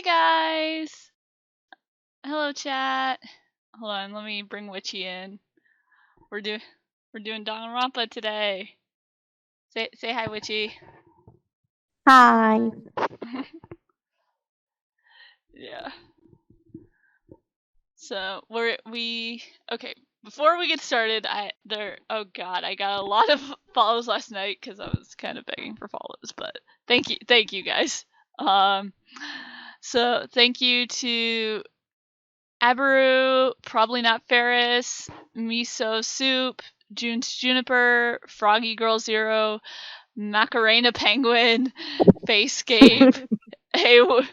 guys! Hello, chat. Hold on, let me bring Witchy in. We're doing Danganronpa today. Say hi, Witchy. Hi. Yeah. So okay. Before we get started, I got a lot of follows last night because I was kind of begging for follows, but thank you guys. So thank you to Abaru, Probably Not Ferris, Miso Soup, June's Juniper, Froggy Girl Zero, Macarena Penguin, Facescape, Haywi,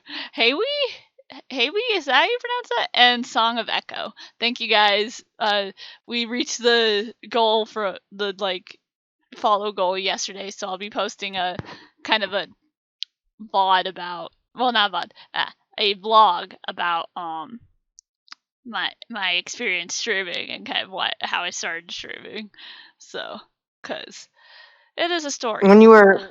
is that how you pronounce that? And Song of Echo. Thank you guys. We reached the goal for the follow goal yesterday, so I'll be posting a kind of a VOD about, well, not VOD, a vlog about my experience streaming and kind of how I started streaming. So, cause it is a story. When you were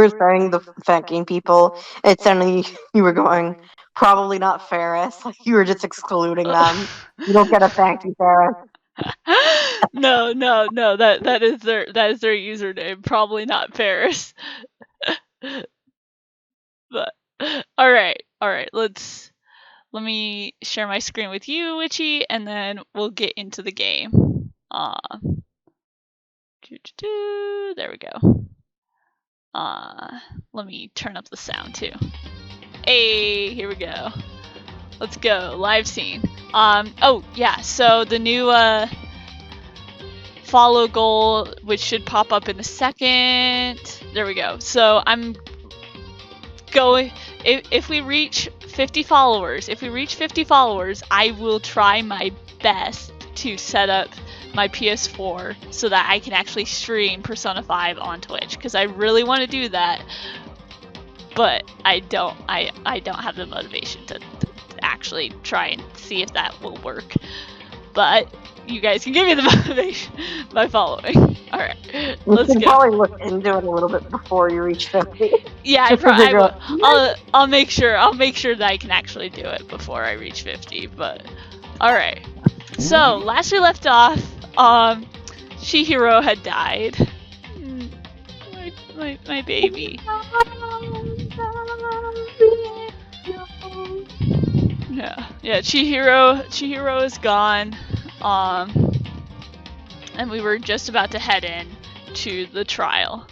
saying the thanking people, it sounded you were going, probably not Ferris. Like you were just excluding them. You don't get a thank you, Ferris. No. That is their username. Probably not Ferris. But all right. Let me share my screen with you, Witchy, and then we'll get into the game. There we go. Let me turn up the sound too. Hey, here we go. Let's go. Live scene. Oh yeah, so the new follow goal, which should pop up in a second. There we go. So I'm going, if we reach 50 followers, I will try my best to set up my PS4 so that I can actually stream Persona 5 on Twitch, because I really want to do that, but I don't have the motivation to actually try and see if that will work. But you guys can give me the motivation by following. All right, let's go. Probably look into it a little bit before you reach 50. Yeah, I'll make sure that I can actually do it before I reach 50. But all right. So last we left off, Chihiro had died. My baby. Yeah. Chihiro is gone. And we were just about to head in to the trial.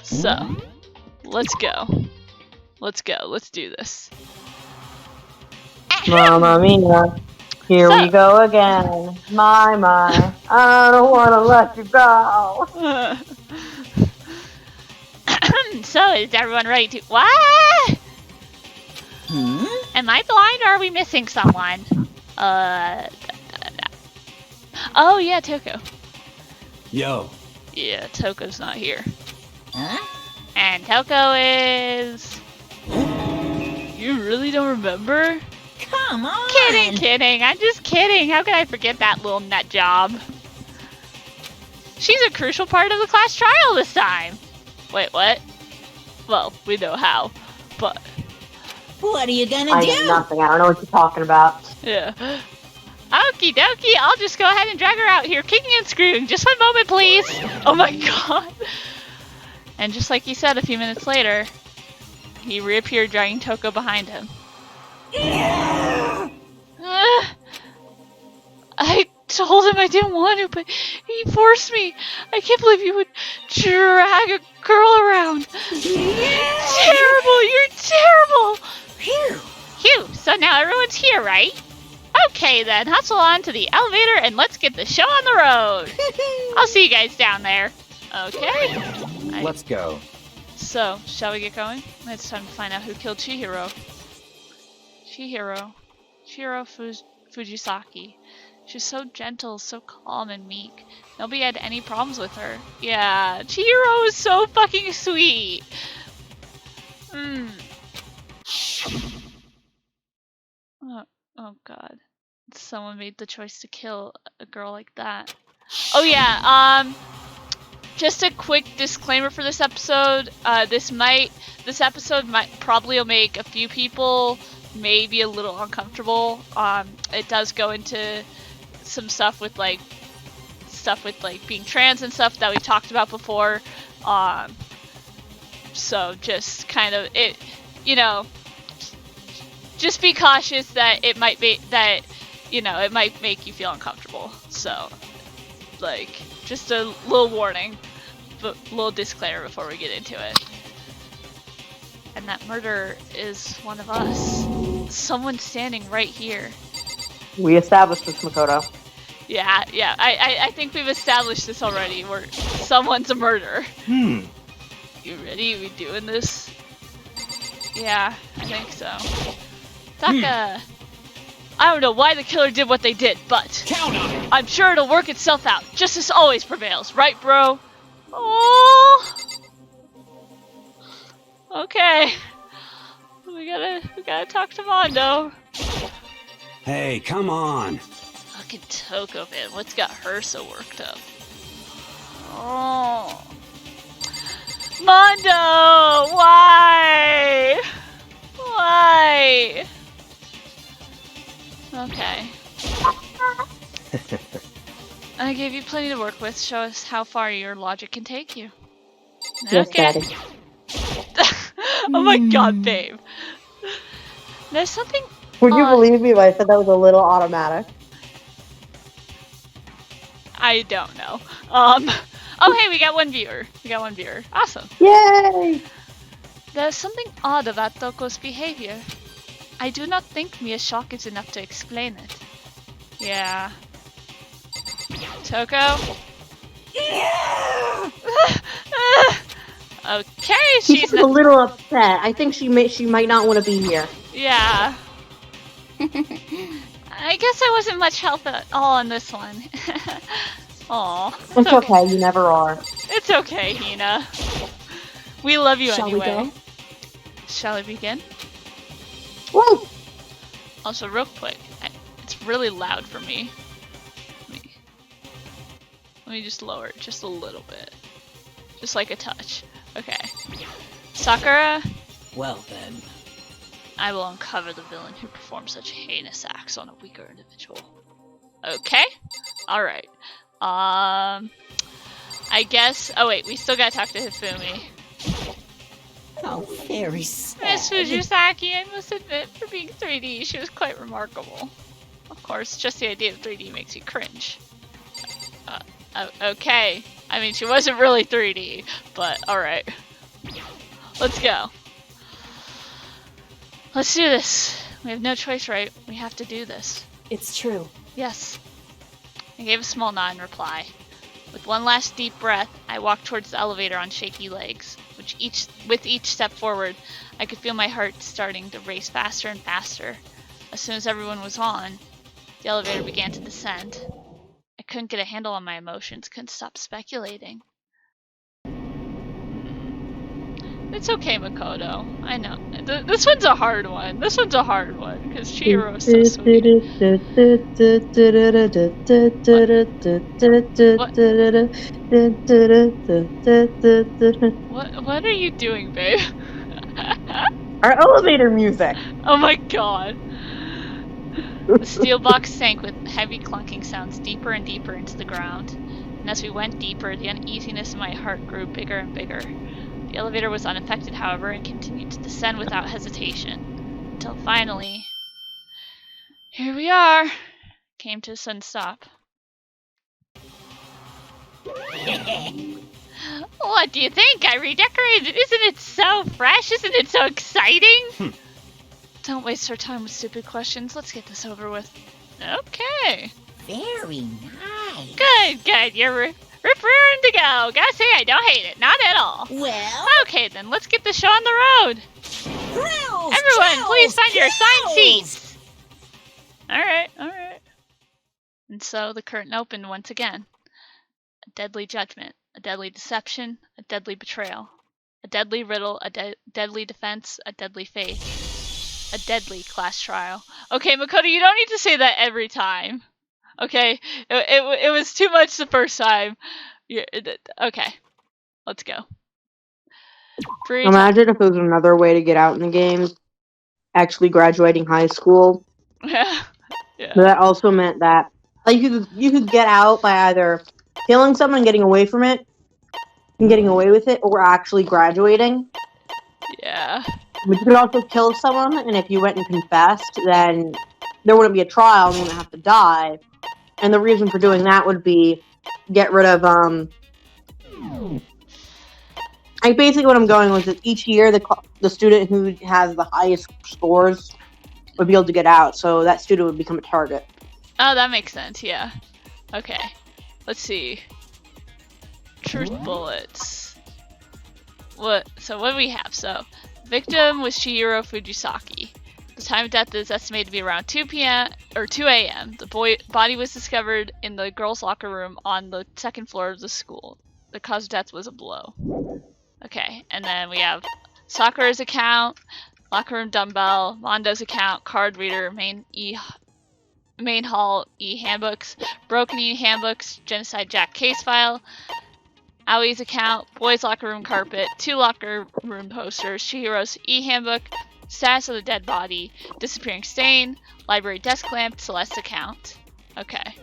So, let's go. Let's do this. Mamma mia. Here we go again. My. I don't want to let you go. So, is everyone ready to... What? Am I blind or are we missing someone? Oh, yeah, Toko. Yo. Yeah, Toko's not here. Huh? And Toko is... You really don't remember? Come on! Kidding. I'm just kidding. How could I forget that little nut job? She's a crucial part of the class trial this time. Wait, what? Well, we know how, but... What are you gonna do? I know nothing. I don't know what you're talking about. Yeah. Okie dokie, I'll just go ahead and drag her out here, kicking and screwing. Just 1 moment, please. Oh my god. And just like he said a few minutes later, he reappeared dragging Toko behind him. I told him I didn't want to, but he forced me. I can't believe you would drag a girl around. Terrible, you're terrible. Phew, so now everyone's here, right? Okay then, hustle on to the elevator and let's get the show on the road. I'll see you guys down there. Okay. Let's go. So, shall we get going? It's time to find out who killed Chihiro. Chihiro Fujisaki. She's so gentle, so calm and meek. Nobody had any problems with her. Yeah, Chihiro is so fucking sweet. Oh god. Someone made the choice to kill a girl like that. Oh yeah, Just a quick disclaimer for this episode. This episode might probably will make a few people maybe a little uncomfortable. It does go into some stuff with like being trans and stuff that we talked about before. So just kind of just be cautious that it might make you feel uncomfortable. So like just a little warning, but little disclaimer before we get into it. And that murderer is one of us. Someone standing right here. We established this, Makoto. Yeah. I think we've established this already. Someone's a murderer. You ready? We doing this? Yeah, I think so. Taka. I don't know why the killer did what they did, but Count on it. I'm sure it'll work itself out. Justice always prevails, right, bro? Oh. Okay. We gotta talk to Mondo. Hey, come on. Fucking Toko, man. What's got her so worked up? Oh. Mondo! Why? Why? Okay. I gave you plenty to work with. Show us how far your logic can take you. Yes, Okay. Daddy. Oh my god, babe. There's something. Would you believe me if I said that was a little automatic? I don't know. Oh, hey, we got one viewer. Awesome. Yay! There's something odd about Toko's behavior. I do not think mere shock is enough to explain it. Yeah. Toko? Okay, She's a little upset. I think she might not want to be here. Yeah. I guess I wasn't much help at all on this one. Aw. It's okay, you never are. It's okay, Hina. We love you Shall anyway. we go? Shall we begin? Woo! Also, real quick, it's really loud for me. Let me just lower it just a little bit. Just like a touch. Okay. Sakura, Well then. I will uncover the villain who performed such heinous acts on a weaker individual. Okay? Alright. I guess... Oh wait, we still gotta talk to Hifumi. How very sad. Miss Fujisaki, I must admit, for being 3D, she was quite remarkable. Of course, just the idea of 3D makes you cringe. Okay. I mean, she wasn't really 3D, but alright. Let's go. Let's do this. We have no choice, right? We have to do this. It's true. Yes. I gave a small nod in reply. With one last deep breath, I walked towards the elevator on shaky legs. With each step forward, I could feel my heart starting to race faster and faster. As soon as everyone was on, the elevator began to descend. I couldn't get a handle on my emotions, couldn't stop speculating. It's okay, Makoto. I know. This one's a hard one. Because Chihiro is so sweet. What are you doing, babe? Our elevator music! Oh my god. The steel box sank with heavy clunking sounds deeper and deeper into the ground. And as we went deeper, the uneasiness in my heart grew bigger and bigger. The elevator was unaffected, however, and continued to descend without hesitation. Until finally... Here we are! Came to a sudden stop. What do you think? I redecorated! Isn't it so fresh? Isn't it so exciting? Don't waste our time with stupid questions. Let's get this over with. Okay. Very nice. Good. You're rearing to go. Gotta say, I don't hate it. Not at all. Well, Okay, then let's get the show on the road. thrills, Everyone, please find your assigned thrills. seats. Alright. And so the curtain opened once again. A deadly judgment, a deadly deception, a deadly betrayal, a deadly riddle, a deadly defense, a deadly faith, a deadly class trial. Okay, Makoto, you don't need to say that every time. Okay, it was too much the first time. Okay, Let's go. Free time. Imagine if there was another way to get out in the game, actually graduating high school. Yeah. But that also meant that like you could get out by either killing someone and getting away from it, and getting away with it, or actually graduating. Yeah. But you could also kill someone, and if you went and confessed, then there wouldn't be a trial, and you wouldn't have to die. And the reason for doing that would be get rid of like basically what I'm going with is each year the student who has the highest scores would be able to get out, so that student would become a target. Oh, that makes sense. Yeah. Okay. Let's see. Truth bullets. What? So what do we have? So, victim was Chihiro Fujisaki. The time of death is estimated to be around 2 p.m. or 2 a.m. The body was discovered in the girls' locker room on the second floor of the school. The cause of death was a blow. Okay, and then we have Sakura's account, locker room dumbbell, Mondo's account, card reader, main hall e-handbooks, broken e-handbooks, Genocide Jack case file, Aoi's account, boys locker room carpet, 2 locker room posters, Chihiro's e-handbook, status of the dead body, disappearing stain, library desk lamp, Celeste's account. Okay.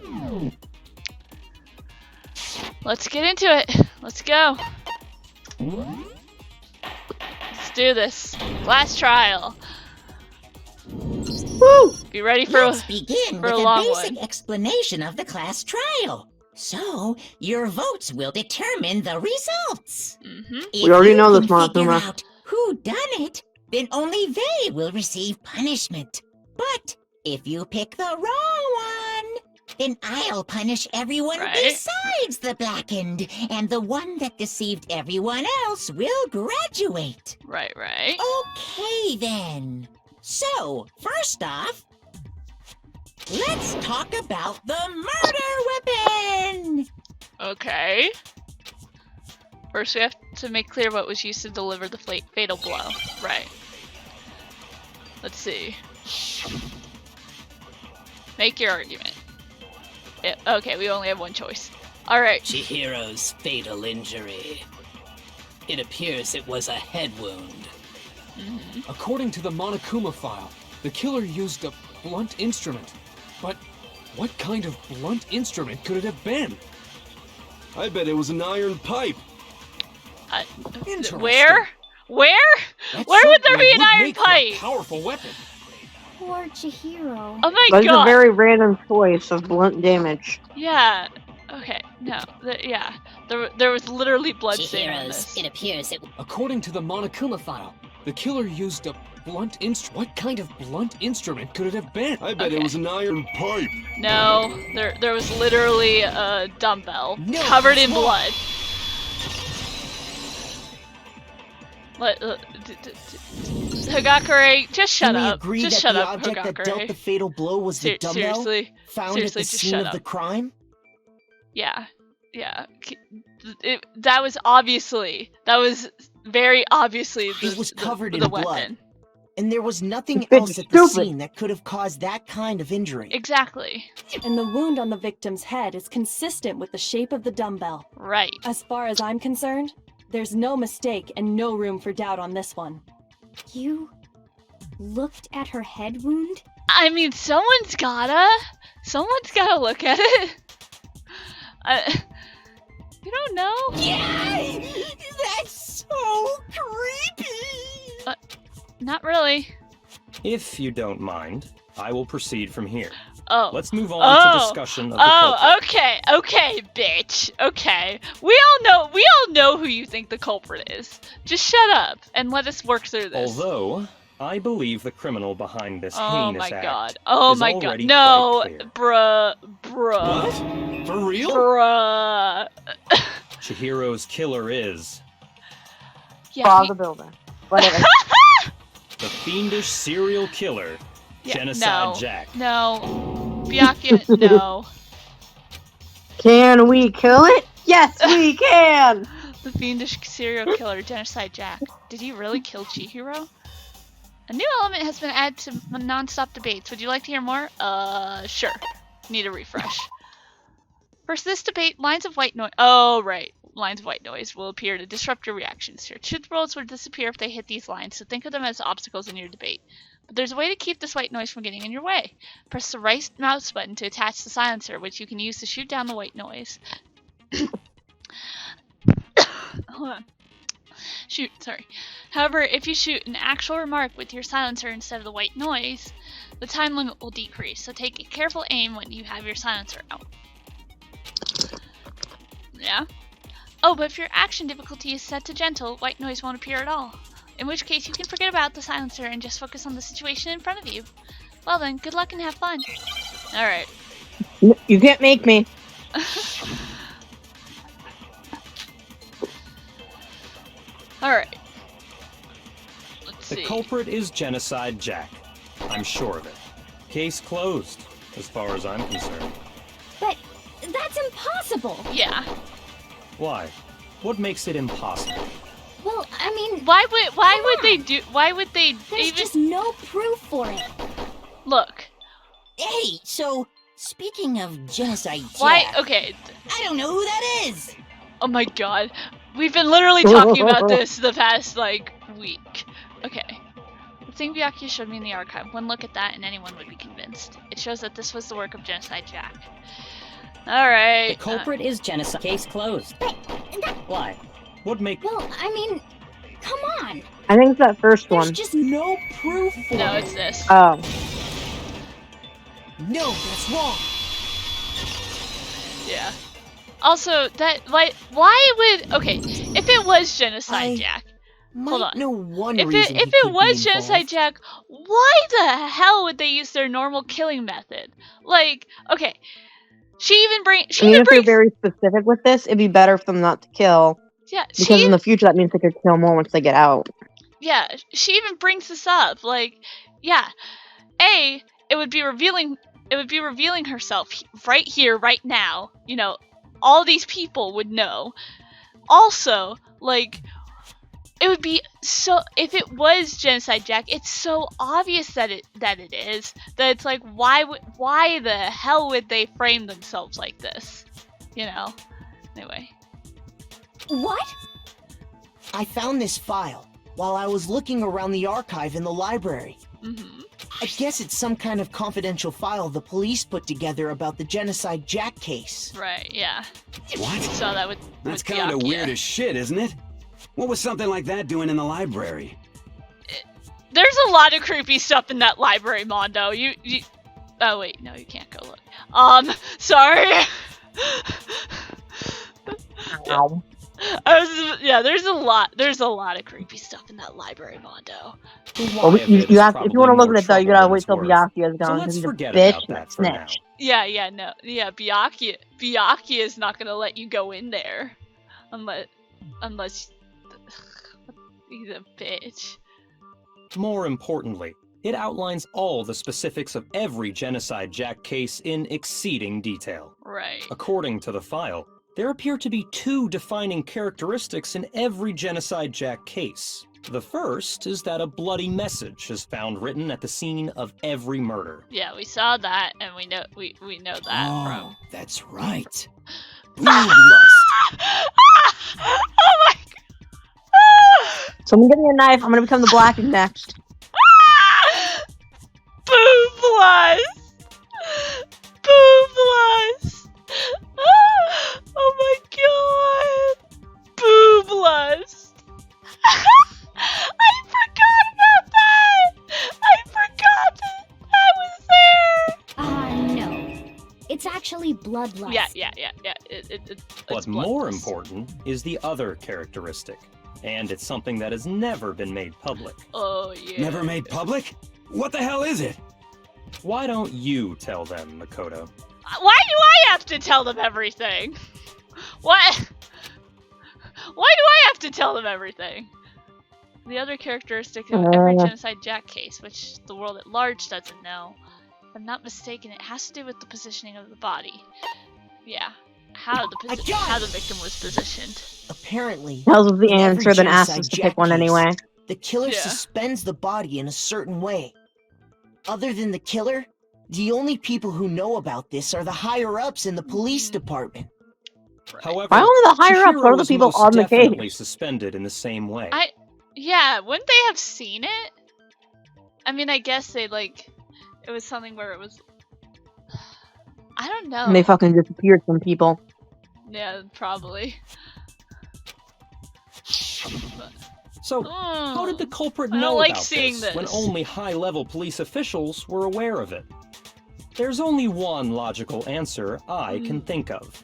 Let's get into it. Let's go. Let's do this. Last trial. Woo! Be ready for Let's begin for with a a long basic one. explanation of the class trial. So, your votes will determine the results. If We already you know this, can figure Monokuma. out who done it, then only they will receive punishment. But if you pick the wrong one, then I'll punish everyone Right. besides the blackened, and the one that deceived everyone else will graduate. Right. Okay then. So, first off, let's talk about the murder weapon! Okay. First, we have to make clear what was used to deliver the fatal blow. Right. Let's see. Make your argument. Yeah, okay, we only have one choice. Alright. Chihiro's fatal injury. It appears it was a head wound. According to the Monokuma file, the killer used a blunt instrument. But what kind of blunt instrument could it have been? I bet it was an iron pipe. Interesting. Where? Where? That Where would there certainly be an would iron make for a pipe? powerful weapon. Poor Chihiro. Oh my That's a god. very random choice of blunt damage. Yeah. Okay. No. Yeah. There was literally blood stain on Chihiro's. this. It appears it. According to the Monokuma file, the killer used a blunt instrument. What kind of blunt instrument could it have been? I bet Okay. it was an iron pipe. No. There was literally a dumbbell No, covered in it's wrong. blood. Hagakure, just shut Can we up. agree Just that shut the up, object that dealt the Hagakure. fatal blow was the dumbbell Seriously. found Seriously, at the just scene shut of up. the crime? Yeah. That was obviously. That was very obviously It was covered the in blood. weapon. And there was nothing It's else at the stupid. scene that could have caused that kind of injury. Exactly. And the wound on the victim's head is consistent with the shape of the dumbbell. Right. As far as I'm concerned, there's no mistake and no room for doubt on this one. You looked at her head wound? I mean, someone's gotta look at it. You don't know? Yay! That's so creepy! Not really. If you don't mind, I will proceed from here. Oh. Let's move on to discussion of the culprit. Okay, bitch. Okay. We all know who you think the culprit is. Just shut up and let us work through this. Although, I believe the criminal behind this Oh heinous my act god. Oh is my god. already No, quite clear. bruh. For real? Bruh. Chihiro's killer is Yeah, Follow the building. Whatever. the fiendish serial killer, yeah, Genocide no, Jack. No. Byakuya, no. Can we kill it? Yes, we can! The fiendish serial killer, Genocide Jack. Did he really kill Chihiro? A new element has been added to non-stop debates. Would you like to hear more? Sure. Need a refresh. First, this debate, lines of white noise. Oh, right. lines of white noise will appear to disrupt your reactions. Your truth rolls will disappear if they hit these lines, so think of them as obstacles in your debate. But there's a way to keep this white noise from getting in your way. Press the right mouse button to attach the silencer, which you can use to shoot down the white noise. Hold on. Shoot, sorry. However, if you shoot an actual remark with your silencer instead of the white noise, the time limit will decrease, so take a careful aim when you have your silencer out. Yeah? Oh, but if your action difficulty is set to gentle, white noise won't appear at all. In which case, you can forget about the silencer and just focus on the situation in front of you. Well then, good luck and have fun. Alright. You can't make me. Alright. Let's see. The culprit is Genocide Jack. I'm sure of it. Case closed, as far as I'm concerned. But that's impossible. Yeah. Why? What makes it impossible? Well, I mean, why would they there's even just no proof for it. look. Hey, so speaking of Genocide Jack, Why okay. I don't know who that is. Oh my god. We've been literally talking about this the past like week. Okay. The thing Byakuya showed me in the archive, one look at that and anyone would be convinced. It shows that this was the work of Genocide Jack. Alright. The culprit is Genocide. Case closed. Why? What make... Well, I mean, come on. I think it's that first There's one. just no proof for No, it. it's this. Oh. No, that's wrong. Yeah. Also, that like, why would if it was Genocide Jack, hold on. Know one if reason it was Genocide Jack, why the hell would they use their normal killing method? Like, okay, if they're very specific with this, it'd be better for them not to kill. Yeah, because in the future that means they could kill more once they get out. Yeah, she even brings this up. Like, yeah, it would be revealing herself right here, right now. You know, all these people would know. Also, like, it would be so. If it was Genocide Jack, it's so obvious that it is. That it's like, why the hell would they frame themselves like this? You know. Anyway. What? I found this file while I was looking around the archive in the library. Mm-hmm. I guess it's some kind of confidential file the police put together about the Genocide Jack case. Right, yeah. What? Saw that with That's kind of weird as shit, isn't it? What was something like that doing in the library? There's a lot of creepy stuff in that library, Mondo. You oh wait, no, you can't go look. Sorry. Ow. There's a lot of creepy stuff in that library, Mondo. Well, you have if you want to look at it though, you gotta wait till Byakuya is gone. let's He's a forget bitch about and a that for now. snitch. Yeah, Byakuya is not gonna let you go in there, unless he's a bitch. More importantly, it outlines all the specifics of every Genocide Jack case in exceeding detail. Right. According to the file, there appear to be two defining characteristics in every Genocide Jack case. The first is that a bloody message is found written at the scene of every murder. Yeah, we saw that, and we know that from. That's right. Boob lust. Oh my god! Someone give me a knife. I'm gonna become the Black next. Boob lust. Boob lust. Oh my god! Boob lust. I forgot about that! I forgot that was there! No. It's actually bloodlust. Yeah. But more important is the other characteristic, and it's something that has never been made public. Oh, yeah. Never made public? What the hell is it? Why don't you tell them, Makoto? Why do I have to tell them everything? What? Why do I have to tell them everything? The other characteristic of every Genocide Jack case, which the world at large doesn't know. If I'm not mistaken, it has to do with the positioning of the body. Yeah. How the victim was positioned. Apparently, Tells us the in every answer, then asks us Genocide to Jack pick one case, anyway. The killer Yeah. suspends the body in a certain way. Other than the killer, the only people who know about this are the higher-ups in the police department. However, Why only the higher ups? Chihiro What are the was people most on the case? definitely suspended in the same way. Yeah, wouldn't they have seen it? I mean, I guess they it was something where it was. I don't know. And they fucking disappeared from people. Yeah, probably. So, how did the culprit I don't know like about seeing this when this. only high-level police officials were aware of it? There's only one logical answer I can think of.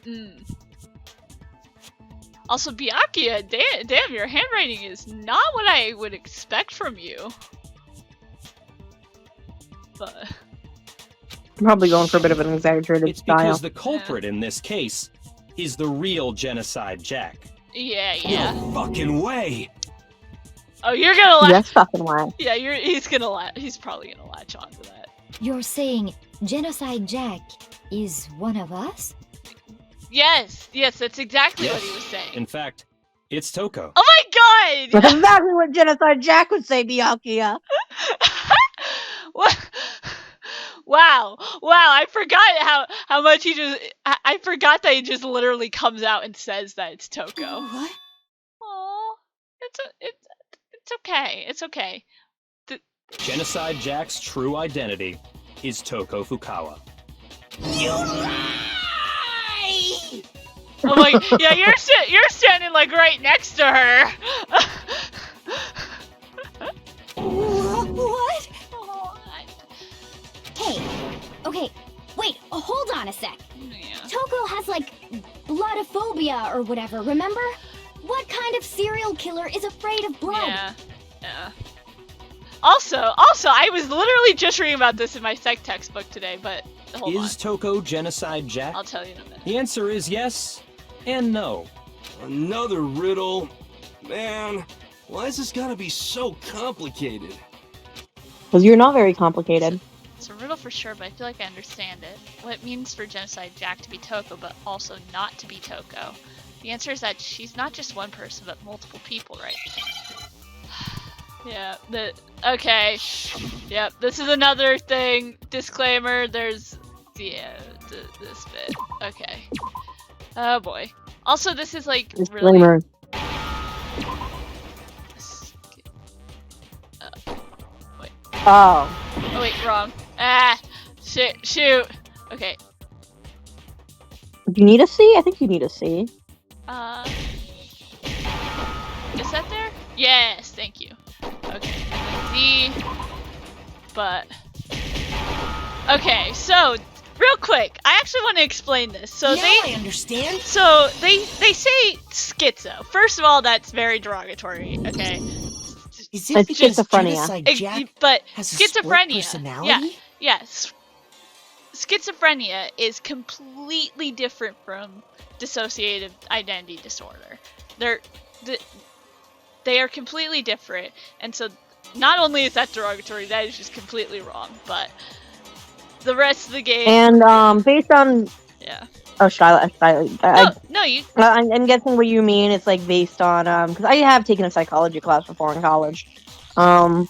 Also, Byakuya, damn, your handwriting is not what I would expect from you. But I'm probably going for a bit of an exaggerated It's style. because the culprit in this case is the real Genocide Jack. yeah. No fucking way. Oh, you're gonna latch. Yes, fucking way. Yeah, he's gonna latch. He's probably gonna latch onto that. You're saying Genocide Jack is one of us? Yes, that's exactly what he was saying. In fact, it's Toko. Oh my god! That's exactly what Genocide Jack would say, Byakuya. What? Wow, I forgot how much he just. I forgot that he just literally comes out and says that it's Toko. What? Oh, it's okay. It's okay. Genocide Jack's true identity is Toko Fukawa. You lie! Oh my, yeah, you're standing like right next to her. What? Hey, okay, wait, hold on a sec. Yeah. Toko has bloodophobia or whatever, remember? What kind of serial killer is afraid of blood? Yeah. Also, I was literally just reading about this in my psych textbook today, but hold on. Is Toko Genocide Jack? I'll tell you in a minute. The answer is yes and no. Another riddle? Man, why is this gotta be so complicated? Because you're not very complicated. It's a riddle for sure, but I feel like I understand it. What it means for Genocide Jack to be Toko, but also not to be Toko. The answer is that she's not just one person, but multiple people, right? Yeah, okay. Yep, this is another thing. Disclaimer, there's... Yeah, this bit. Okay. Oh boy. Also, this is Disclaimer. really... Wait. Oh. Oh wait, wrong. Ah! Shoot! Okay. Do you need a C? I think you need a C. Is that there? Yes, thank you. Okay, and then D. But... Okay, so, real quick, I actually want to explain this. So now I understand. So, they say schizo. First of all, that's very derogatory, okay? Is it It's because schizophrenia. Genocide Jack But has a split schizophrenia, personality? yes. Schizophrenia is completely different from dissociative identity disorder. They are completely different, and so not only is that derogatory, that is just completely wrong. But the rest of the game, And based on yeah. Oh, Skylar. No, you. I'm guessing what you mean. It's based on because I have taken a psychology class before in college. And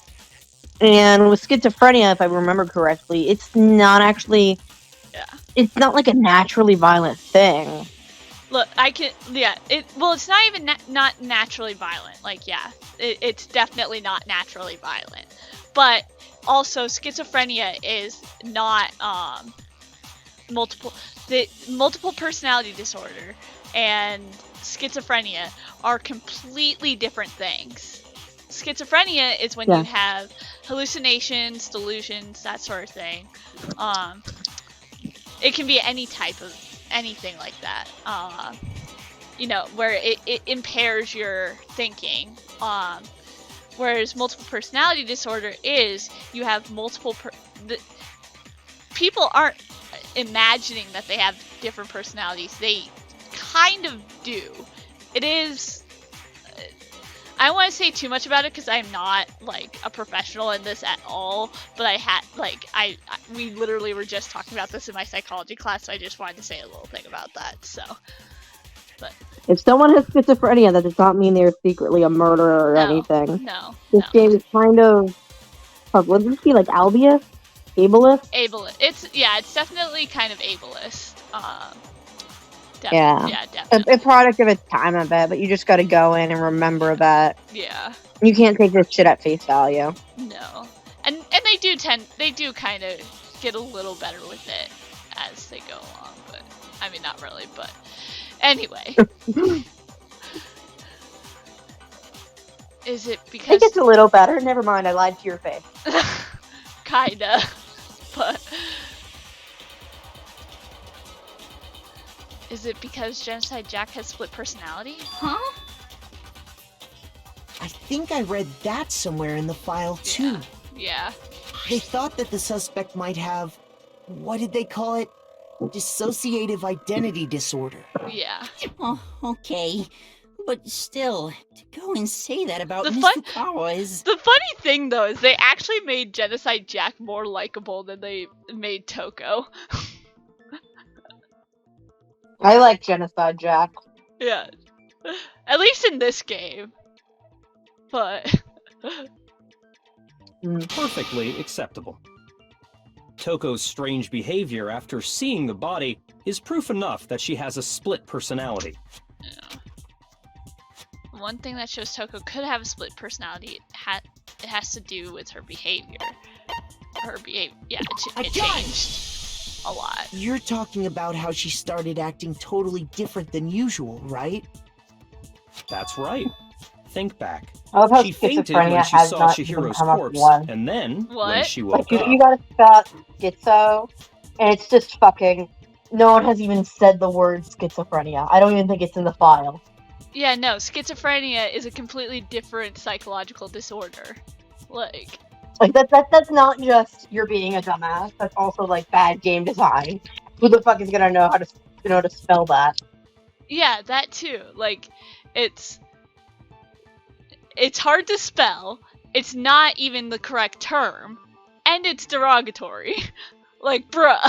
with schizophrenia, if I remember correctly, it's not actually. Yeah. It's not like a naturally violent thing. Look, it's not even not naturally violent. It's definitely not naturally violent. But also, schizophrenia is not multiple personality disorder and schizophrenia are completely different things. Schizophrenia is when you have hallucinations, delusions, that sort of thing. It can be any type of anything like that. Where it impairs your thinking. Whereas multiple personality disorder is you have multiple people aren't imagining that they have different personalities. They kind of do. It is. I don't want to say too much about it because I'm not a professional in this at all. But we literally were just talking about this in my psychology class, so I just wanted to say a little thing about that. So, but if someone has schizophrenia, that does not mean they're secretly a murderer or anything. No. This game is kind of. Would this be ableist? Ableist. It's definitely kind of ableist. Yeah, definitely. A product of its time, I bet, but you just got to go in and remember that Yeah. you can't take this shit at face value. No. And they do kind of get a little better with it as they go along, but I mean not really, but anyway. Is it because It gets a little better. Never mind, I lied to your face. kinda, but is it because Genocide Jack has split personality? Huh? I think I read that somewhere in the file, too. Yeah. They thought that the suspect might have, what did they call it? Dissociative identity disorder. Yeah. Oh, okay. But still, to go and say that about The Miss fun- Fukawa is... The funny thing though is they actually made Genocide Jack more likable than they made Toko. I like Genocide Jack. Yeah. At least in this game. But Perfectly acceptable. Toko's strange behavior after seeing the body is proof enough that she has a split personality. yeah. One thing that shows Toko could have a split personality, it has to do with her behavior. Her behavior, yeah, it changed a lot. You're talking about how she started acting totally different than usual, right? That's right. Think back. I love how She fainted schizophrenia when she has saw not even Chihiro's come up corpse, once. and then when What? she woke Like, up. you gotta stop schizo, and it's just fucking... No one has even said the word schizophrenia. I don't even think it's in the file. Yeah, no, schizophrenia is a completely different psychological disorder. Like That's not just you're being a dumbass. That's also like bad game design. Who the fuck is gonna know how to spell that? yeah, that too. Like it's hard to spell. It's not even the correct term, and it's derogatory. Like, bruh.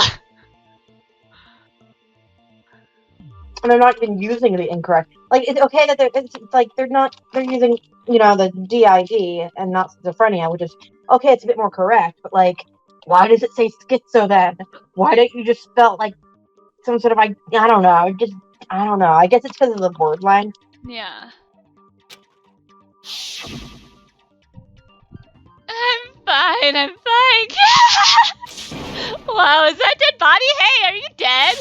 And they're not even using the incorrect. Like, it's okay that they're using, the DID and not schizophrenia, which is okay. It's a bit more correct, but like, why does it say schizo then? Why don't you just spell like some sort of I don't know. I don't know. I guess it's because of the word line. Yeah. I'm fine. Wow, is that dead body? Hey, are you dead?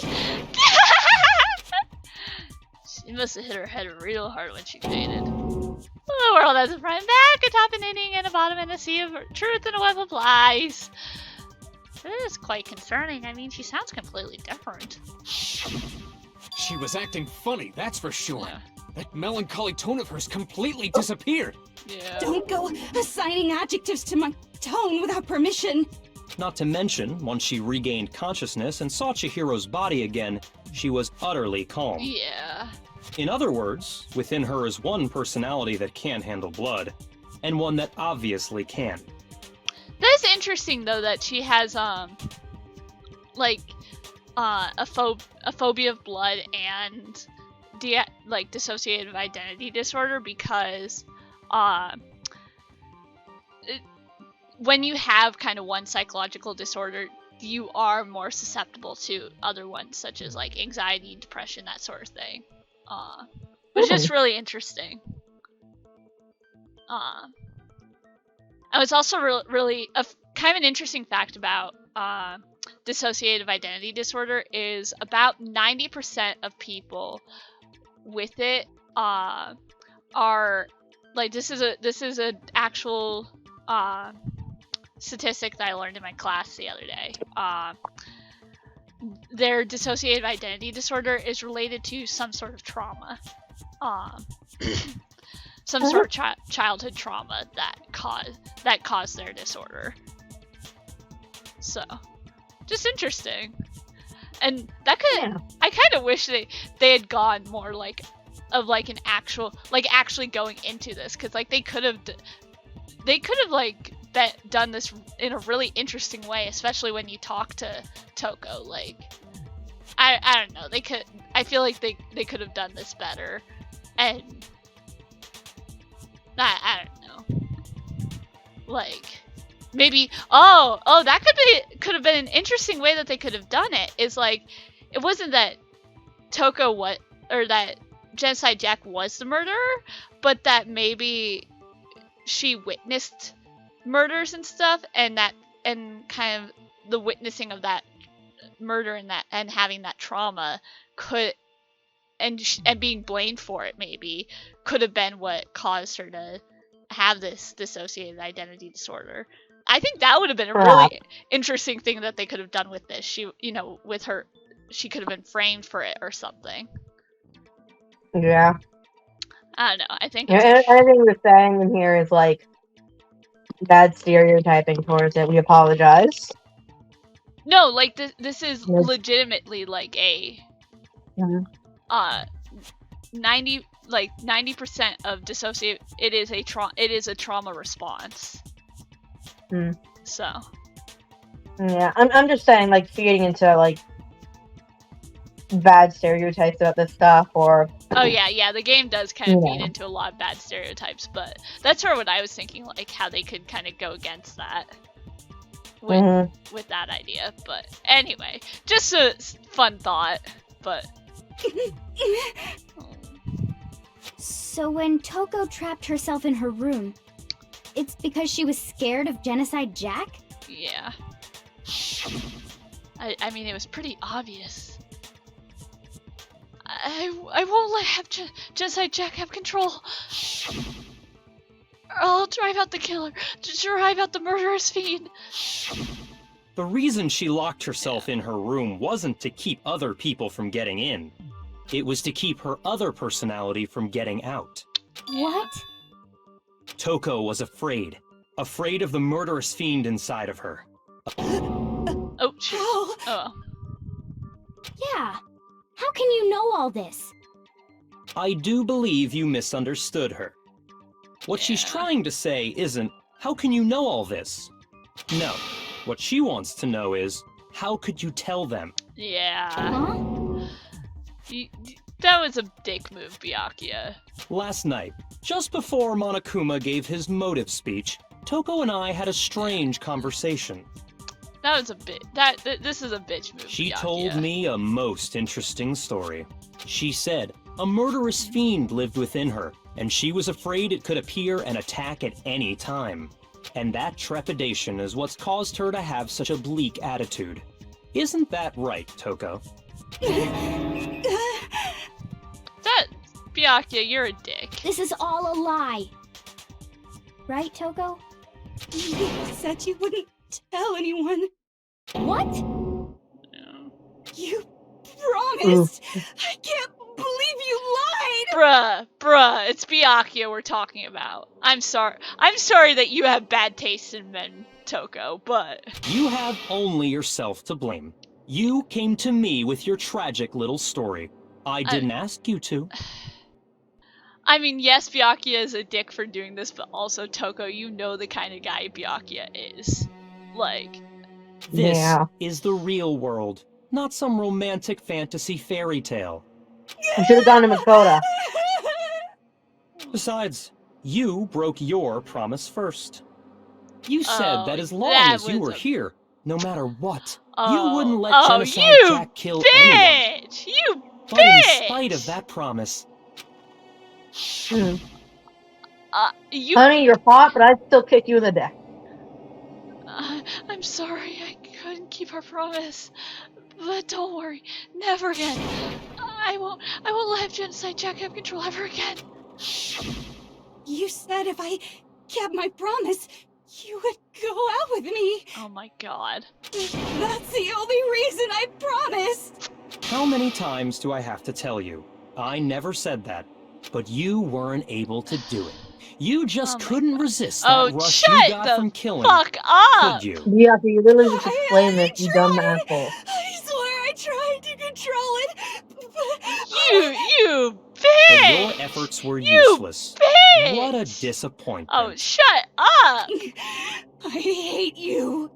She must have hit her head real hard when she fainted. The world has a front and back, a top and ending, and a bottom, and a sea of truth and a web of lies. This is quite concerning. I mean, she sounds completely different. She was acting funny, that's for sure. Yeah. That melancholy tone of hers completely disappeared. Yeah. Don't go assigning adjectives to my tone without permission. Not to mention, once she regained consciousness and saw Chihiro's body again, she was utterly calm. Yeah. In other words, within her is one personality that can handle blood, and one that obviously can. That's interesting though that she has a phobia of blood and dissociative identity disorder, because when you have kind of one psychological disorder, you are more susceptible to other ones, such as like anxiety, depression, that sort of thing. Which is really interesting. And it's also really kind of an interesting fact about dissociative identity disorder is about 90% of people with it are like, this is an actual statistic that I learned in my class the other day. Their dissociative identity disorder is related to some sort of trauma. Some sort of childhood trauma that caused their disorder. So, just interesting. And that could, I kind of wish they had gone more like an actual, actually going into this, because like they could have done this in a really interesting way, especially when you talk to Toko. Like, I don't know, I feel like they could have done this better, and I don't know, like maybe that could have been an interesting way that they could have done it. Is like, it wasn't that Toko that Genocide Jack was the murderer, but that maybe she witnessed murders and stuff, and kind of the witnessing of that murder and having that trauma could and being blamed for it maybe could have been what caused her to have this dissociated identity disorder. I think that would have been a really interesting thing that they could have done with this. She, with her, she could have been framed for it or something. Yeah. I don't know. I think anything we're saying in here is like bad stereotyping towards it. We apologize. No, like this is legitimately like a 90% of dissociate. It is a trauma response. So. Yeah, I'm just saying, like, feeding into like bad stereotypes about this stuff, or. Oh yeah, the game does kind of feed into a lot of bad stereotypes, but that's sort of what I was thinking, like how they could kind of go against that with that idea. But anyway, just a fun thought. But So when Toko trapped herself in her room, it's because she was scared of Genocide Jack? Yeah. I mean, it was pretty obvious. I won't let Genocide Jack have control. I'll drive out the killer. To drive out the murderous fiend. The reason she locked herself in her room wasn't to keep other people from getting in. It was to keep her other personality from getting out. What? Toko was afraid. Afraid of the murderous fiend inside of her. Oh, shit. Oh. Yeah. How can you know all this? I do believe you misunderstood her. What she's trying to say isn't, how can you know all this? No. What she wants to know is, how could you tell them? Yeah. Huh? That was a dick move, Byakuya. Last night, just before Monokuma gave his motive speech, Toko and I had a strange conversation. That was a bit. This is a bitch move. She Byakuya. told me a most interesting story. She said a murderous fiend lived within her, and she was afraid it could appear and attack at any time. And that trepidation is what's caused her to have such a bleak attitude. Isn't that right, Toko? Byakuya, you're a dick. This is all a lie. Right, Toko? You said you wouldn't tell anyone. What? No. You promised. I can't believe you lied. Bruh, it's Byakuya we're talking about. I'm sorry that you have bad taste in men, Toko, but... You have only yourself to blame. You came to me with your tragic little story. I didn't ask you to. I mean, yes, Byakuya is a dick for doing this, but also, Toko, you know the kind of guy Byakuya is. Like... This is the real world, not some romantic fantasy fairy tale. I should have gone to Makoto. Besides, you broke your promise first. You said that as long as you were here, no matter what, you wouldn't let Genocide Jack kill anyone. You But in spite of that promise... Honey, you're hot, but I'd still kick you in the dick. I'm sorry, I couldn't keep our promise. But don't worry, never again. I won't let Genocide Jack have control ever again. You said if I kept my promise, you would go out with me. Oh my god. That's the only reason I promised. How many times do I have to tell you? I never said that, but you weren't able to do it. You just couldn't resist that rush you got from killing. Fuck up! Could you? Yeah, you literally just explained this, you dumb asshole. I swear I tried to control it, You bitch! But your efforts were useless. Bitch! What a disappointment. Oh, shut up! I hate you.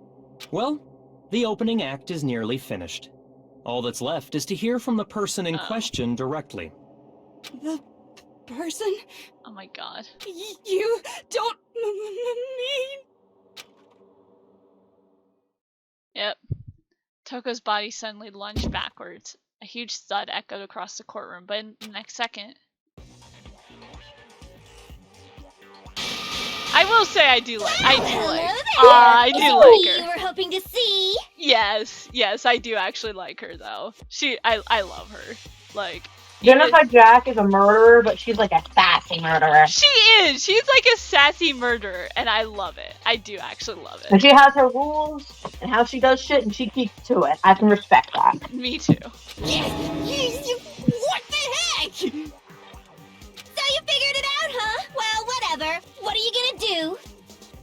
Well, the opening act is nearly finished. All that's left is to hear from the person in question directly. The person? Oh my god. You don't mean... Yep. Toko's body suddenly lunged backwards. A huge thud echoed across the courtroom, but in the next second... I will say I do like her. I do like her. You were hoping to see? Yes, I do actually like her though. I love her. Like Genocide Jack is a murderer, but she's like a sassy murderer. She is. She's like a sassy murderer, and I love it. I do actually love it. And she has her rules and how she does shit, and she keeps to it. I can respect that. Me too. What the heck? So you figured it out, huh? Well, whatever. What are you gonna do?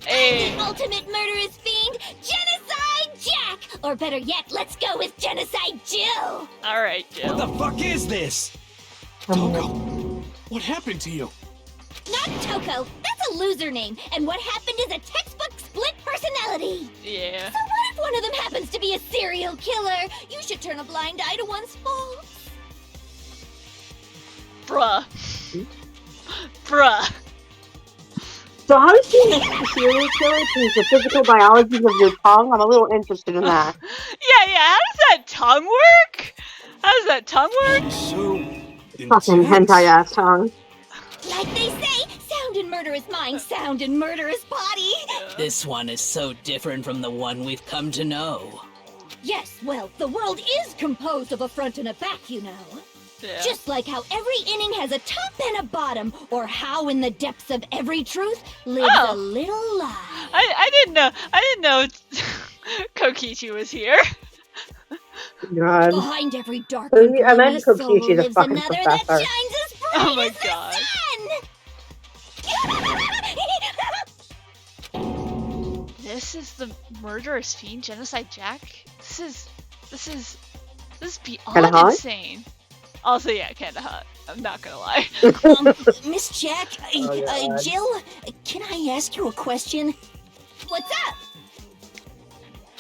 Hey. I'm the ultimate murderous fiend, Genocide Jack! Or better yet, let's go with Genocide Jill! Alright, Jill. What the fuck is this? Toko, what happened to you? Not Toko, that's a loser name, and what happened is a textbook split personality! Yeah. So what if one of them happens to be a serial killer? You should turn a blind eye to one's faults. Bruh. Bruh. So how does she make a serial killer change the physical biology of your tongue? I'm a little interested in that. Yeah, how does that tongue work? How does that tongue work? So fucking hentai-ass tongue. Like they say, sound in murderous mind, sound in murderous body. This one is so different from the one we've come to know. Yes, well, the world is composed of a front and a back, you know. Yeah. Just like how every inning has a top and a bottom, or how in the depths of every truth lives a little lie. I didn't know Kokichi was here. God. Behind every dark and I meant gloomy soul Kokichi's a lives fucking another that professor. shines as bright Oh my as god. the sun! This is the murderous fiend, Genocide Jack? This is beyond Kinda hot? insane. Also, yeah, kinda hot. I'm not gonna lie. Miss Jack, Jill, can I ask you a question? What's up?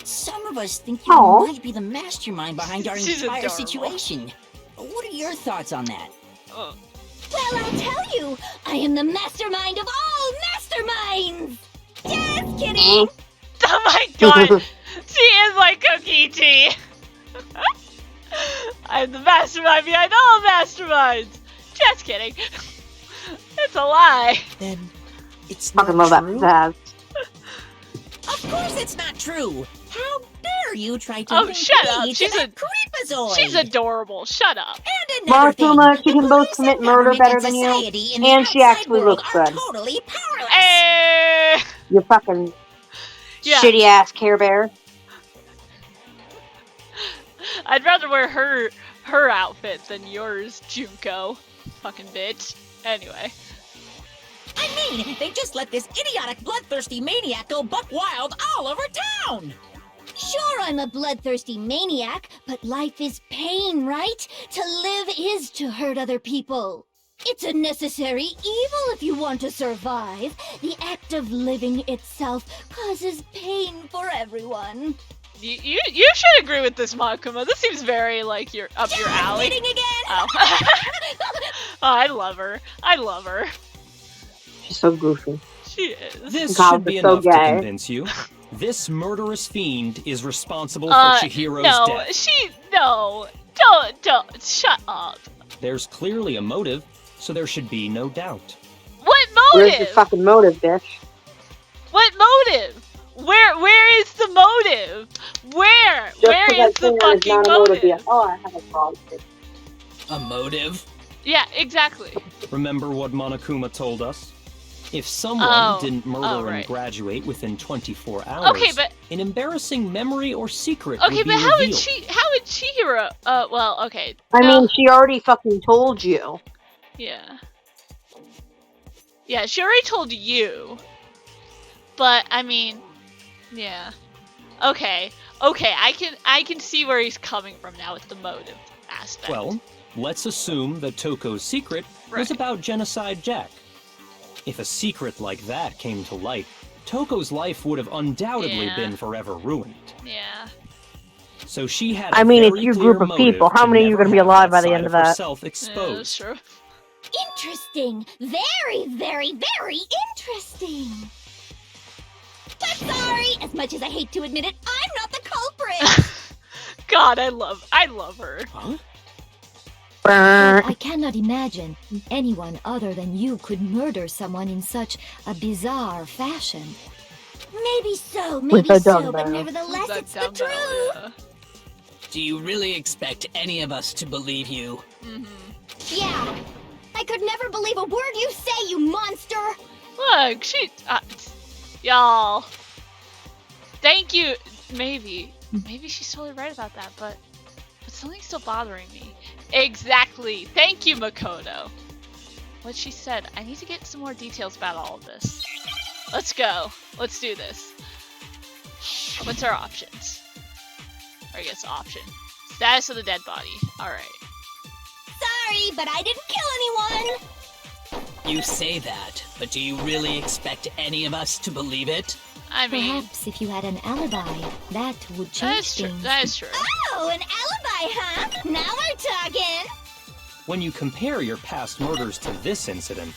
Some of us think you Aw. might be the mastermind behind our She's entire adorable. situation. What are your thoughts on that? Oh. Well, I'll tell you, I am the mastermind of all masterminds! Just kidding! Oh my god! She is like Kokichi! I'm the mastermind behind all masterminds! Just kidding. It's a lie. Then it's Fucking not love true? that pizzazz. Of course it's not true! How dare you try to Oh, link shut me up. to She's that creepazoid? She's adorable. Shut up. And another thing, Markuma, she the can both police commit and murder government better and than you, society in the and she outside actually world looks are good. totally powerless! Hey! You fucking Yeah. shitty ass Care Bear. I'd rather wear her outfit than yours, Junko. Fucking bitch. Anyway. I mean, they just let this idiotic, bloodthirsty maniac go buck wild all over town! Sure, I'm a bloodthirsty maniac, but life is pain, right? To live is to hurt other people. It's a necessary evil if you want to survive. The act of living itself causes pain for everyone. You should agree with this, Makuma. This seems very like your up your alley. Kidding again? Oh. Oh, I love her. I love her. She's so goofy. She is. This God, should be they're so enough to gay. convince you. This murderous fiend is responsible for Chihiro's no, death. Don't, shut up. There's clearly a motive, so there should be no doubt. What Where's your motive? fucking motive, bitch? What motive? Where is the motive? Where Just is because the I fucking think not a motive yet. motive? Oh, I have a problem. A motive? Yeah, exactly. Remember what Monokuma told us? If someone didn't murder right. and graduate within 24 hours, Okay, but an embarrassing memory or secret okay, would be but how would revealed. Chihiro? Well, okay. I no. mean, she already fucking told you. Yeah. Yeah, she already told you. But I mean, yeah. Okay, I can see where he's coming from now with the motive aspect. Well, let's assume that Toko's secret was about Genocide Jack. If a secret like that came to light, Toko's life would have undoubtedly Yeah. been forever ruined. Yeah. So she had I mean, it's your group of people. How many are you going to be alive by the end of that? Herself Yeah, exposed. that's true. Interesting. Very, very, very interesting. But sorry, as much as I hate to admit it, I'm not the culprit. God, I love her. Huh? But I cannot imagine anyone other than you could murder someone in such a bizarre fashion. Maybe so, With maybe a so, but dumbbell. nevertheless, That it's the dumbbell, truth. yeah. Do you really expect any of us to believe you? Yeah. I could never believe a word you say, you monster. Look, y'all. Thank you. Maybe she's totally right about that, but something's still bothering me. Exactly. Thank you, Makoto. What she said. I need to get some more details about all of this. Let's go. Let's do this. What's our options? Or I guess option. Status of the dead body. Alright. Sorry, but I didn't kill anyone. You say that, but do you really expect any of us to believe it? I mean, Perhaps if you had an alibi, that would that change is true. things. That is true. Oh, an alibi, huh? Now we're talking. When you compare your past murders to this incident,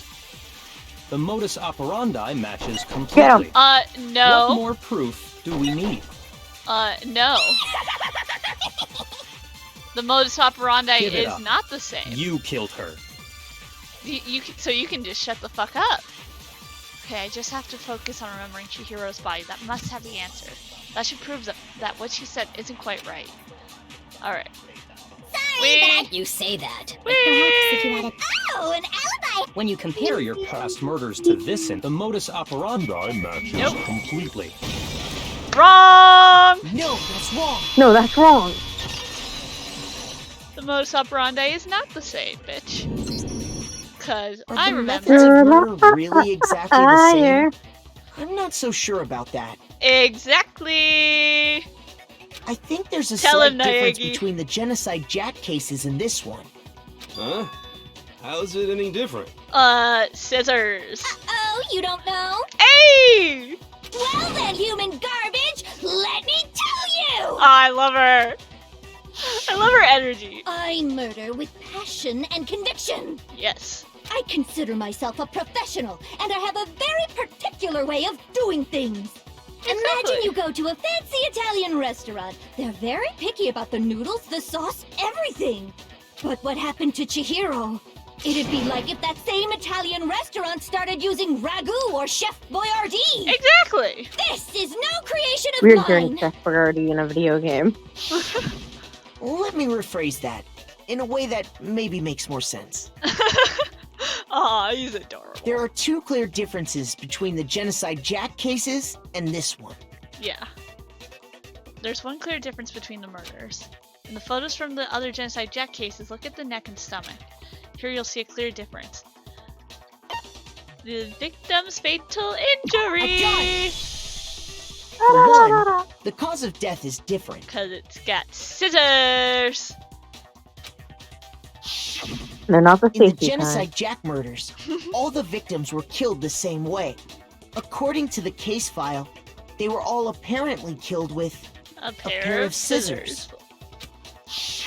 the modus operandi matches completely. No. What more proof do we need? No. The modus operandi Give it is up. not the same. You killed her. So you can just shut the fuck up. Okay, I just have to focus on remembering Chihiro's body. That must have the answer. That should prove that what she said isn't quite right. Alright. Sorry, You say that. but perhaps if you had a... Oh, an alibi. When you Compare your past murders to this the modus operandi matches completely. Wrong! No, that's wrong. No, that's wrong. The modus operandi is not the same, bitch. Cause Are I the remember. methods of murder really exactly the same? I'm not so sure about that. Exactly! I think there's a Tell slight him, difference Naegi. between the Genocide Jack cases and this one. Huh? How's it any different? Scissors. Oh, you don't know? Hey! Well then, human garbage, let me tell you! I love her. I love her energy. I murder with passion and conviction. Yes. I consider myself a professional, and I have a very particular way of doing things. Imagine you go to a fancy Italian restaurant. They're very picky about the noodles, the sauce, everything. But what happened to Chihiro? It'd be like if that same Italian restaurant started using ragu or Chef Boyardee. Exactly. This is no creation of Weird mine. hearing Chef Boyardee in a video game. Let me rephrase that in a way that maybe makes more sense. Aw, he's adorable. There are two clear differences between the Genocide Jack cases and this one. Yeah. There's one clear difference between the murders. In the photos from the other Genocide Jack cases, look at the neck and stomach. Here you'll see a clear difference. The victim's fatal injury! For one, the cause of death is different. Because it's got scissors! They're not the In the safety Genocide kind. Jack murders, all the victims were killed the same way. According to the case file, they were all apparently killed with A pair of scissors.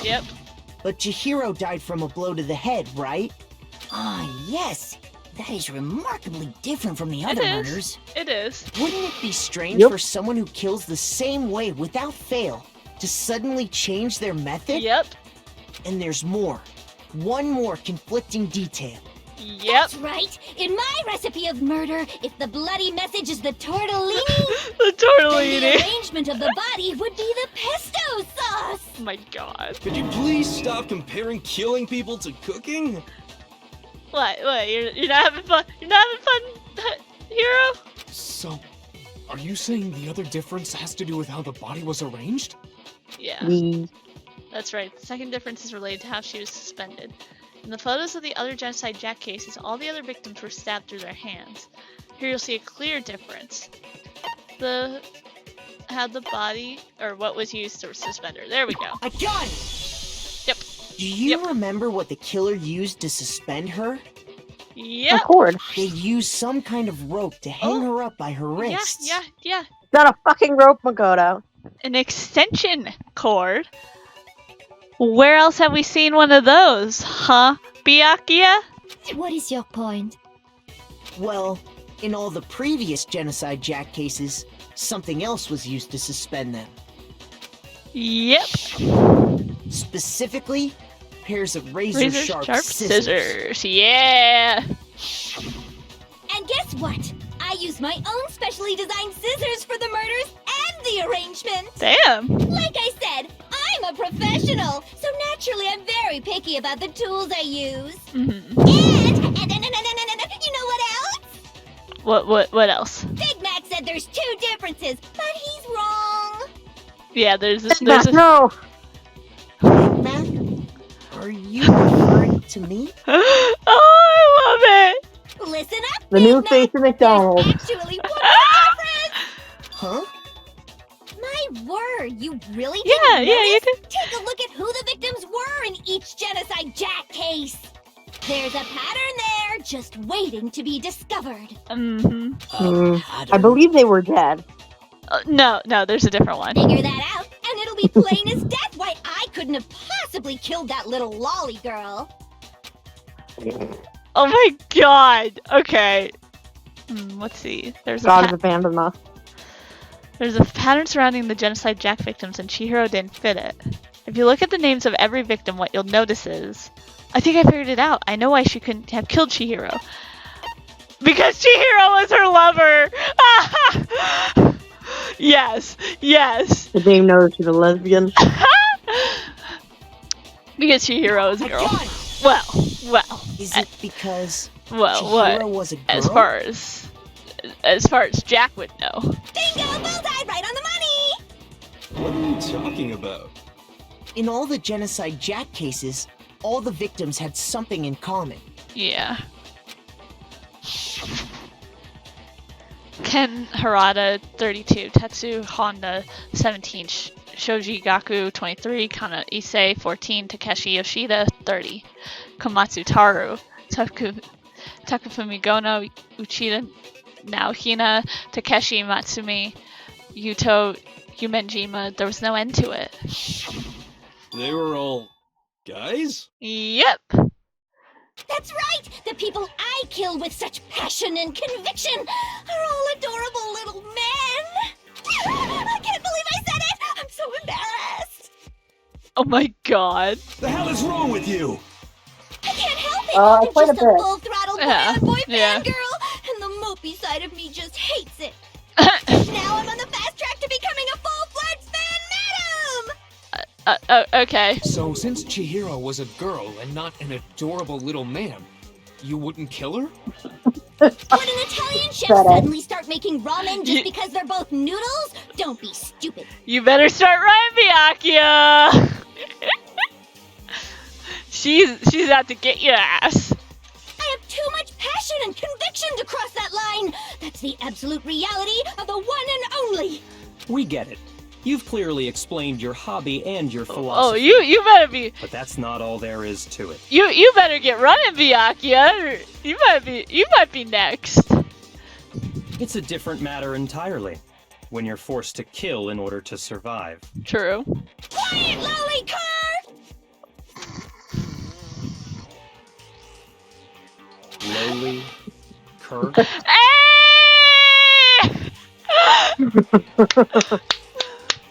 Yep. But Chihiro died from a blow to the head, right? Ah, yes. That is remarkably different from the It other is. murders. It is. Wouldn't it be strange Yep. for someone who kills the same way without fail to suddenly change their method? Yep. And there's more. One more conflicting detail. Yep. That's right. In my recipe of murder, if the bloody message is the tortellini, The then tortellini. the arrangement of the body would be the pesto sauce. Oh my god. Could you please stop comparing killing people to cooking? What? You're not having fun? You're not having fun, Hero? So, are you saying the other difference has to do with how the body was arranged? Yeah. We- That's right. The second difference is related to how she was suspended. In the photos of the other Genocide Jack cases, all the other victims were stabbed through their hands. Here you'll see a clear difference. How the body, or what was used to suspend her. There we go. A gun! Yep. Do you remember what the killer used to suspend her? A Yep. cord. They used some kind of rope to hang her up by her wrists. Yeah. It's not a fucking rope, Makoto. An extension cord. Where else have we seen one of those, huh, Byakuya? What is your point? Well, in all the previous Genocide Jack cases, something else was used to suspend them. Yep. Specifically, pairs of razor-sharp scissors. Yeah! And guess what? I used my own specially designed scissors for the murders and the arrangement. Damn! Like I said, I'm a professional, so naturally I'm very picky about the tools I use. Mm-hmm. And you know what else? What else? Big Mac said there's 2 differences, but he's wrong. Yeah, there's No! Mac, are you referring to me? Oh, I love it! Listen up, The new face of McDonald's. actually one difference. Huh? My word, you really Yeah, didn't you notice? did. Take a look at who the victims were in each Genocide Jack case. There's a pattern there, just waiting to be discovered. I believe they were dead. No, there's a different one. Figure that out, and it'll be plain as death why I couldn't have possibly killed that little lolly girl. Oh my god! Okay. Let's see. There's God has abandoned us. There's a pattern surrounding the Genocide Jack victims, and Chihiro didn't fit it. If you look at the names of every victim, what you'll notice is... I think I figured it out. I know why she couldn't have killed Chihiro. Because Chihiro was her lover! Yes. The name knows she's a lesbian. Because Chihiro is a girl. Well. Is it because Well, Chihiro what? was a girl? As far as Jack would know. Bingo! Bullseye! Right on the money! What are you talking about? In all the Genocide Jack cases, all the victims had something in common. Yeah. Ken Harada, 32. Tetsu Honda, 17. Shoji Gaku, 23. Kana Issei, 14. Takeshi Yoshida, 30. Komatsu Taru. Takafumi Gono, Uchida Naohina, Takeshi Matsumi, Yuto Yumenjima. There was no end to it. They were all guys? Yep. That's right! The people I kill with such passion and conviction are all adorable little men! I can't believe I said it! I'm so embarrassed! Oh my god. The hell is wrong with you? I can't help it! I'm quite a just a bit. full-throttle boy fangirl, and the mopey side of me just hates it. Now I'm on the fast track to becoming a full-fledged fan madam! Okay. So since Chihiro was a girl and not an adorable little man, you wouldn't kill her? Would an Italian chef suddenly start making ramen just because they're both noodles? Don't be stupid. You better start running, Byakuya! She's out to get your ass. I have too much passion and conviction to cross that line. That's the absolute reality of the one and only. We get it. You've clearly explained your hobby and your Oh, philosophy. you better be. But that's not all there is to it. You better get running, Byakuya. You might be next. It's a different matter entirely. When you're forced to kill in order to survive. True. Quiet, lolly car! Lowly cur. Hey!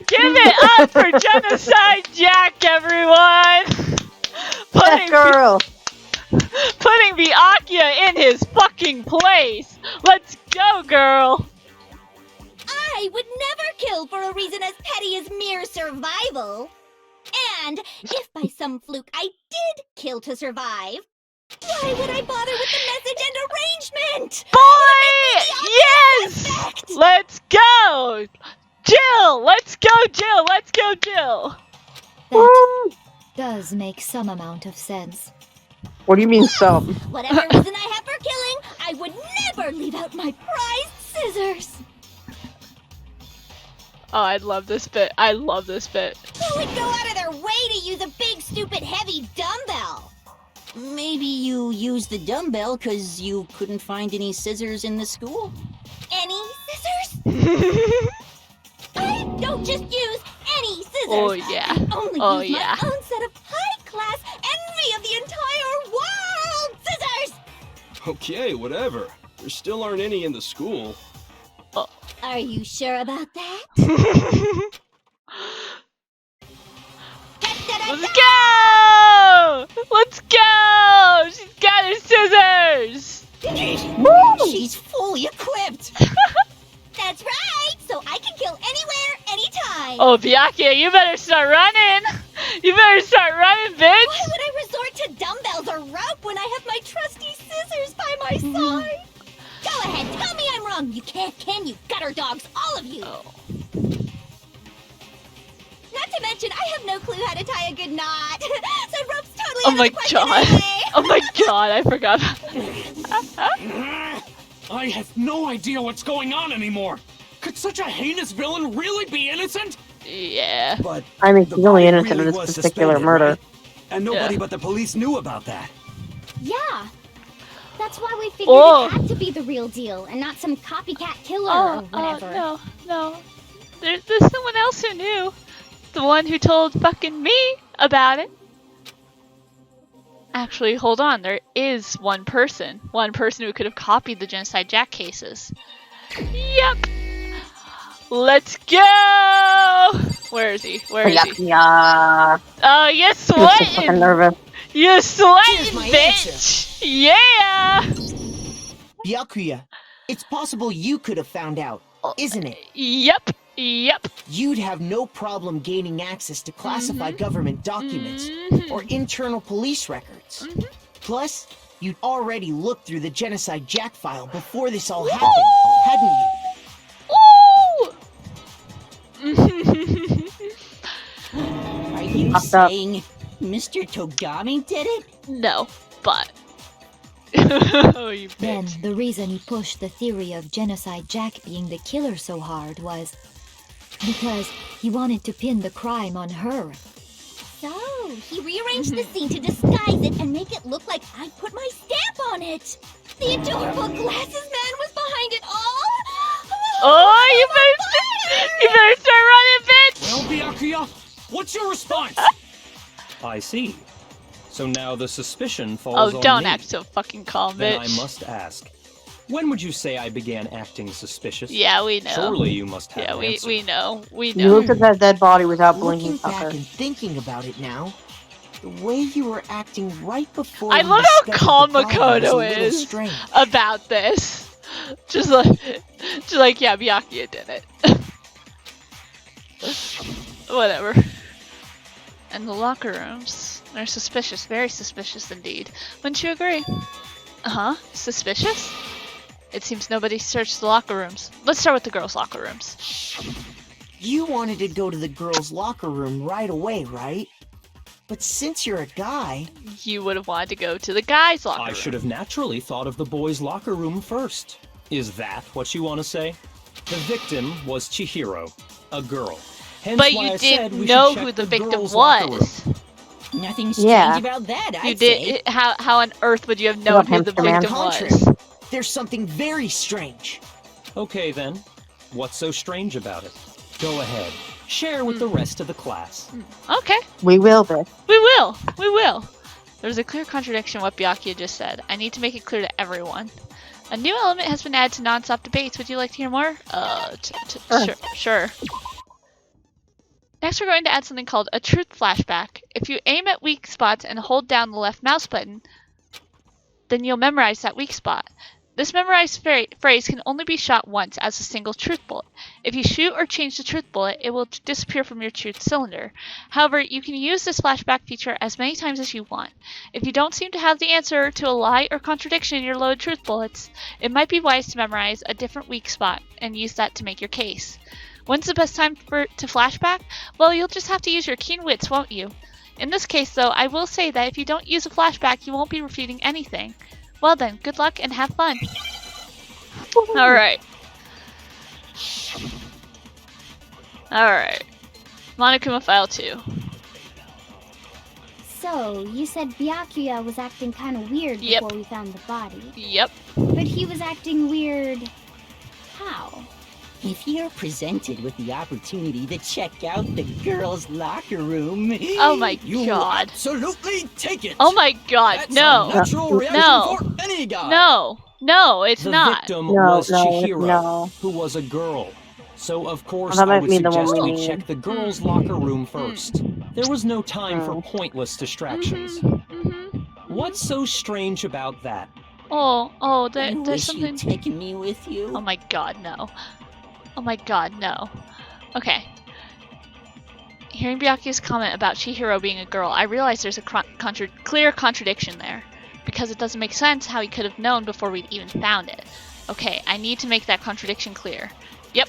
Give it up for Genocide Jack, everyone! Putting Byakuya in his fucking place! Let's go, girl! I would never kill for a reason as petty as mere survival. And if by some fluke I did kill to survive, why would I bother with the message and arrangement? Boy! Yes! Let's go! Jill! Let's go, Jill! Let's go, Jill! That does make some amount of sense. What do you mean some? Whatever reason I have for killing, I would never leave out my prized scissors. Oh, I love this bit. I love this bit. Who would go out of their way to use a big, stupid, heavy dumbbell? Maybe you used the dumbbell because you couldn't find any scissors in the school? Any scissors? I don't just use any scissors. Oh, yeah. I only use yeah. my own set of high-class envy of the entire world scissors! Okay, whatever. There still aren't any in the school. Are you sure about that? Let's go! Let's go! She's got her scissors! She's fully equipped. That's right! So I can kill anywhere, anytime! Oh, Byakuya, you better start running! You better start running, bitch! Why would I resort to dumbbells or rope when I have my trusty scissors by my side? Go ahead, tell me I'm wrong! You can't, can you? Gutter dogs, all of you! Oh. Not to mention, I have no clue how to tie a good knot. So rope's totally Oh out my of the question god! anyway. Oh my god, I forgot. I have no idea what's going on anymore. Could such a heinous villain really be innocent? Yeah. But I mean, the he's only body innocent really of was this particular suspended, murder. right? And nobody but the police knew about that. Yeah. That's why we figured Oh. it had to be the real deal and not some copycat killer or whatever. No. There's someone else who knew. The one who told fucking me about it. Actually, hold on. There is one person. One person who could have copied the Genocide Jack cases. Yep. Let's go! Where is he? Where is he? Yeah. Oh, you're He was so fucking sweating! nervous. You're Here's sweating, my bitch! Yeah! Byakuya, it's possible you could have found out, isn't it? Yep. You'd have no problem gaining access to classified government documents or internal police records. Plus, you'd already looked through the Genocide Jack file before this all happened, hadn't you? Are you saying Mr. Togami did it? No, but... Oh, you Then bitch. the reason he pushed the theory of Genocide Jack being the killer so hard was because he wanted to pin the crime on her. So, he rearranged the scene to disguise it and make it look like I put my stamp on it. The adorable glasses man was behind it all. Oh, you better start running, bitch! Well, Byakuya, what's your response? I see. So now the suspicion falls Oh, on don't me. act so fucking calm, Then bitch. I must ask, when would you say I began acting suspicious? Yeah, we know. Surely you must have Yeah, an we answer. know. We You know. looked at that dead body without blinking, Looking back fucker. and thinking about it now, the way you were acting right before I we love how calm discovered the body was a Makoto little is strange. about this. Just like, yeah, Byakuya did it. Whatever. And the locker rooms. They're suspicious. Very suspicious indeed. Wouldn't you agree? Uh-huh. Suspicious? It seems nobody searched the locker rooms. Let's start with the girls' locker rooms. You wanted to go to the girls' locker room right away, right? But since you're a guy... You would have wanted to go to the guys' locker room. I should have naturally thought of the boys' locker room first. Is that what you want to say? The victim was Chihiro, a girl. Hence But why you I said didn't we know should who check the victim girls' locker room. was. Nothing Yeah. strange about that, You I'd say. did. How on earth would you have known who the hamster man. victim Contrary. was? There's something very strange. Okay then, what's so strange about it? Go ahead, share with the rest of the class. Okay. We will, bitch. We will. We will. There's a clear contradiction in what Byakuya just said. I need to make it clear to everyone. A new element has been added to non-stop debates. Would you like to hear more? Sure. Next, we're going to add something called a truth flashback. If you aim at weak spots and hold down the left mouse button, then you'll memorize that weak spot. This memorized phrase can only be shot once as a single truth bullet. If you shoot or change the truth bullet, it will disappear from your truth cylinder. However, you can use this flashback feature as many times as you want. If you don't seem to have the answer to a lie or contradiction in your loaded truth bullets, it might be wise to memorize a different weak spot and use that to make your case. When's the best time to flashback? Well, you'll just have to use your keen wits, won't you? In this case, though, I will say that if you don't use a flashback, you won't be refuting anything. Well then, good luck and have fun. Alright. Monokuma File 2. So, you said Byakuya was acting kind of weird Yep. before we found the body. Yep. But he was acting weird... how? If you're presented with the opportunity to check out the girls' locker room... Oh my You god. absolutely take it. Oh my god, That's no. a natural reaction No. for any guy. No, it's The not. victim No, was no, Chihiro, no. who was a girl. So of course That I might would be the one suggest we we need. check the girls' locker room first. There was no time for pointless distractions. What's so strange about that? Oh, I there's wish something. you'd taken me with you. Oh my god, no. Oh my god, no. Okay. Hearing Byakuya's comment about Chihiro being a girl, I realize there's a clear contradiction there. Because it doesn't make sense how he could have known before we'd even found it. Okay, I need to make that contradiction clear. Yep.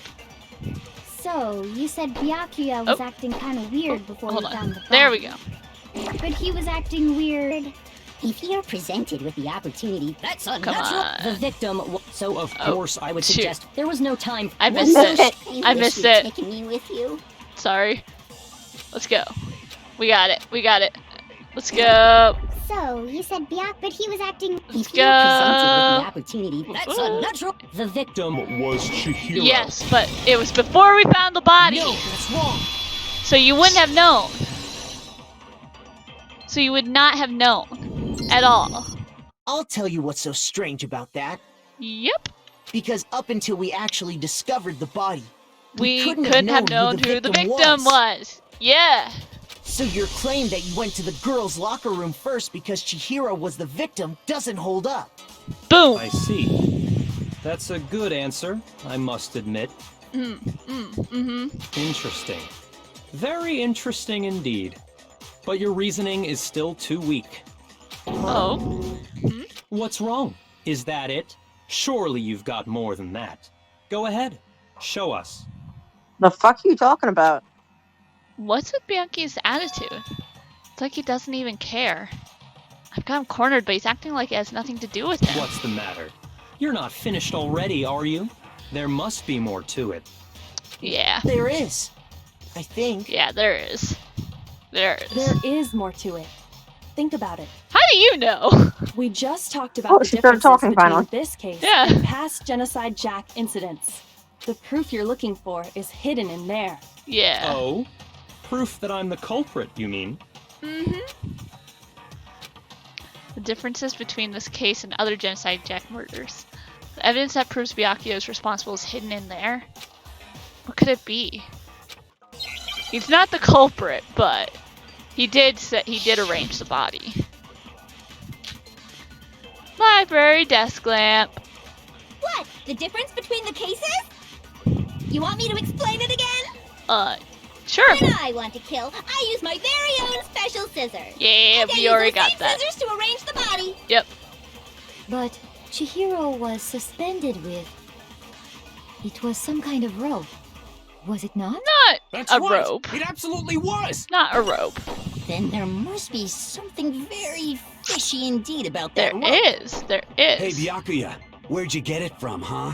So, you said Byakuya was acting kind of weird before we found the body. There we go. But he was acting weird. If you're presented with the opportunity, That's Come unnatural. on. The victim. So of course, I would shoot. suggest there was no time. I missed it. I wish missed you'd it. taken me with you. Sorry. Let's go. We got it. We got it. Let's go. So, you said but he was acting... Let's If you're presented with the go. opportunity, That's unnatural. The victim. Was Chihiro. Yes, but it was before we found the body. No, that's wrong. So you wouldn't have known. So you would not have known at all. I'll tell you what's so strange about that. Yep. Because up until we actually discovered the body, We couldn't have known who the victim was. Yeah. So your claim that you went to the girls' locker room first because Chihiro was the victim doesn't hold up. Boom. I see. That's a good answer, I must admit. Interesting. Very interesting indeed. But your reasoning is still too weak. Oh. What's wrong? Is that it? Surely you've got more than that. Go ahead. Show us. The fuck are you talking about? What's with Bianchi's attitude? It's like he doesn't even care. I've got him cornered, but he's acting like it has nothing to do with him. What's the matter? You're not finished already, are you? There must be more to it. Yeah. There is. I think. Yeah, there is. There is. There is more to it. Think about it. How do you know? We just talked about the she started differences talking between finally. this case Yeah. and past Genocide Jack incidents. The proof you're looking for is hidden in there. Yeah. Oh? Proof that I'm the culprit, you mean? The differences between this case and other Genocide Jack murders. The evidence that proves Byakuya is responsible is hidden in there. What could it be? He's not the culprit, but he did arrange the body. Library desk lamp. What? The difference between the cases? You want me to explain it again? Sure. When I want to kill, I use my very own special scissors. Yeah, And I we use already those got same that. scissors to arrange the body. Yep. But Chihiro was suspended with... It was some kind of rope. Was it not? Not That's a right. rope. It absolutely was. Not a rope. Then there must be something very fishy indeed about There that rope. is. There is. Hey, Byakuya, where'd you get it from, huh?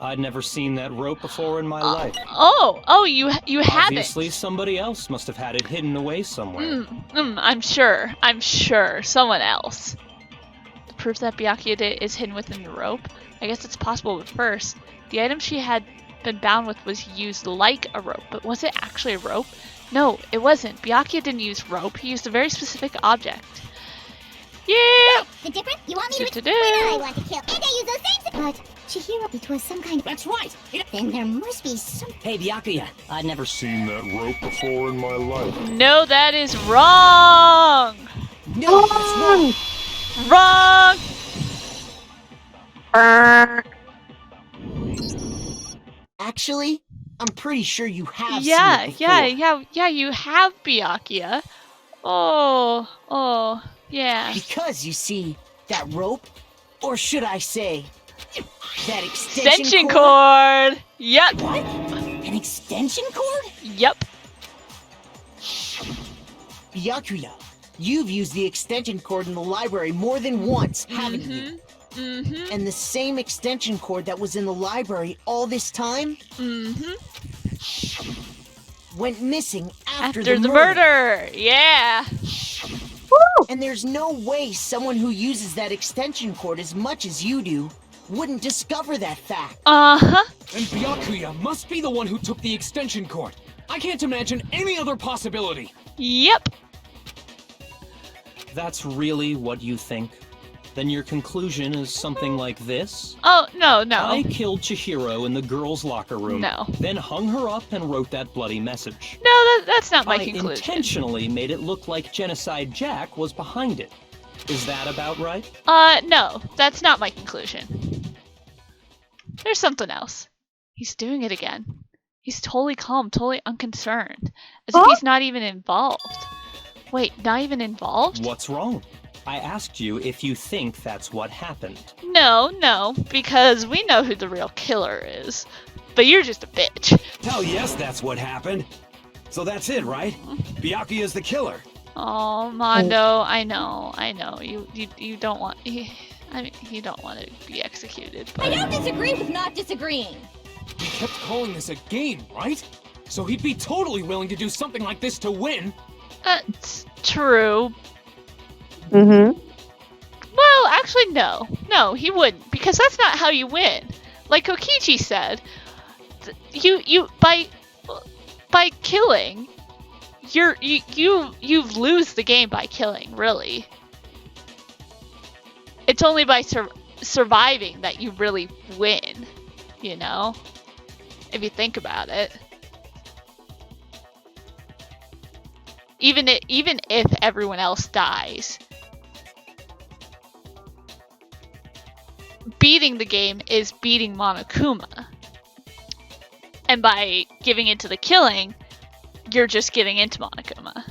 I'd never seen that rope before in my life. Oh, you have Obviously, somebody else must have had it hidden away somewhere. I'm sure. Someone else. The proof that Byakuya is hidden within the rope? I guess it's possible, but first, the item she had been bound with was used like a rope, but was it actually a rope? No, it wasn't. Byakuya didn't use rope, he used a very specific object. Yeah! The difference? You want me to Do-do-do. explain when I want to kill, and I use those same But Chihiro, it was some kind of... That's right. Then there must be some... Hey, Byakuya, I'd never Seen that rope before in my life. No, that is wrong! No, that's wrong. Wrong! Actually, I'm pretty sure you have Yeah, seen it before. yeah, you have Byakuya. Oh, yeah. Because you see, that rope, or should I say, that extension Extension cord! Yep. What? An extension cord? Yep. Byakuya, you've used the extension cord in the library more than once, haven't you? And the same extension cord that was in the library all this time went missing after the murder. Yeah. And there's no way someone who uses that extension cord as much as you do wouldn't discover that fact. Uh-huh. And Byakuya must be the one who took the extension cord. I can't imagine any other possibility. Yep. That's really what you think? Then your conclusion is something like this? Oh, no. I killed Chihiro in the girls' locker room. No. Then hung her up and wrote that bloody message. No, that's not my I conclusion. intentionally made it look like Genocide Jack was behind it. Is that about right? No, that's not my conclusion. There's something else. He's doing it again. He's totally calm, totally unconcerned. As if he's not even involved. Wait, not even involved? What's wrong? I asked you if you think that's what happened. No, because we know who the real killer is. But you're just a bitch. Hell yes, that's what happened. So that's it, right? Byakuya is the killer. Oh, Mondo, I know. You don't want... you don't want to be executed. But... I don't disagree with not disagreeing. He kept calling this a game, right? So he'd be totally willing to do something like this to win. That's true. Mm-hmm. Well, actually, no. No, he wouldn't, because that's not how you win. Like Kokichi said, by killing, you lose the game by killing, really. It's only by surviving that you really win, you know? If you think about it. Even if everyone else dies. Beating the game is beating Monokuma. And by giving into the killing, you're just giving into Monokuma.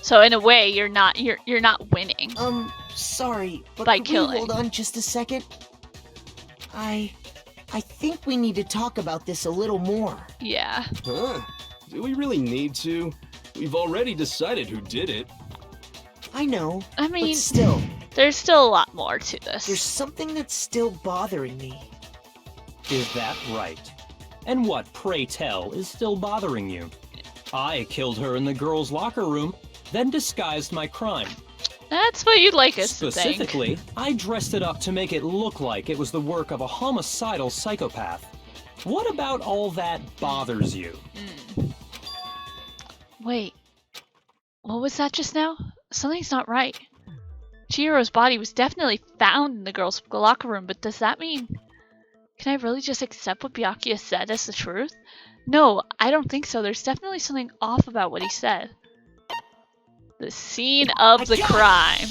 So in a way, you're not winning. Sorry, but by could killing. we hold on just a second? I think we need to talk about this a little more. Yeah. Huh? Do we really need to? We've already decided who did it. I know. I mean, but still, there's still a lot more to this. there's something that's still bothering me. Is that right? And what, pray tell, is still bothering you? I killed her in the girls' locker room, then disguised my crime. That's what you'd like us to think. Specifically, I dressed it up to make it look like it was the work of a homicidal psychopath. What about all that bothers you? Wait. What was that just now? Something's not right. Chihiro's body was definitely found in the girls' locker room, but does that mean... Can I really just accept what Byakuya said as the truth? No, I don't think so. There's definitely something off about what he said. The scene of the crime.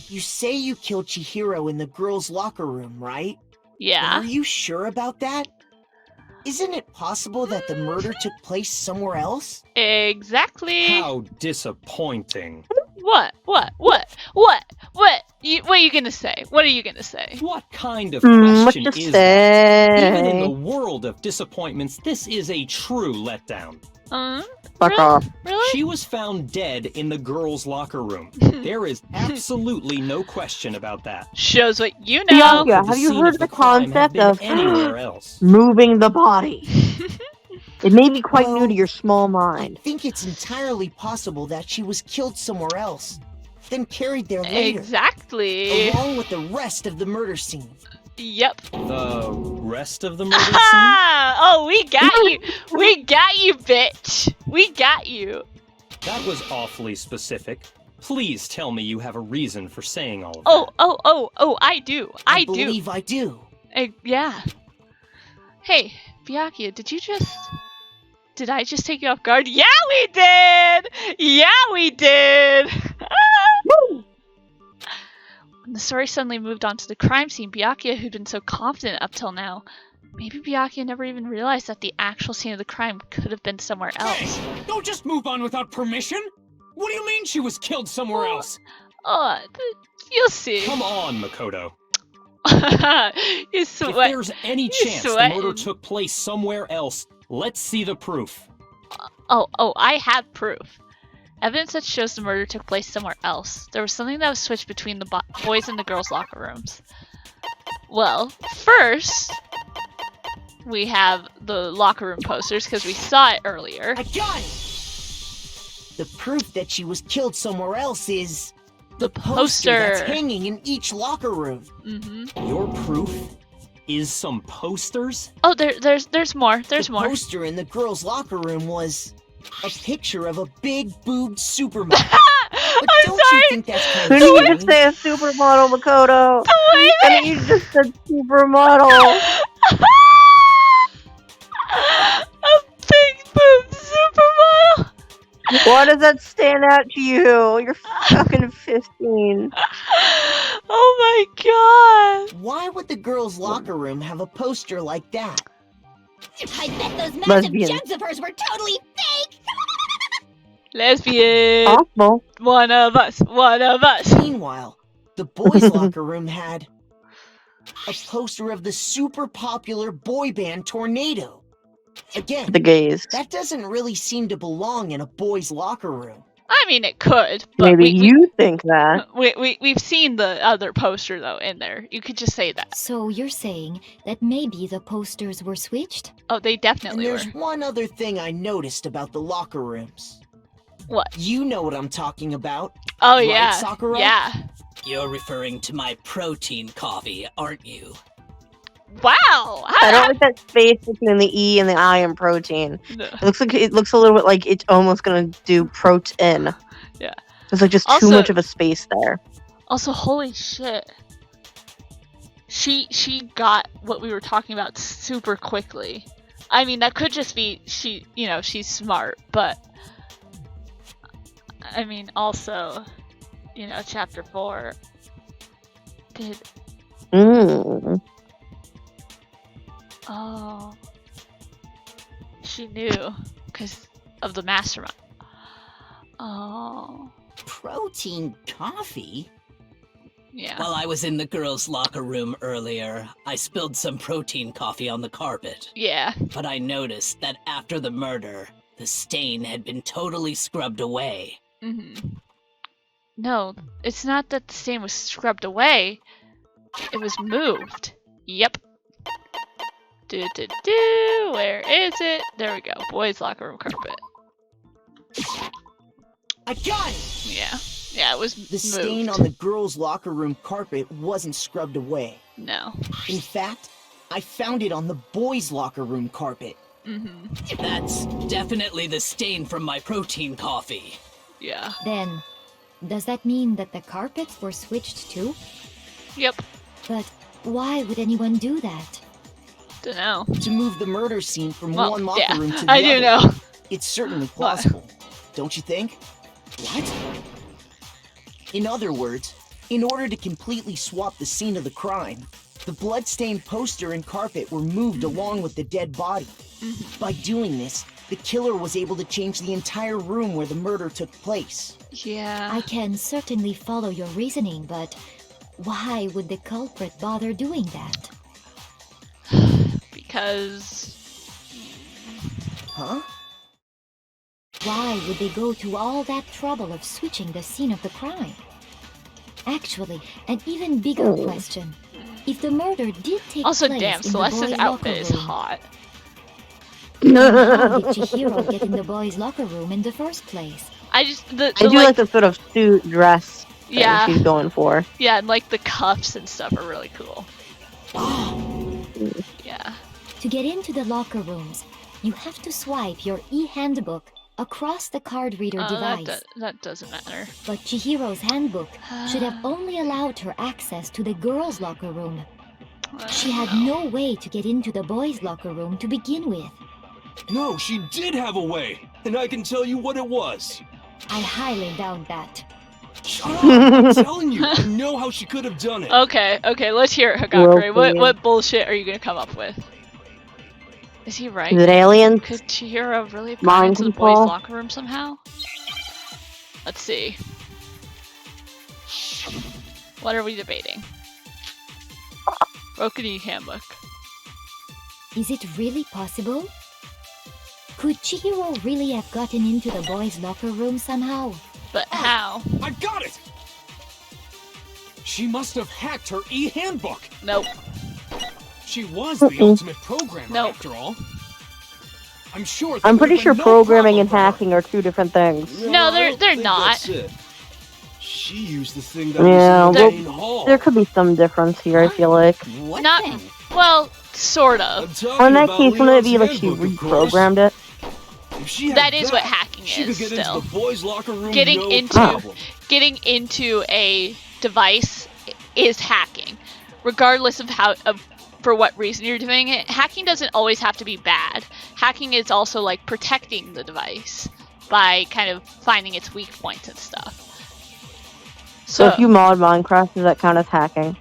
You say you killed Chihiro in the girls' locker room, right? Yeah. Are you sure about that? Isn't it possible that the murder took place somewhere else? Exactly. How disappointing. What? What are you gonna say? What are you gonna say? What kind of question what is to that? say? Even in the world of disappointments, this is a true letdown. Fuck off. Really? She was found dead in the girls' locker room. There is absolutely no question about that. Shows what you know. Yeah, have you heard the concept of anywhere else? moving the body? It may be quite new to your small mind. I think it's entirely possible that she was killed somewhere else, then carried there later. Exactly. Along with the rest of the murder scene. Yep. The rest of the murder scene? Oh, we got you. We got you, bitch. We got you. That was awfully specific. Please tell me you have a reason for saying all of that. Oh, I do. I do. believe I do. Yeah. Hey, Byakuya, did I just take you off guard? Yeah, we did! Yeah, we did! When the story suddenly moved on to the crime scene, Byakuya, who'd been so confident up till now, maybe Byakuya never even realized that the actual scene of the crime could have been somewhere else. Hey, don't just move on without permission! What do you mean she was killed somewhere else? You'll see. Come on, Makoto. You If there's any chance the murder took place somewhere else, let's see the proof. Oh, I have proof. Evidence that shows the murder took place somewhere else. There was something that was switched between the boys and the girls' locker rooms. Well, first, we have the locker room posters, because we saw it earlier. I got it! The proof that she was killed somewhere else is... the poster that's poster hanging in each locker room. Your proof is some posters? Oh, there's more. There's more. The poster in the girls' locker room was a picture of a big boobed supermodel. But don't you think that's kind of Couldn't you funny? just say a supermodel, Makoto? I mean, you just said supermodel. A big boob supermodel. Why does that stand out to you? You're fucking 15. Oh my god! Why would the girls' locker room have a poster like that? I bet those massive Lesbian. jugs of hers were totally fake! Lesbian. Possible. One of us. One of us. Meanwhile, the boys' locker room had a poster of the super popular boy band Tornado. Again, The gays. that doesn't really seem to belong in a boys' locker room. I mean, it could, but Maybe you think that. we've seen the other poster though in there. You could just say that. So you're saying that maybe the posters were switched? Oh, they And definitely were. there's one other thing I noticed about the locker rooms. What? You know what I'm talking about. Oh right, yeah, Sakura? yeah. You're referring to my protein coffee, aren't you? Wow. I don't like that space between the E and the I in protein. No. It looks a little bit like it's almost gonna do protein. Yeah. There's like just Also- too much of a space there. Also, holy shit. She got what we were talking about super quickly. I mean, that could just be she's smart, but I mean, also, chapter 4 did. Mm. Oh, she knew because of the mastermind. Oh, Protein coffee? yeah. While I was in the girls' locker room earlier, I spilled some protein coffee on the carpet. Yeah. But I noticed that after the murder, the stain had been totally scrubbed away. No, it's not that the stain was scrubbed away. It was moved. Yep. Where is it? There we go. Boys' locker room carpet. I got it! Yeah. Yeah, it was The moved. stain on the girls' locker room carpet wasn't scrubbed away. No. In fact, I found it on the boys' locker room carpet. That's definitely the stain from my protein coffee. Yeah. Then, does that mean that the carpets were switched too? Yep. But why would anyone do that? Dunno. To move the murder scene from Well, one locker yeah, room to the I other. do know. It's certainly plausible, don't you think? What? In other words, in order to completely swap the scene of the crime, the bloodstained poster and carpet were moved along with the dead body. By doing this, the killer was able to change the entire room where the murder took place. Yeah. I can certainly follow your reasoning, but why would the culprit bother doing that? Because. Huh? Why would they go to all that trouble of switching the scene of the crime? Actually, an even bigger question. If the murder did take Also, place damn, in the Celeste's boys' outfit locker is room, hot. then how did Chihiro get in the boys' locker room in the first place? I just I do like the sort of suit dress thing Yeah. she's going for. Yeah, and like the cuffs and stuff are really cool. Yeah. To get into the locker rooms, you have to swipe your e-handbook across the card reader device. That doesn't matter. But Chihiro's handbook should have only allowed her access to the girls' locker room. She had no way to get into the boys' locker room to begin with. No, she did have a way, and I can tell you what it was. I highly doubt that. Shut up! I'm telling you, I know how she could have done it. Okay, let's hear it, Hagakure. Well, What bullshit are you gonna come up with? Is he right? Is it aliens? Could Chihiro really have Mind gone into the boys' control? locker room somehow? Let's see. What are we debating? Rokuni handbook. Is it really possible? Could Chihiro really have gotten into the boys' locker room somehow? But how? I got it! She must have hacked her e-handbook! Nope. She was the ultimate programmer, Nope. after all. I'm sure. I'm pretty there'd sure been no programming and problem for her. hacking are two different things. No, I they're don't think not. That's it. She used the thing that Yeah, was in well, the main hall. there could be some difference here, I feel like. What Not thing? well, sort I'm of. talking Or in that about case, wouldn't it be Leon's like she handbook, of course. reprogrammed it? If she had That is what hacking she is. could get Still, into the boys' locker room. Getting no into- problem. getting into a device is hacking, regardless of how of for what reason you're doing it. Hacking doesn't always have to be bad. Hacking is also like protecting the device by kind of finding its weak points and stuff. So if you mod Minecraft, does that count as hacking?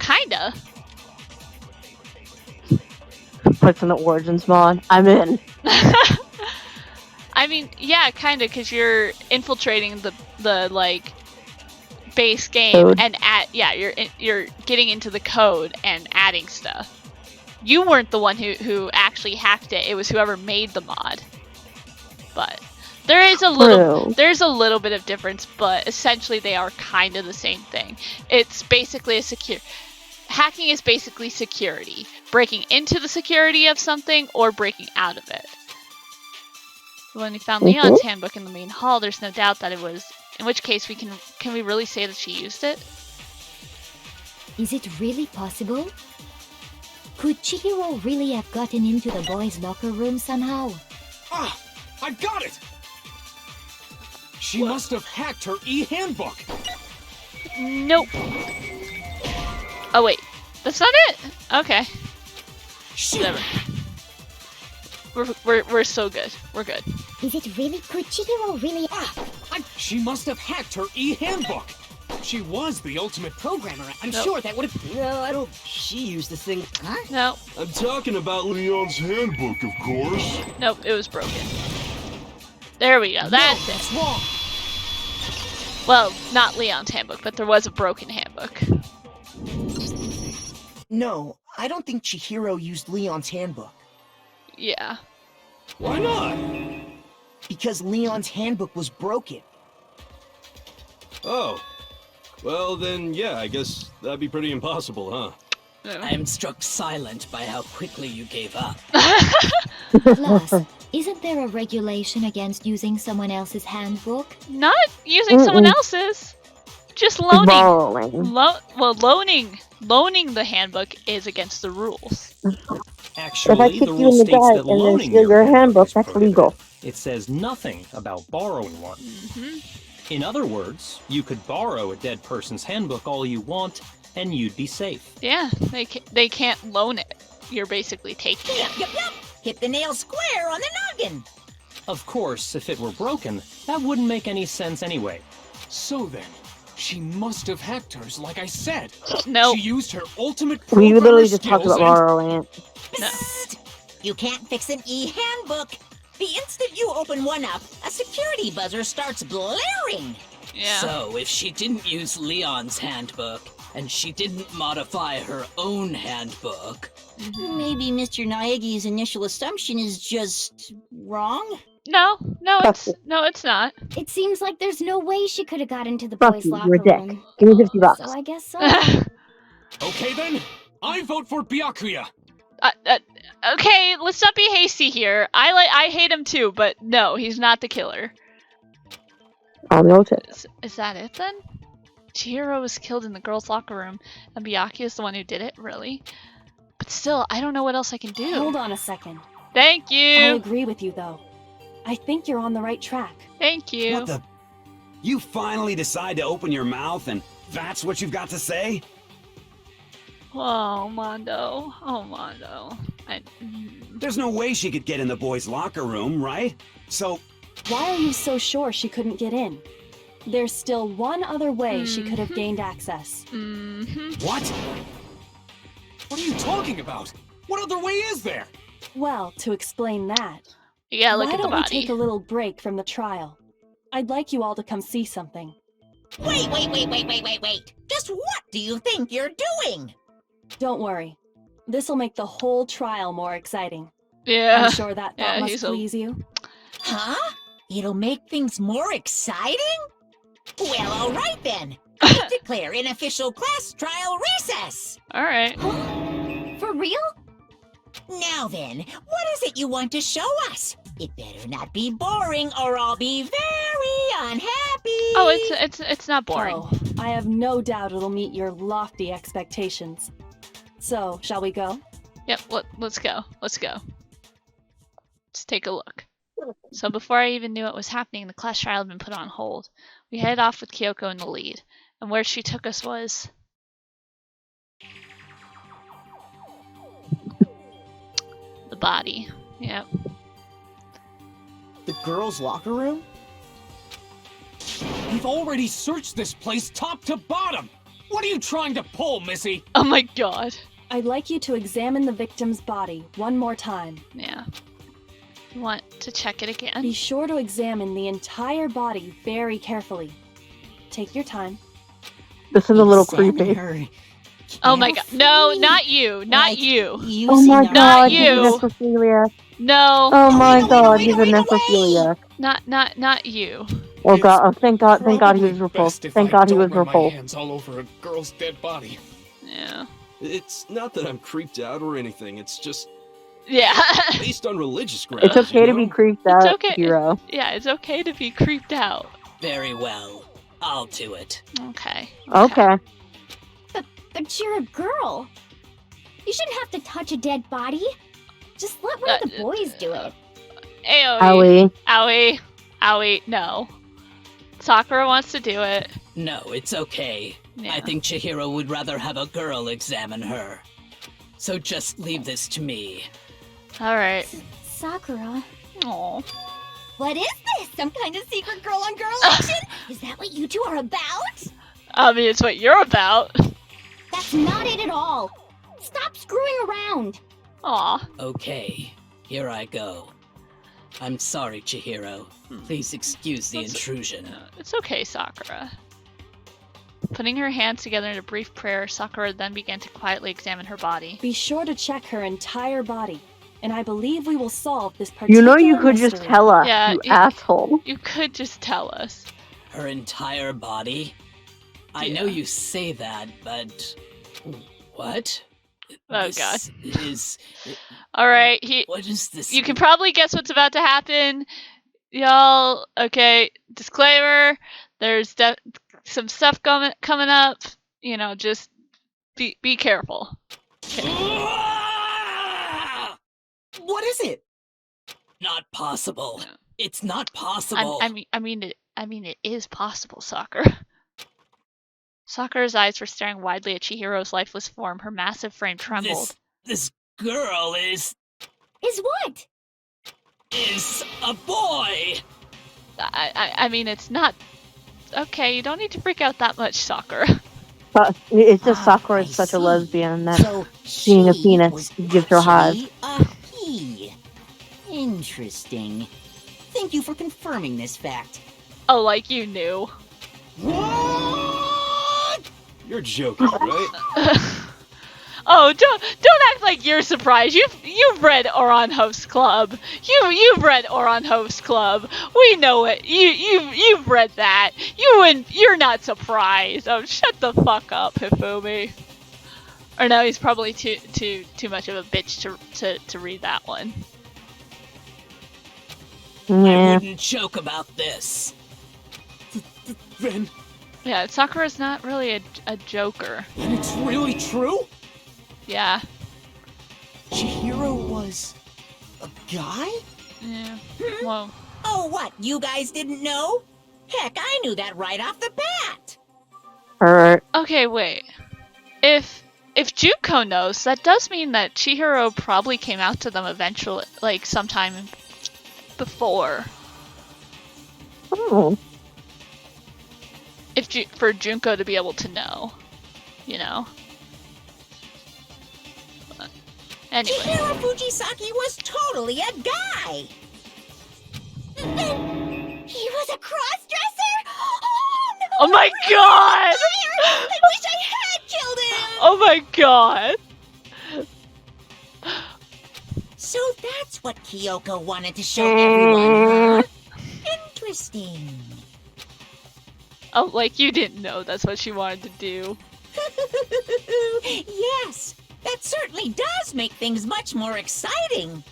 Kinda. Puts in the Origins mod. I'm in. I mean, yeah, kinda, because you're infiltrating the like base game Code. and you're getting into the code and adding stuff. You weren't the one who actually hacked it. It was whoever made the mod. But there's a little bit of difference, but essentially they are kind of the same thing. It's basically hacking is basically security. Breaking into the security of something or breaking out of it. When we found Leon's handbook in the main hall, there's no doubt that it was. In which case, can we really say that she used it? Is it really possible? Could Chihiro really have gotten into the boys' locker room somehow? Ah! I got it! She must have hacked her e-handbook! Nope. Oh wait, that's not it? Okay. Whatever. We're so good. We're good. Is it really? Could Chihiro really? She must have hacked her e-handbook! She was the ultimate programmer. I'm Nope. sure that would have... No, I don't... She used the thing... Huh? No. I'm talking about Leon's handbook, of course. Nope, it was broken. There we go. That's That's it. wrong. Well, not Leon's handbook, but there was a broken handbook. No, I don't think Chihiro used Leon's handbook. Yeah. Why not? Because Leon's handbook was broken. Oh. Well, then, yeah, I guess that'd be pretty impossible, huh? I am struck silent by how quickly you gave up. Plus, isn't there a regulation against using someone else's handbook? Not using someone else's. Just loaning. Borrowing. Loaning the handbook is against the rules. Actually, If I kick the you rule in the states gut that and then loaning steal your handbook, is that's prohibited. legal. It says nothing about borrowing one. Mm-hmm. In other words, you could borrow a dead person's handbook all you want, and you'd be safe. Yeah, they can't loan it. You're basically taking it. Yep. Hit the nail square on the noggin. Of course, if it were broken, that wouldn't make any sense anyway. So then, she must have hacked hers, like I said. No. She used her ultimate We programmer literally just talked skills about borrowing it. No. You can't fix an e-handbook. The instant you open one up, a security buzzer starts blaring. Yeah. So, if she didn't use Leon's handbook, and she didn't modify her own handbook... Maybe Mr. Naegi's initial assumption is just wrong? No, it's not. It seems like there's no way she could have got into the Fuck boys' you, locker you're a dick. room. Give me $50. So I guess so. Okay then, I vote for Byakuya. Okay, let's not be hasty here. I hate him too, but no, he's not the killer. I'll notice. Is that it then? Chihiro was killed in the girls' locker room, and Byakuya is the one who did it. Really? But still, I don't know what else I can do. Hold on a second. Thank I you. agree with you, though. I think you're on the right track. Thank you. What the? You finally decide to open your mouth and that's what you've got to say? Oh, Mondo. Oh, Mondo. There's no way she could get in the boys' locker room, right? So... Why are you so sure she couldn't get in? There's still one other way she could have gained access. What? What are you talking about? What other way is there? Well, to explain that, Yeah, look why at the don't we body. take a little break from the trial? I'd like you all to come see something. Wait. Just what do you think you're doing? Don't worry. This'll make the whole trial more exciting. Yeah. I'm sure that thought must he's please you. Huh? It'll make things more exciting? Well, all right then. I declare an official class trial recess. All right. For real? Now then, what is it you want to show us? It better not be boring or I'll be very unhappy. Oh, it's not boring. Oh, I have no doubt it'll meet your lofty expectations. So, shall we go? Yep, let's go. Let's go. Let's take a look. So before I even knew what was happening, the class trial had been put on hold. We headed off with Kyoko in the lead, and where she took us was... The body. Yep. The girls' locker room? We've already searched this place top to bottom! What are you trying to pull, Missy? Oh my god. I'd like you to examine the victim's body one more time. Yeah. You want to check it again? Be sure to examine the entire body very carefully. Take your time. This is a little creepy. Oh my god. No, not you. Not Like, you. Oh my Not god, you. he's a necrophiliac. No. Oh my god, he's a necrophiliac. Not you. Oh god, oh thank god he was Probably repulsed. best if Thank I god he don't was run my repulsed. hands all over a girl's dead body. Yeah. It's not that I'm creeped out or anything. It's just Yeah. based on religious grounds. It's okay you to know? be creeped It's out, okay. hero. Yeah, it's okay to be creeped out. Very well. I'll do it. Okay. Okay. But you're a girl. You shouldn't have to touch a dead body. Just let one of the boys do it. Aoi. Owie. Owie. No. Sakura wants to do it. No, it's okay. Yeah. I think Chihiro would rather have a girl examine her. So just leave this to me. Alright. Sakura. Aww. What is this? Some kind of secret girl-on-girl action? Is that what you two are about? I mean, it's what you're about. That's not it at all. Stop screwing around. Aw. Okay, here I go. I'm sorry, Chihiro. Please excuse the intrusion. It's okay, Sakura. Putting her hands together in a brief prayer, Sakura then began to quietly examine her body. Be sure to check her entire body, and I believe we will solve this particular You know you could mystery. just tell us, Yeah, you asshole. You could just tell us. Her entire body? I know you say that, but... What? Oh This god. Is... Alright, What is this? You can probably guess what's about to happen. Y'all, okay, disclaimer, there's some stuff coming up. You know, just be careful. What is it? Not possible. It's not possible. I mean it is possible, Sakura. Sakura's eyes were staring widely at Chihiro's lifeless form. Her massive frame trembled. This girl is what? Is a boy. I mean, it's not... Okay, you don't need to freak out that much, Sakura. But it's just Sakura is such a lesbian that seeing a penis gives her hives. He. Interesting. Thank you for confirming this fact. Oh, like you knew. You're joking, right? Oh, don't act like you're surprised. You've read Oran Host Club. You've read Oran Host Club. We know it. You've read that. You're not surprised. Oh, shut the fuck up, Hifumi. Or no, he's probably too much of a bitch to read that one. I wouldn't joke about this. Then Yeah, Sakura's not really a joker. And it's really true? Yeah. Chihiro was a guy? Yeah. Whoa. Oh, what? You guys didn't know? Heck, I knew that right off the bat. Alright. Okay, wait. If Junko knows, that does mean that Chihiro probably came out to them eventually, like sometime before. Oh. For Junko to be able to know, you know. But anyway. Chihiro Fujisaki was totally a guy. He was a cross-dresser? Oh, no! Oh my god! I wish I had killed him! Oh my god! So that's what Kyoko wanted to show everyone, huh? Interesting. Oh, like you didn't know that's what she wanted to do. Yes, that certainly does make things much more exciting.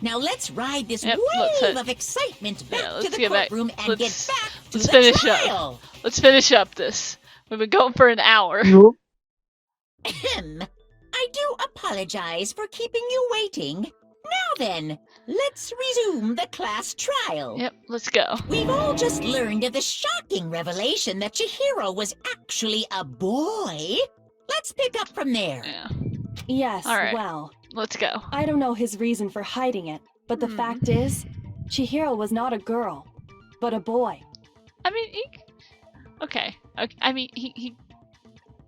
Now let's ride this wave of excitement back to the courtroom and get back to the finish trial. up. Let's finish up this. We've been going for an hour. Ahem. I do apologize for keeping you waiting. Now then, let's resume the class trial. Yep, let's go. We've all just learned of the shocking revelation that Chihiro was actually a boy. Let's pick up from there. Yeah. Yes, All right. well. Let's go. I don't know his reason for hiding it, but the fact is, Chihiro was not a girl, but a boy. I mean, okay. I mean,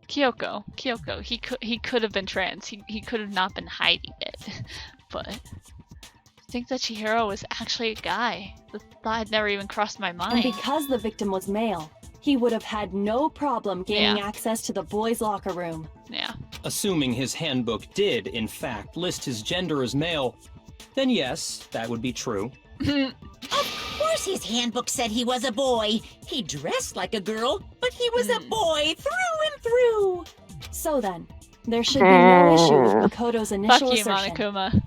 Kyoko, he could have been trans. He could have not been hiding it. But I think that Chihiro was actually a guy. The thought had never even crossed my mind. And because the victim was male, he would have had no problem gaining access to the boys' locker room. Yeah. Assuming his handbook did, in fact, list his gender as male, then yes, that would be true. Of course his handbook said he was a boy. He dressed like a girl, but he was a boy through and through. So then, there should be no issue with Makoto's initial Fuck you, assertion. Monokuma.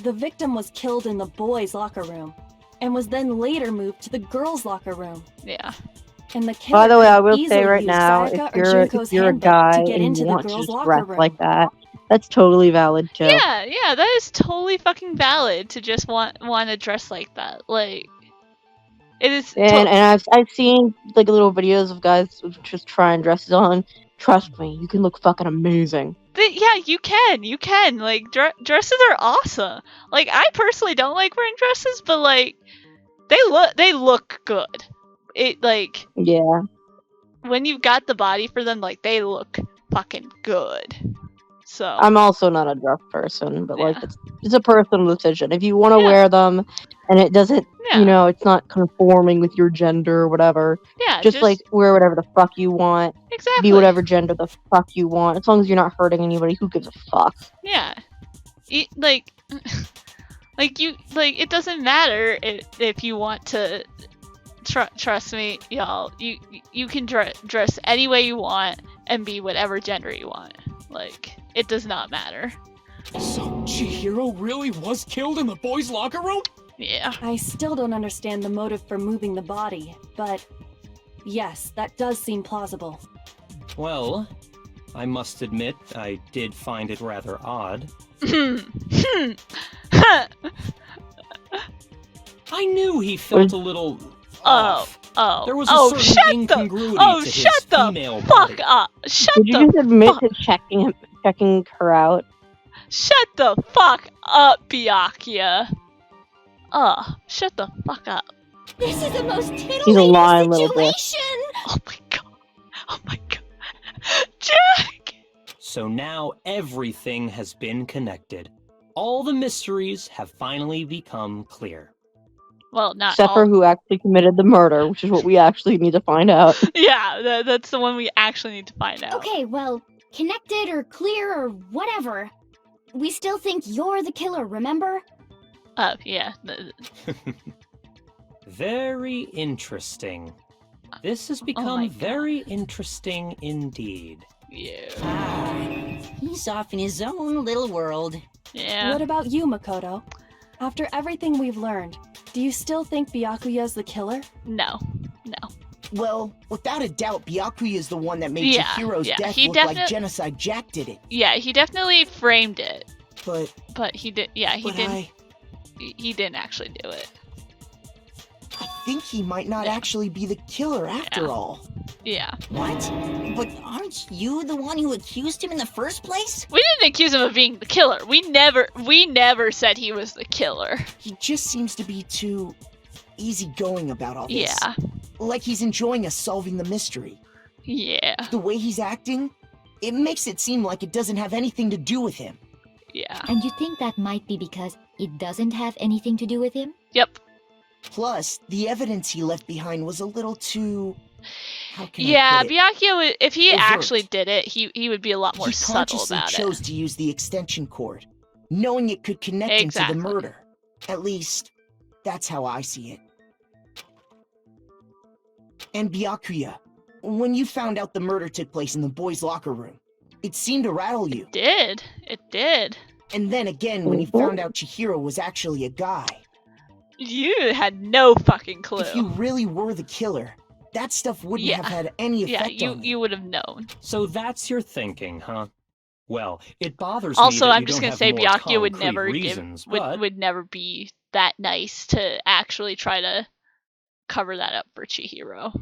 The victim was killed in the boys' locker room, and was then later moved to the girls' locker room. Yeah. And the killer By the way, I will could say easily right use now, Sayaka if or you're Junko's a handbook guy to get and into you the want girls' to locker dress room. like that, that's totally valid too. Yeah, that is totally fucking valid to just want to dress like that. Like, it is. And I've seen like little videos of guys who just trying dresses on. Trust me, you can look fucking amazing. Yeah, you can. Like, dresses are awesome. Like, I personally don't like wearing dresses, but like, they look good. It like, yeah. When you've got the body for them, like, they look fucking good. So I'm also not a dress person, but like it's a personal decision. If you want to wear them, and it doesn't, it's not conforming with your gender or whatever. Yeah, just like wear whatever the fuck you want. Exactly. Be whatever gender the fuck you want, as long as you're not hurting anybody. Who gives a fuck? Yeah, like it doesn't matter if you want to. Trust me, y'all. You can dress any way you want and be whatever gender you want. Like, it does not matter. So Chihiro really was killed in the boys' locker room? Yeah. I still don't understand the motive for moving the body, but yes, that does seem plausible. Well, I must admit, I did find it rather odd. I knew he felt a little off. There was a certain incongruity to his female body. Fuck up! Did you just admit to checking her out? Shut the fuck up, Byakuya. Shut the fuck up. This is the most He's a lying titillating little bitch. situation. Oh my god. Jack! So now everything has been connected. All the mysteries have finally become clear. Well, not Except all. for who actually committed the murder, which is what we actually need to find out. Yeah, that's the one we actually need to find out. Okay, well, connected or clear or whatever. We still think you're the killer, remember? Yeah. Very interesting. This has become very interesting indeed. Yeah. He's off in his own little world. Yeah. What about you, Makoto? After everything we've learned, do you still think Byakuya's the killer? No. Well, without a doubt, Byakuya is the one that made Chihiro's death look like Genocide Jack did it. Yeah, he definitely framed it. But he did. Yeah, he didn't. He didn't actually do it. I think he might not actually be the killer after all. Yeah. What? But aren't you the one who accused him in the first place? We didn't accuse him of being the killer. We never said he was the killer. He just seems to be too easygoing about all this. Yeah. Like he's enjoying us solving the mystery. Yeah. The way he's acting, it makes it seem like it doesn't have anything to do with him. Yeah. And you think that might be because it doesn't have anything to do with him? Yep. Plus, the evidence he left behind was a little too... How can Yeah, I put it? Byakuya, if he Overt. actually did it, he would be a lot more He subtle consciously about chose it. to use the extension cord, knowing it could connect him to the murder. At least, that's how I see it. And Byakuya, when you found out the murder took place in the boys' locker room, it seemed to rattle you. It did. And then again, when you found out Chihiro was actually a guy. You had no fucking clue. If you really were the killer, that stuff wouldn't have had any effect on you would have known. So that's your thinking, huh? Well, it bothers Also, me that I'm you just don't gonna say have more Byakuya would concrete never reasons, but... would never be that nice to actually try to cover that up for Chihiro.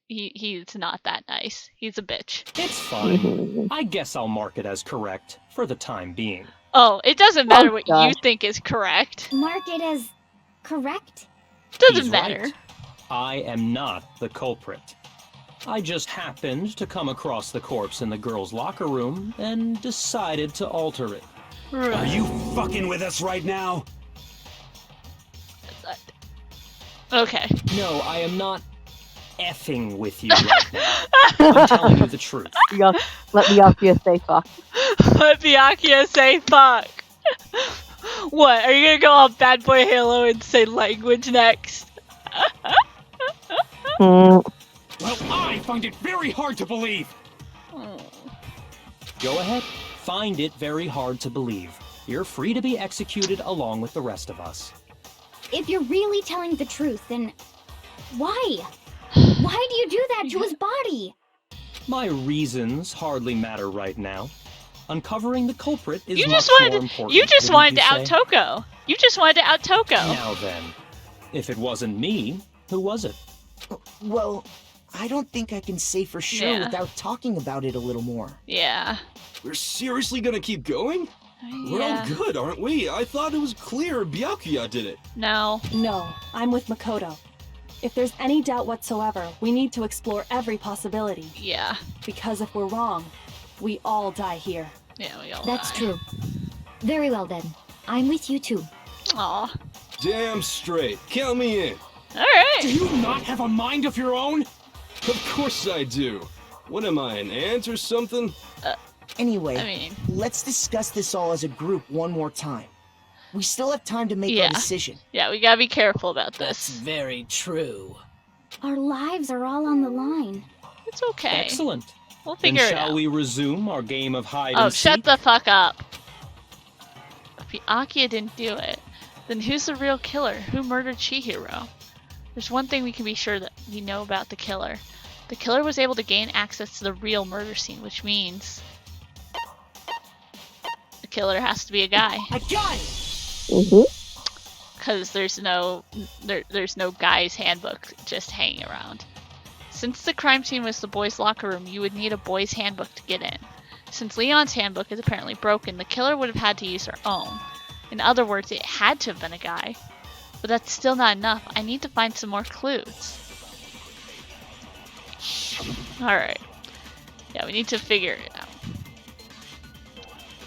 he's not that nice. He's a bitch. It's fine. I guess I'll mark it as correct for the time being. Oh, it doesn't matter what you think is correct. Mark it as correct? Doesn't He's matter. right. I am not the culprit. I just happened to come across the corpse in the girls' locker room and decided to alter it. Are you fucking with us right now? Okay. No, I am not effing with you right now. I'm telling you the truth. Let Byakuya say fuck. Let Byakuya say fuck. What? Are you gonna go on Bad Boy Halo and say language next? Well, I find it very hard to believe. Go ahead. Find it very hard to believe. You're free to be executed along with the rest of us. If you're really telling the truth, then why? Why do you do that to his body? My reasons hardly matter right now. Uncovering the culprit is You much just more wanted. important. You just wanted to wouldn't out you say? Toko. You just wanted to out Toko. Now then, if it wasn't me, who was it? Well, I don't think I can say for sure Yeah. without talking about it a little more. Yeah. We're seriously gonna keep going? We're all Yeah. good, aren't we? I thought it was clear Byakuya did it. No. No, I'm with Makoto. If there's any doubt whatsoever, we need to explore every possibility. Yeah. Because if we're wrong, we all die here. Yeah, we all That's die. true. Very well then. I'm with you too. Aw. Damn straight. Count me in. Alright. Do you not have a mind of your own? Of course I do. What am I, an ant or something? Anyway, I mean, let's discuss this all as a group one more time. We still have time to make Yeah. our decision. yeah, we gotta be careful about That's this. very true. Our lives are all on the line. It's okay. Excellent. We'll Then figure it shall out. we resume our game of hide Oh, and shut seek? the fuck up. If Byakuya didn't do it, then who's the real killer? Who murdered Chihiro? There's one thing we can be sure that we know about the killer. The killer was able to gain access to the real murder scene, which means the killer has to be a guy. I got it! Because there's no guy's handbook just hanging around. Since the crime scene was the boys' locker room, you would need a boys' handbook to get in. Since Leon's handbook is apparently broken, the killer would have had to use her own. In other words, it had to have been a guy. But that's still not enough. I need to find some more clues. Alright. Yeah, we need to figure it out.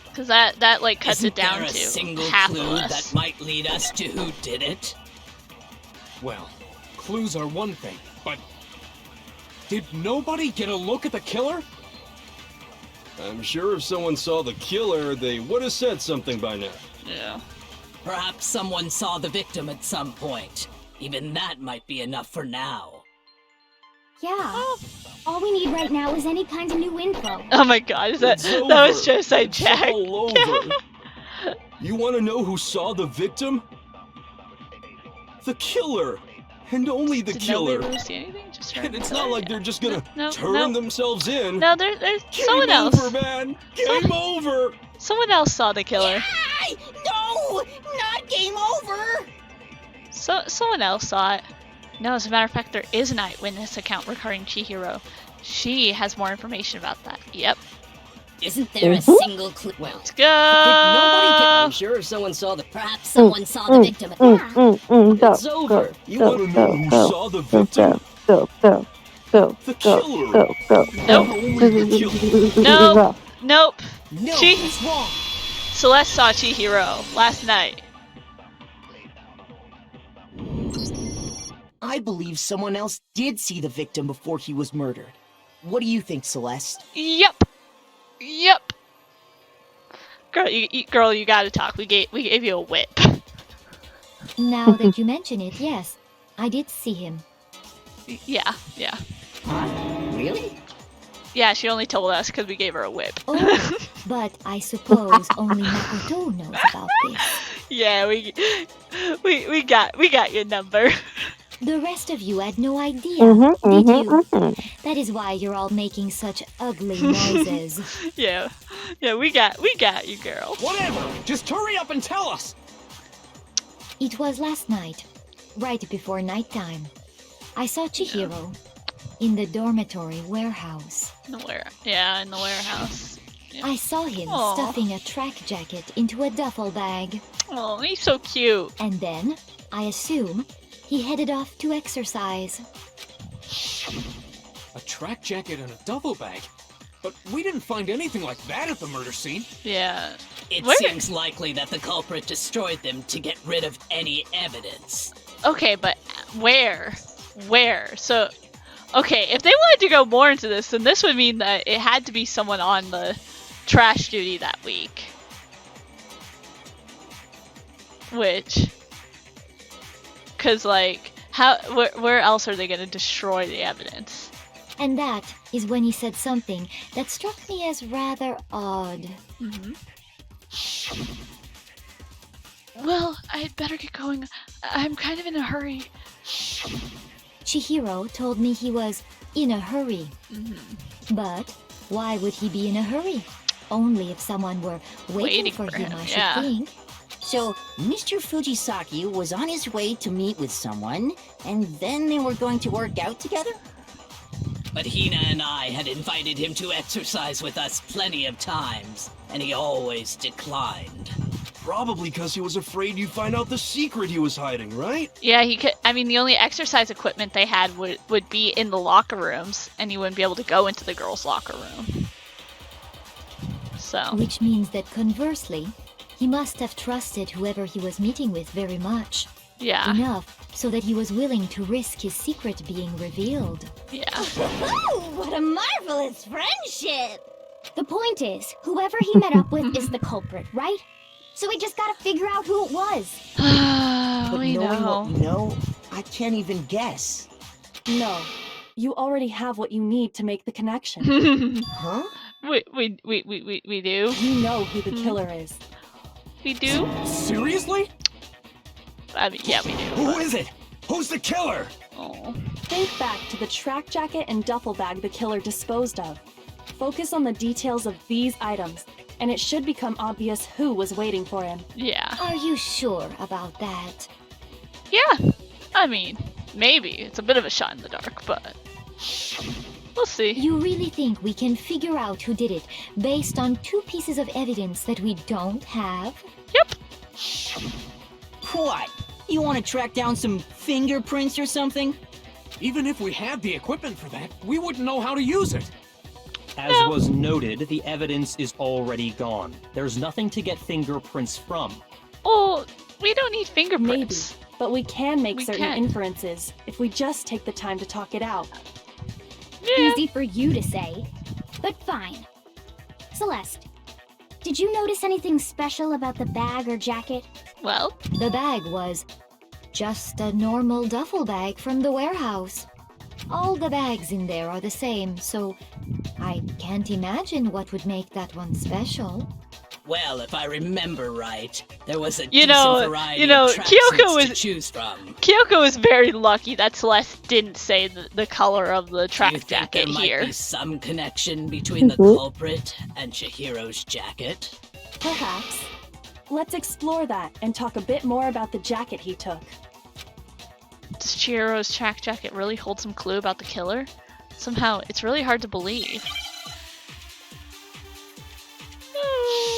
Because that like cuts Isn't it down there a to single half clue of us. that might lead us to who did it? Well, clues are one thing, but did nobody get a look at the killer? I'm sure if someone saw the killer, they would have said something by now. Yeah. Perhaps someone saw the victim at some point. Even that might be enough for now. Yeah. All we need right now is any kind of new info. Oh my god, that was just a Jack. It's all over. You want to know who saw the victim? The killer. And only the Did killer. nobody really see anything? Just And it's not like they're just gonna No, turn no. themselves in. No, there's Game someone else. over, man. Game over. Someone else saw the killer. No! Not game over! Someone else saw it. No, as a matter of fact, there is an eyewitness account regarding Chihiro. She has more information about that. Yep. Isn't there a single clue? Well, Let's go. I'm sure if someone saw the... Perhaps someone saw the victim. Yeah. It's over. You want to know who saw the victim? The killer. Nope. Only the killer. Nope. Nope. No, Chi- he's wrong. Celeste saw Chihiro last night. I believe someone else did see the victim before he was murdered. What do you think, Celeste? Yep. Yep. Girl, you gotta talk. We gave you a whip. Now that you mention it, yes, I did see him. Yeah. really? Yeah, she only told us because we gave her a whip. Oh, but I suppose only Makoto knows about this. Yeah, we got your number. The rest of you had no idea, did you? That is why you're all making such ugly noises. Yeah, we got you, girl. Whatever! Just hurry up and tell us! It was last night, right before nighttime. I saw Chihiro. in the dormitory warehouse. In the warehouse. Yeah. I saw him Aw. stuffing a track jacket into a duffel bag. Oh, he's so cute. And then, I assume, he headed off to exercise. A track jacket and a duffel bag? But we didn't find anything like that at the murder scene. Yeah. It Where- seems likely that the culprit destroyed them to get rid of any evidence. Okay, but where? Where? So, okay, if they wanted to go more into this, then this would mean that it had to be someone on the trash duty that week. Which, cause like, where else are they gonna destroy the evidence? And that is when he said something that struck me as rather odd. Mm-hmm. Well, I'd better get going. I'm kind of in a hurry. Chihiro told me he was in a hurry. Mm-hmm. But why would he be in a hurry? Only if someone were waiting for him, I should think. So, Mr. Fujisaki was on his way to meet with someone, and then they were going to work out together? But Hina and I had invited him to exercise with us plenty of times, and he always declined. Probably because he was afraid you'd find out the secret he was hiding, right? Yeah, he could. I mean, the only exercise equipment they had would be in the locker rooms, and he wouldn't be able to go into the girls' locker room. So. Which means that conversely, he must have trusted whoever he was meeting with very much. Yeah. Enough so that he was willing to risk his secret being revealed. Yeah. Oh, what a marvelous friendship! The point is, whoever he met up with is the culprit, right? So we just gotta figure out who it was. But We knowing know. what we know, I can't even guess. No. You already have what you need to make the connection. Huh? We do. You know who the killer is. We do? Seriously? I mean, yeah, we do. Who is it? Who's the killer? Oh. Think back to the track jacket and duffel bag the killer disposed of. Focus on the details of these items, and it should become obvious who was waiting for him. Yeah. Are you sure about that? Yeah. I mean, maybe. It's a bit of a shot in the dark, but we'll see. You really think we can figure out who did it based on 2 pieces of evidence that we don't have? Yep. What? You want to track down some fingerprints or something? Even if we had the equipment for that, we wouldn't know how to use it. As was noted, the evidence is already gone. There's nothing to get fingerprints from. Oh, we don't need fingerprints. Maybe, but we can make We certain can. inferences if we just take the time to talk it out. Yeah. Easy for you to say, but fine. Celeste, did you notice anything special about the bag or jacket? Well, The bag was just a normal duffel bag from the warehouse. All the bags in there are the same, so I can't imagine what would make that one special. Well, if I remember right, there was a You decent know, variety you know, of Kyoko tracksuits to was- choose from. Kyoko is very lucky that Celeste didn't say the color of the Do you track think jacket there might here. be some connection between the culprit and Chihiro's jacket? Perhaps. Let's explore that and talk a bit more about the jacket he took. Does Chihiro's track jacket really hold some clue about the killer? Somehow, it's really hard to believe.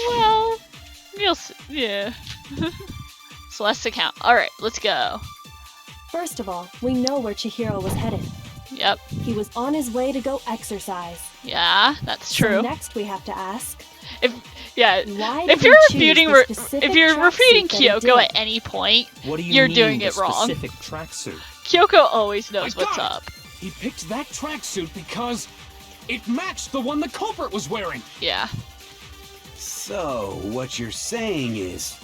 Well, you'll see. Yeah. Celeste's account. Alright, let's go. First of all, we know where Chihiro was headed. Yep. He was on his way to go exercise. Yeah, that's So true. next we have to ask, If yeah, why if did you're he choose refuting the specific if you're tracksuit refuting that he Kyoko did? at any point, What do you you're mean, doing the it wrong. specific tracksuit? Kyoko always knows I what's got it. up. He picked that tracksuit because it matched the one the culprit was wearing. Yeah. So, what you're saying is,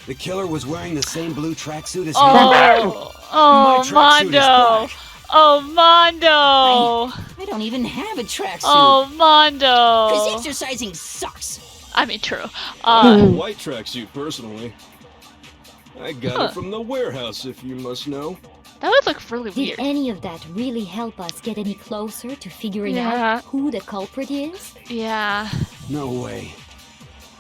the killer was wearing the same blue tracksuit as Oh, oh, My tracksuit is Mondo. black. Oh, Mondo. I don't even have a tracksuit. Oh, Mondo. Because exercising sucks. I mean, true. I have a white tracksuit, personally. I got Huh. it from the warehouse, if you must know. That would look really Did weird. any of that really help us get any closer to figuring Yeah. out who the culprit is? Yeah. No way.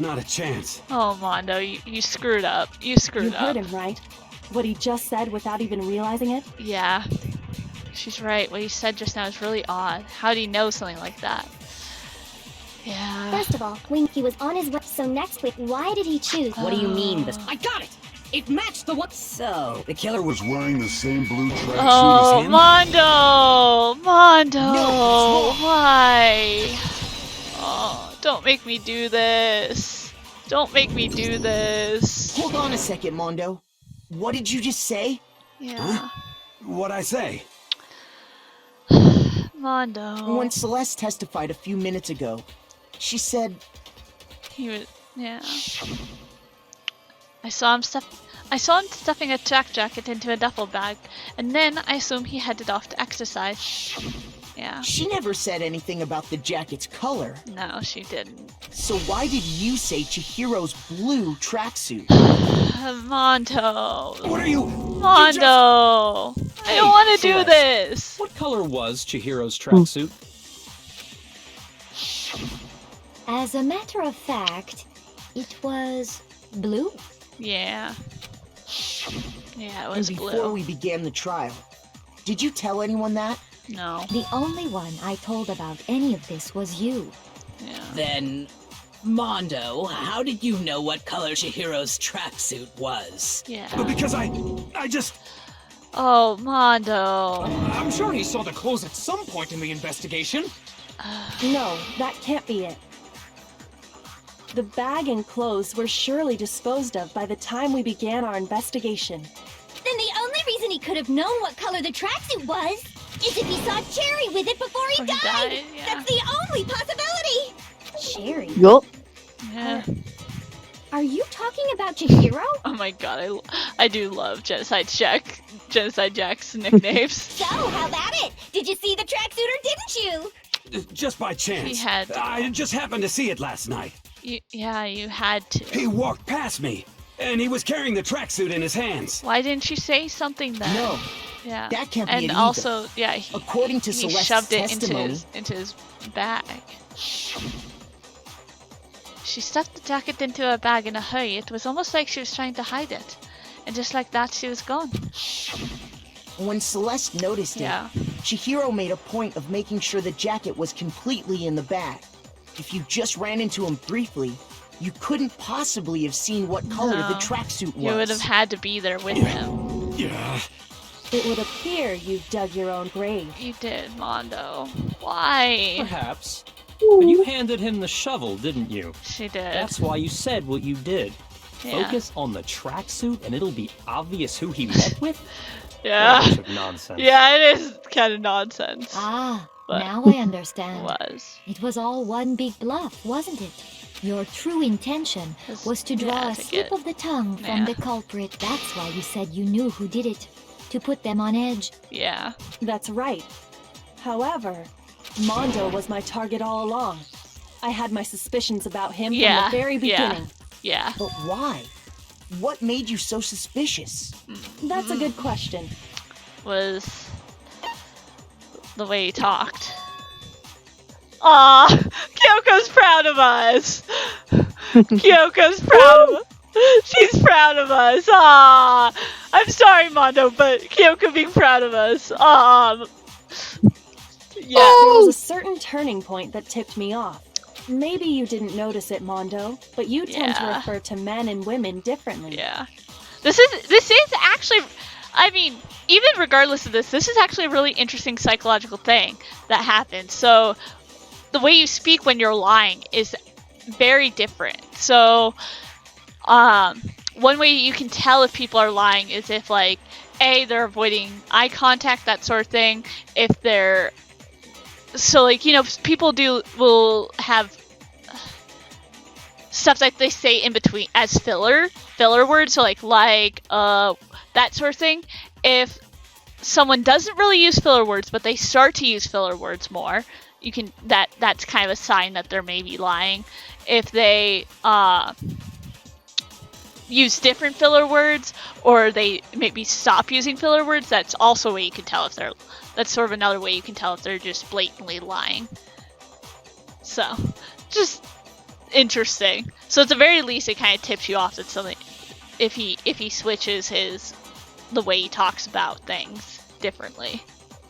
Not a chance. Oh, Mondo, you screwed up. You screwed You up. heard him, right? What he just said without even realizing it? Yeah. She's right. What he said just now is really odd. How did he know something like that? Yeah. First of all, when he was on his way, so next week, why did he choose? What do you mean? I got it! It matched the one. So, the killer Was wearing the same blue tracksuit Oh, as him? Mondo! No, Why? Oh, don't make me do this. Don't make me do this. Hold on a second, Mondo. What did you just say? Yeah. Huh? What'd I say? Mondo. When Celeste testified a few minutes ago, she said... He was... Yeah. I saw him stuffing a track jacket into a duffel bag, and then I assumed he headed off to exercise. Yeah. She never said anything about the jacket's color. No, she didn't. So why did you say Chihiro's blue tracksuit? Mondo. What are you? Mondo. I don't want to do this. What color was Chihiro's tracksuit? As a matter of fact, it was blue. Yeah. Yeah, it was and blue. before we began the trial, did you tell anyone that? No. The only one I told about any of this was you. Yeah. Then, Mondo, how did you know what color Chihiro's tracksuit was? Yeah. Because I just... Oh, Mondo. I'm sure he saw the clothes at some point in the investigation. No, that can't be it. The bag and clothes were surely disposed of by the time we began our investigation. Then the only reason he could have known what color the tracksuit was is if he saw Cherry with it before he died. Yeah. That's the only possibility. Cherry? Yup. Yeah. Are you talking about Chihiro? Oh my god, I do love Genocide Jack's nicknames. So, how about it? Did you see the tracksuit or didn't you? Just by chance. He had to. I just happened to see it last night. Yeah, you had to. He walked past me, and he was carrying the tracksuit in his hands. Why didn't you say something then? No. Yeah. That can't be and it either. also, yeah, According to he Celeste's shoved it testimony, into his bag. She stuffed the jacket into her bag in a hurry. It was almost like she was trying to hide it. And just like that, she was gone. when Celeste noticed it, Chihiro made a point of making sure the jacket was completely in the bag. If you just ran into him briefly, you couldn't possibly have seen what color the tracksuit was. You would have had to be there with him. Yeah. It would appear you dug your own grave. You did, Mondo. Why? Perhaps. But you handed him the shovel, didn't you? She did. That's why you said what you did. Yeah. Focus on the tracksuit and it'll be obvious who he met with? Yeah. What a bunch of nonsense. Yeah, it is kind of nonsense. Ah, But now I understand. was. It was all one big bluff, wasn't it? Your true intention was to draw a slip of the tongue from the culprit. That's why you said you knew who did it. To put them on edge. Yeah. That's right. However, Mondo was my target all along. I had my suspicions about him from the very beginning. Yeah. But why? What made you so suspicious? That's a good question. Was the way he talked. Aw, Kyoko's proud of us. Kyoko's proud of us. She's proud of us. Ah, I'm sorry, Mondo, but Kyoko being proud of us. Yeah. There was a certain turning point that tipped me off. Maybe you didn't notice it, Mondo, but you tend to refer to men and women differently. Yeah. This is actually, I mean, even regardless of this is actually a really interesting psychological thing that happens. So, the way you speak when you're lying is very different. So, one way you can tell if people are lying is if, like, A, they're avoiding eye contact, that sort of thing. If they're, so, like, you know, people will have stuff that they say in between as filler words, so like, that sort of thing. If someone doesn't really use filler words, but they start to use filler words more, you can, that's kind of a sign that they're maybe lying. If they, use different filler words, or they maybe stop using filler words, that's also a way you can tell if they're, that's sort of another way you can tell if they're just blatantly lying. So, just interesting. So at the very least, it kind of tips you off that something, if he switches the way he talks about things differently.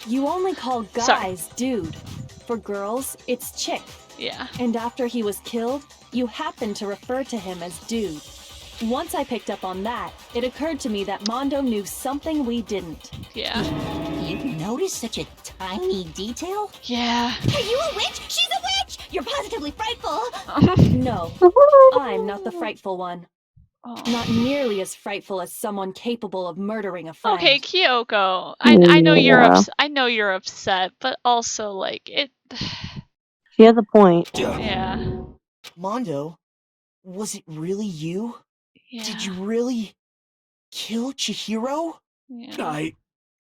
You only call guys dude. For girls, it's chick. Yeah. And after he was killed, you happened to refer to him as dude. Once I picked up on that, it occurred to me that Mondo knew something we didn't. Yeah. You noticed such a tiny detail? Yeah. Are you a witch? She's a witch! You're positively frightful! No, I'm not the frightful one. Oh. Not nearly as frightful as someone capable of murdering a friend. Okay, Kyoko. I know you're upset, but also like it. She has a point. Yeah. Mondo, was it really you? Yeah. Did you really kill Chihiro? Yeah.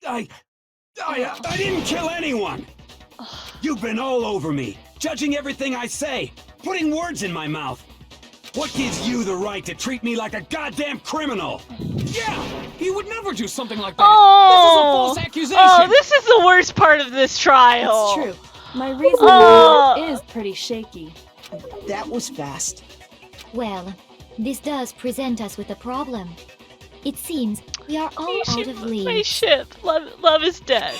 I didn't kill anyone! You've been all over me, judging everything I say, putting words in my mouth. What gives you the right to treat me like a goddamn criminal? Yeah! He would never do something like that! Oh! This is a false accusation! Oh, this is the worst part of this trial! It's true. My reasoning is pretty shaky. That was fast. Well, this does present us with a problem. It seems we are all out of leads. My ship. Love is dead.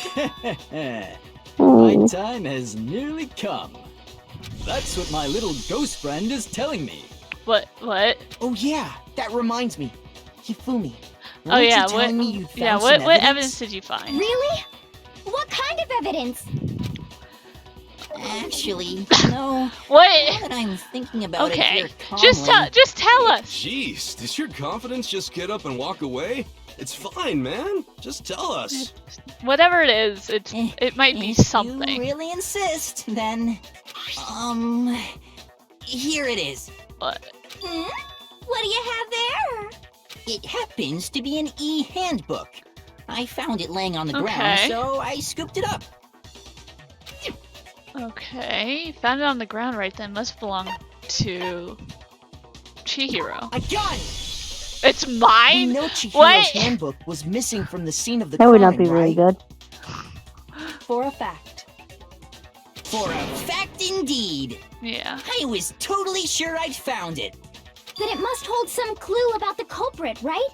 My time has nearly come. That's what my little ghost friend is telling me. What? Oh yeah, that reminds me. Hifumi. Oh yeah, what evidence did you find? Really? What kind of evidence? Actually, no. What? Now that I'm thinking about it here calmly. Just tell us. Jeez, does your confidence just get up and walk away? It's fine, man. Just tell us. Whatever it is, it might be something. You really insist, then. Here it is. What? What do you have there? It happens to be an e-handbook. I found it laying on the ground, so I scooped it up. Okay, found it on the ground right then. Must belong to Chihiro. A gun! It's mine? We know Chihiro's What? handbook was missing from the scene of the That crime, would not be very good. For a fact. For a fact indeed. Yeah. I was totally sure I'd found it. Then it must hold some clue about the culprit, right?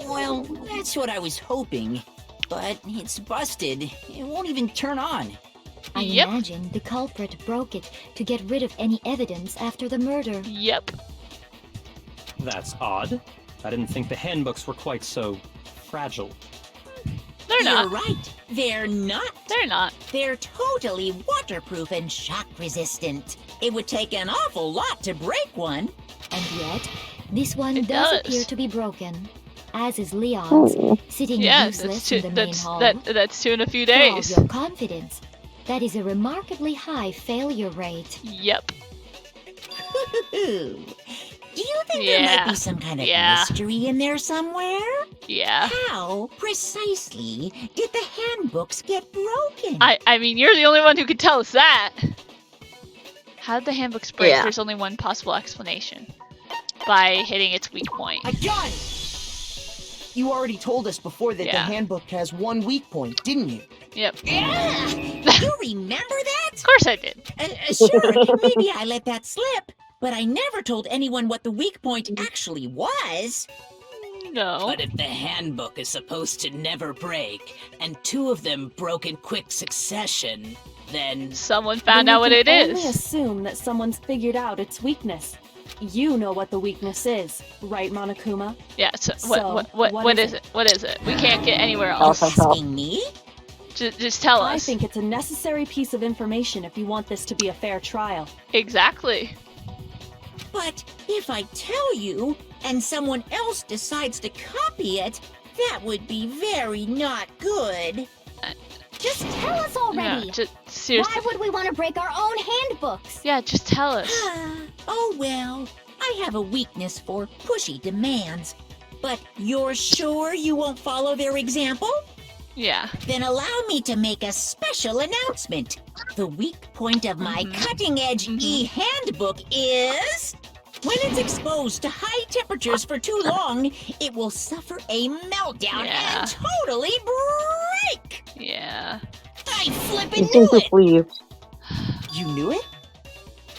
Well, that's what I was hoping. But it's busted. It won't even turn on. I imagine the culprit broke it to get rid of any evidence after the murder. Yep. That's odd. I didn't think the handbooks were quite so fragile. They're not. You're right. They're not. They're not. They're totally waterproof and shock resistant. It would take an awful lot to break one. And yet, this one It does does. appear to be broken. As is Leon's, sitting useless in the main hall. That's two in a few For all days. your confidence, that is a remarkably high failure rate. Yep. Do you think there might be some kind of mystery in there somewhere? Yeah. How precisely did the handbooks get broken? I mean, you're the only one who could tell us that. How did the handbooks break? Yeah. There's only one possible explanation. By hitting its weak point. A gun! You already told us before that the handbook has one weak point, didn't you? Yep. Yeah! You remember that? Of course I did. Sure, maybe I let that slip, but I never told anyone what the weak point actually was. No. But if the handbook is supposed to never break, and two of them broke in quick succession, then someone found out what it Only is. assume that someone's figured out its weakness. You know what the weakness is, right, Monokuma? Yeah. So what is it? What is it? We can't get anywhere You're else. asking me? Just tell us. I think it's a necessary piece of information if you want this to be a fair trial. Exactly. But if I tell you, and someone else decides to copy it, that would be very not good. Just tell us already. Yeah, just seriously. Why would we want to break our own handbooks? Yeah, just tell us. Oh well, I have a weakness for pushy demands. But you're sure you won't follow their example? Yeah. Then allow me to make a special announcement. The weak point of my cutting-edge e-handbook is... when it's exposed to high temperatures for too long, it will suffer a meltdown and totally break! Yeah. I flippin' knew it! You knew it?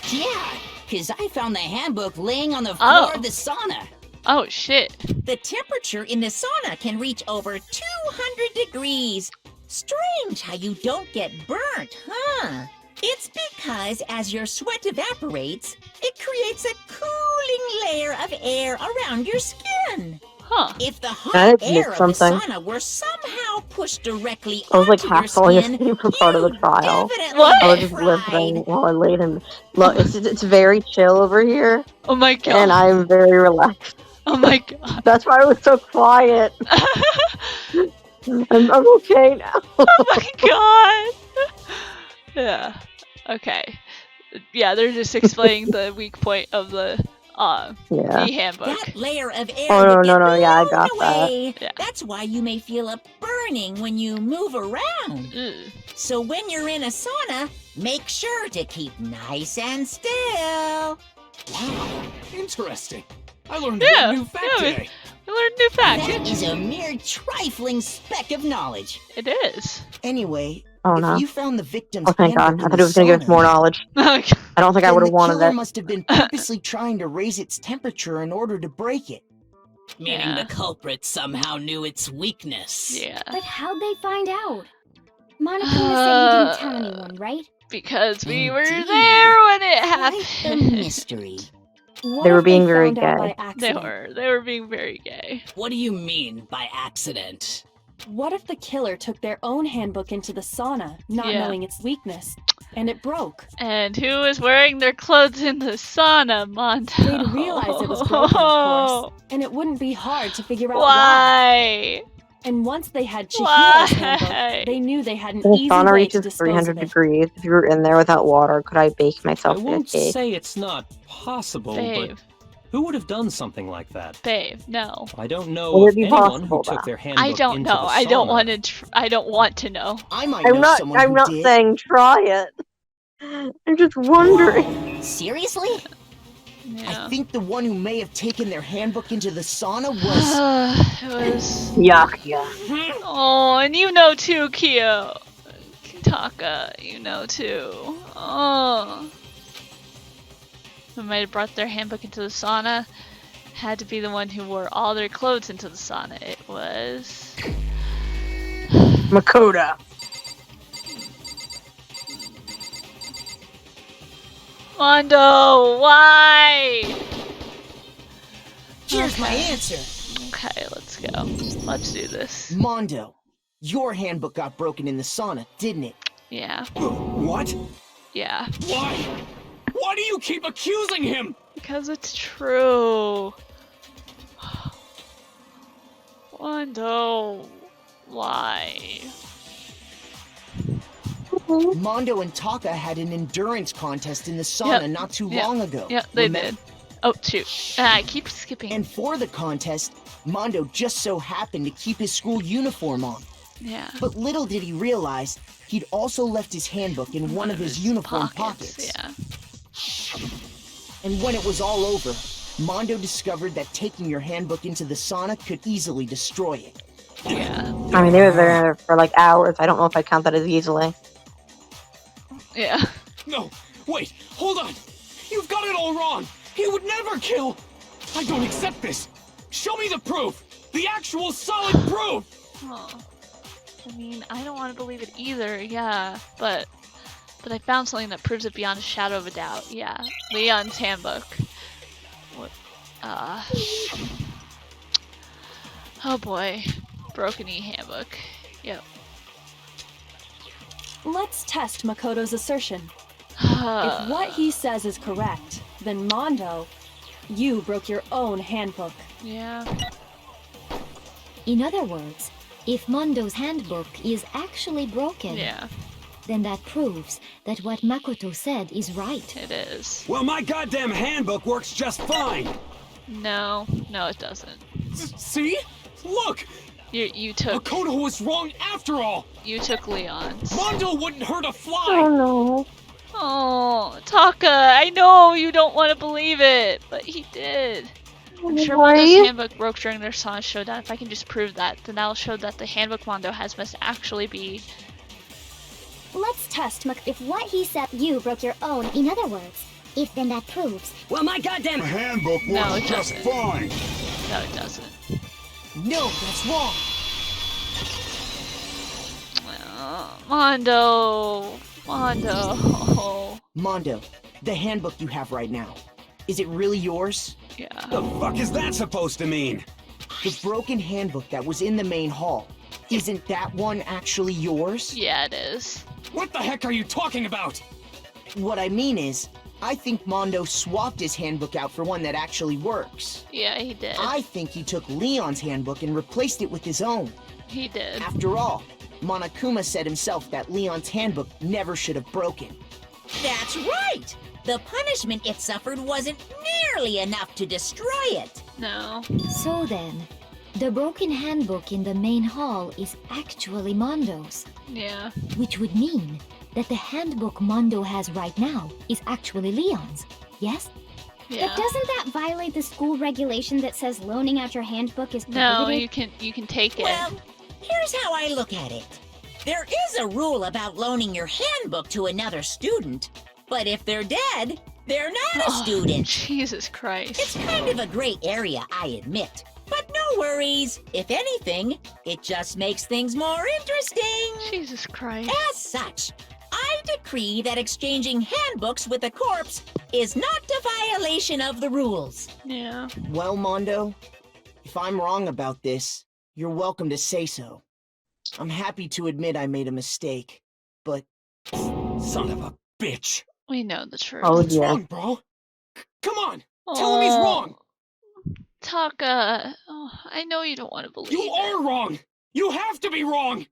Yeah, because I found the handbook laying on the floor of the sauna. Oh, shit. The temperature in the sauna can reach over 200 degrees. Strange how you don't get burnt, huh? It's because as your sweat evaporates, it creates a cooling layer of air around your skin. Huh. If the I hot missed air of the something. sauna were somehow pushed directly I was like onto your half falling skin, asleep for part of the trial. definitely What? I was get just listening fried. while I laid in. Look, it's very chill over here, Oh my god. and I'm very relaxed. Oh my god. That's why I was so quiet. I'm okay now. Oh my god. Yeah. Okay. Yeah, they're just explaining the weak point of the Yeah. e-handbook. That layer of air Oh, would no, get yeah, I blown got that. away. Yeah. That's why you may feel a burning when you move around. So when you're in a sauna, make sure to keep nice and still. Wow, interesting. I learned Yeah, a new fact yeah, today. We learned a new fact. That is a mere trifling speck of knowledge. It is. Anyway, Oh, if no. you found the victim's Oh, thank God. handbook I in thought the it was going to give us sauna, more knowledge. I don't think I then would have the wanted killer it. must have been purposely trying to raise its temperature in order to break it. Meaning the culprit somehow knew its weakness. Yeah. But how'd they find out? Monokuma said you didn't tell anyone, right? Because we were Indeed. there when it Quite a happened. mystery. What They were if being very found out gay. by They accident? were being very gay. What do you mean by accident? What if the killer took their own handbook into the sauna, not Yeah. knowing its weakness, and it broke? And who was wearing their clothes in the sauna, Mondo? They'd realize it was broken, of course, and it wouldn't be hard to figure out why. Why? And once they had Why? Chihiro's handbook, they knew they had an The easy sauna way to reaches dispose 300 of it. degrees. If you were in there without water, could I bake I myself a won't cake? say it's not possible, Babe. but who would have done something like that? Babe, no. I don't know Would it of be anyone possible, who took though? their handbook I don't into know. the I don't sauna. want to. I don't want to know. I might know someone I'm who not did. saying try it. I'm just wondering. Seriously? Yeah. I think the one who may have taken their handbook into the sauna was... It was. Yuck. Oh, and you know too, Kyo. Taka, you know too. Oh. Who might have brought their handbook into the sauna had to be the one who wore all their clothes into the sauna. It was. Makoto. Mondo, why? Here's my answer. Okay, let's go. Let's do this. Mondo, your handbook got broken in the sauna, didn't it? Yeah. What? Yeah. Why? Why do you keep accusing him? Because it's true. Mondo, why? Mondo and Taka had an endurance contest in the sauna not too long ago. Yeah, they remember? did. Oh, shoot. I keep skipping. And for the contest, Mondo just so happened to keep his school uniform on. Yeah. But little did he realize, he'd also left his handbook in one of his uniform pockets. Yeah. And when it was all over, Mondo discovered that taking your handbook into the sauna could easily destroy it. Yeah. I mean, they were there for like hours. I don't know if I count that as easily. Yeah. No, wait, hold on. You've got it all wrong. He would never kill. I don't accept this. Show me the proof. The actual solid proof. Oh. I mean, I don't want to believe it either. Yeah, but I found something that proves it beyond a shadow of a doubt. Yeah, Leon's handbook. What? Oh boy, broken e-handbook. Yep. Let's test Makoto's assertion. If what he says is correct, then Mondo, you broke your own handbook. Yeah. In other words, if Mondo's handbook is actually broken, then that proves that what Makoto said is right. It is. Well, my goddamn handbook works just fine. No, it doesn't. See? Look! You took. Makoto was wrong after all! You took Leon's. Mondo wouldn't hurt a fly! Oh no. Oh, Taka, I know you don't want to believe it, but he did. I'm sure Mondo's handbook broke during their sauna showdown. If I can just prove that, then that'll show that the handbook Mondo has must actually be. Let's test if what he said you broke your own. In other words, if then that proves. Well, my goddamn handbook No, it just doesn't. fine. No, it doesn't. No, that's wrong. Well, Mondo. Mondo, the handbook you have right now, is it really yours? Yeah. The fuck is that supposed to mean? The broken handbook that was in the main hall, isn't that one actually yours? Yeah, it is. What the heck are you talking about? What I mean is, I think Mondo swapped his handbook out for one that actually works. Yeah, he did. I think he took Leon's handbook and replaced it with his own. He did. After all, Monokuma said himself that Leon's handbook never should have broken. That's right! The punishment it suffered wasn't nearly enough to destroy it. No. So then, the broken handbook in the main hall is actually Mondo's. Yeah. Which would mean that the handbook Mondo has right now is actually Leon's, yes? Yeah. But doesn't that violate the school regulation that says loaning out your handbook is prohibited? No, you can take it. Well, here's how I look at it. There is a rule about loaning your handbook to another student, but if they're dead, they're not a student. Jesus Christ. It's kind of a gray area, I admit. But no worries. If anything, it just makes things more interesting. Jesus Christ. As such, I decree that exchanging handbooks with a corpse is not a violation of the rules. Yeah. Well, Mondo, if I'm wrong about this, you're welcome to say so. I'm happy to admit I made a mistake, but... Son of a bitch. We know the truth. Oh, What's wrong, bro? Come on, tell him he's wrong. Taka, I know you don't want to believe You it. are wrong. You have to be wrong.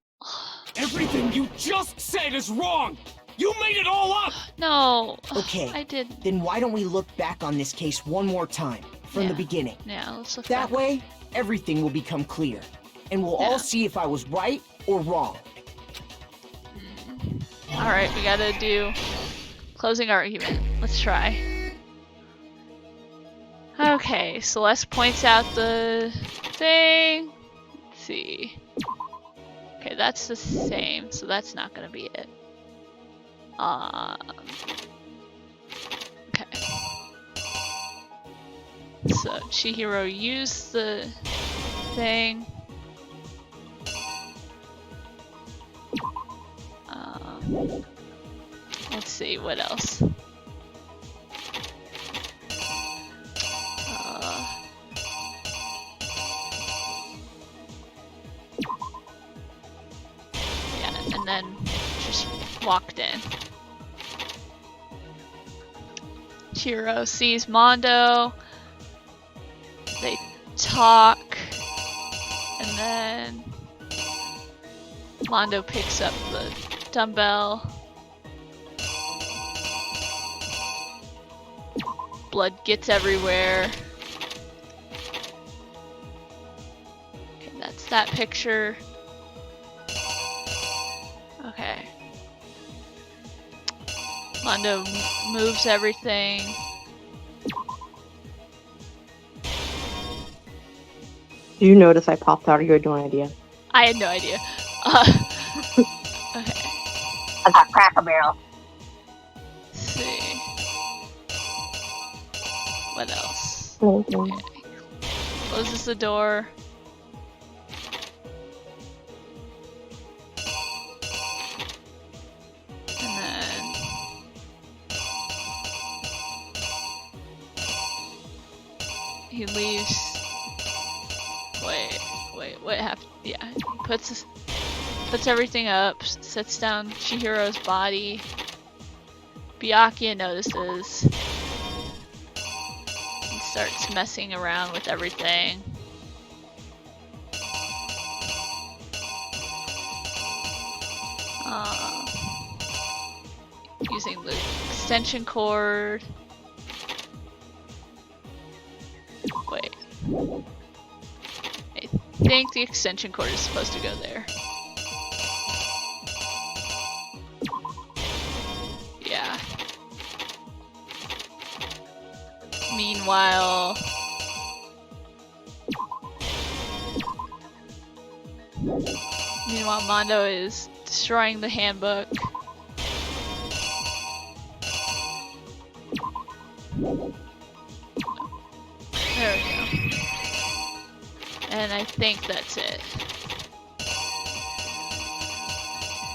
Everything you just said is wrong. You made it all up. No. Okay. I did. Then why don't we look back on this case one more time, from the beginning? Yeah, let's look That back. way, everything will become clear, and we'll all see if I was right or wrong. Alright, we gotta do closing argument. Let's try. Okay, Celeste points out the thing. Let's see. Okay, that's the same, so that's not gonna be it. Okay. So Chihiro used the thing. Let's see, what else? Yeah, and then just walked in. Chihiro sees Mondo. They talk, and then Mondo picks up the dumbbell. Blood gets everywhere. Okay, that's that picture. Okay. Mondo moves everything. Do you notice I popped out? You had no idea. I had no idea. Okay. I got Cracker Barrel. Let's see. What else? Okay. Closes the door. And then he leaves. Wait, what happened? Yeah, he puts everything up, sets down Chihiro's body. Byakuya notices and starts messing around with everything. Using the extension cord. Wait. I think the extension cord is supposed to go there. Yeah. Meanwhile, Mondo is destroying the handbook. There we go. And I think that's it.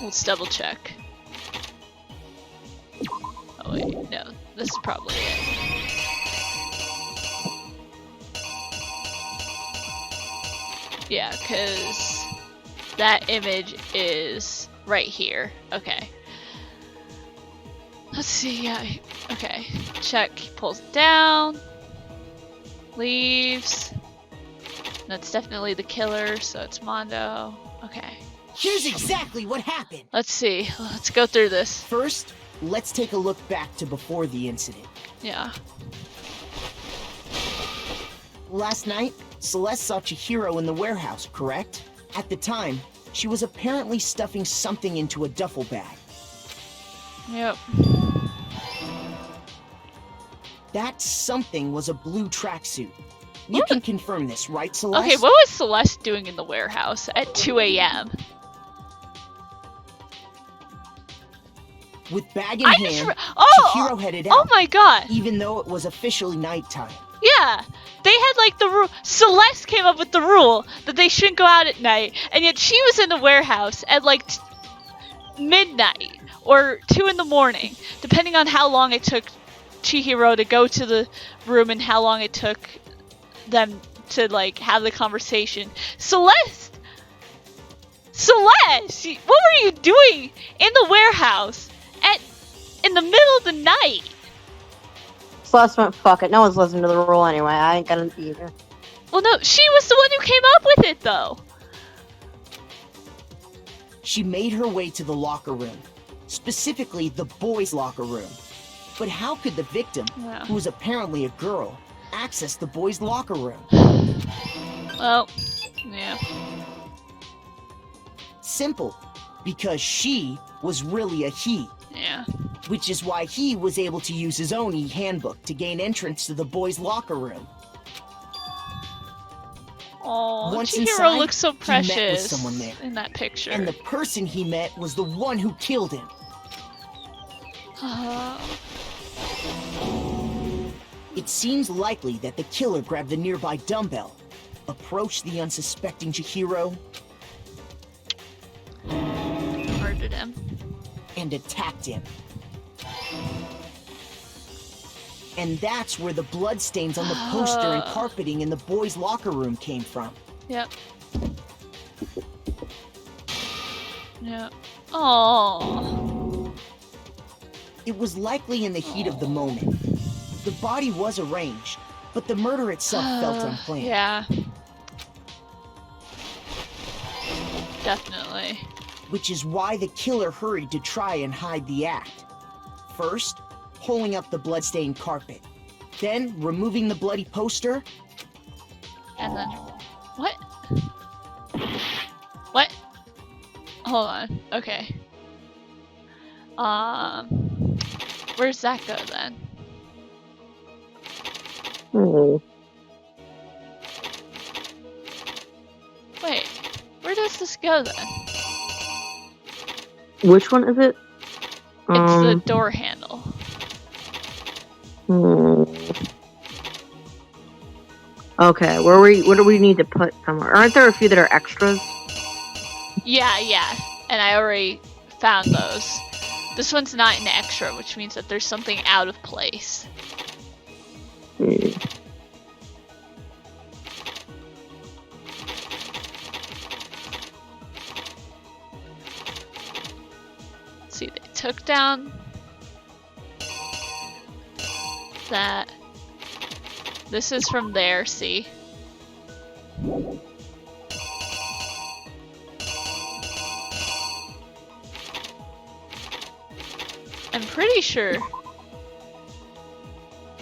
Let's double check. Oh wait, no. This is probably it. Yeah, because that image is right here. Okay. Let's see, yeah. Okay. Check. He pulls it down. Leaves. That's definitely the killer, so it's Mondo. Okay. Here's exactly what happened. Let's see. Let's go through this. First, let's take a look back to before the incident. Yeah. Last night, Celeste saw Chihiro in the warehouse, correct? At the time, she was apparently stuffing something into a duffel bag. Yep. That something was a blue tracksuit. You can confirm this, right, Celeste? Okay, what was Celeste doing in the warehouse at 2 a.m.? With bag in hand, Chihiro headed out. Oh my god! Even though it was officially nighttime. Yeah, they had like the rule. Celeste came up with the rule that they shouldn't go out at night, and yet she was in the warehouse at like midnight or 2 in the morning, depending on how long it took Chihiro to go to the room and how long it took them to like have the conversation. Celeste, what were you doing in the warehouse in the middle of the night? Celeste went, fuck it. No one's listening to the rule anyway. I ain't gonna either. Well, no, she was the one who came up with it, though. She made her way to the locker room. Specifically, the boys' locker room. But how could the victim, who was apparently a girl, access the boys' locker room? Well, yeah. Simple. Because she was really a he. Yeah. Which is why he was able to use his own e-handbook to gain entrance to the boys' locker room. Oh, Once Chihiro inside, looks so he met with precious someone there. in that picture. And the person he met was the one who killed him. It seems likely that the killer grabbed the nearby dumbbell, approached the unsuspecting Chihiro, murdered him, and attacked him. And that's where the bloodstains on the poster and carpeting in the boys' locker room came from. Yep. Yep. Oh. It was likely in the heat of the moment. The body was arranged, but the murder itself felt unplanned. Yeah. Definitely. Which is why the killer hurried to try and hide the act. First, pulling up the bloodstained carpet. Then, removing the bloody poster. And then... What? What? Hold on. Okay. Where's that go then? Wait, where does this go then? Which one is it? It's the door handle. Okay, what do we need to put somewhere? Aren't there a few that are extras? Yeah, and I already found those. This one's not an extra, which means that there's something out of place. See, they took down that. This is from there, see? I'm pretty sure.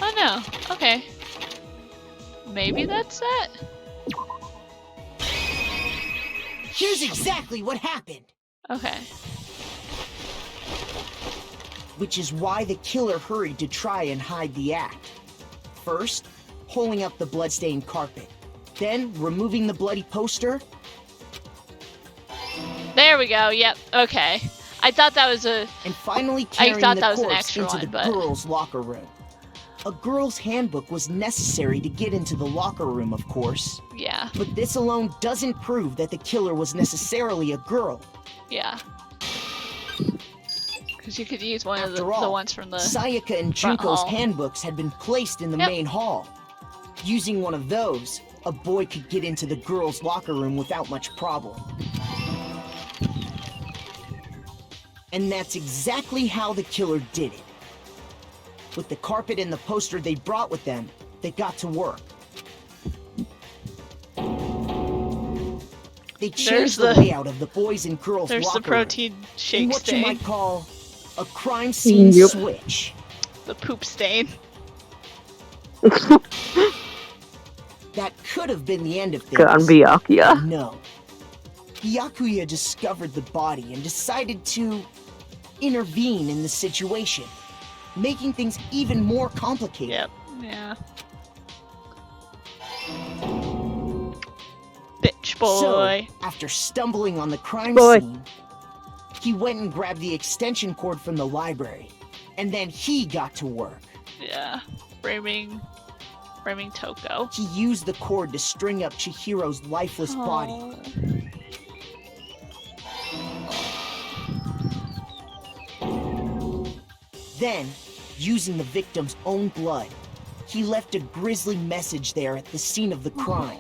Oh no, okay. Maybe that's it? Here's exactly what happened. Okay. Which is why the killer hurried to try and hide the act. First, pulling up the bloodstained carpet. Then, removing the bloody poster. There we go, yep, okay. I thought that was a... And finally carrying I thought the that was an corpse extra into one, the but... girls' locker room. A girl's handbook was necessary to get into the locker room, of course. Yeah. But this alone doesn't prove that the killer was necessarily a girl. Yeah. Because you could use one of the ones from the Sayaka and front Junko's hall. handbooks had been placed in the main hall. Using one of those, a boy could get into the girls' locker room without much problem. And that's exactly how the killer did it. With the carpet and the poster they brought with them, they got to work. They changed the layout of the boys and girls' There's locker the protein room shake in what stain. you might call a crime scene switch. The poop stain. That could have been the end of things. Good on Byakuya. But no. Byakuya discovered the body and decided to intervene in the situation, making things even more complicated. Yep. Yeah. Bitch boy. So, after stumbling on the crime scene, he went and grabbed the extension cord from the library, and then he got to work. Yeah. Framing Toko. He used the cord to string up Chihiro's lifeless body. Then, using the victim's own blood, he left a grisly message there at the scene of the crime.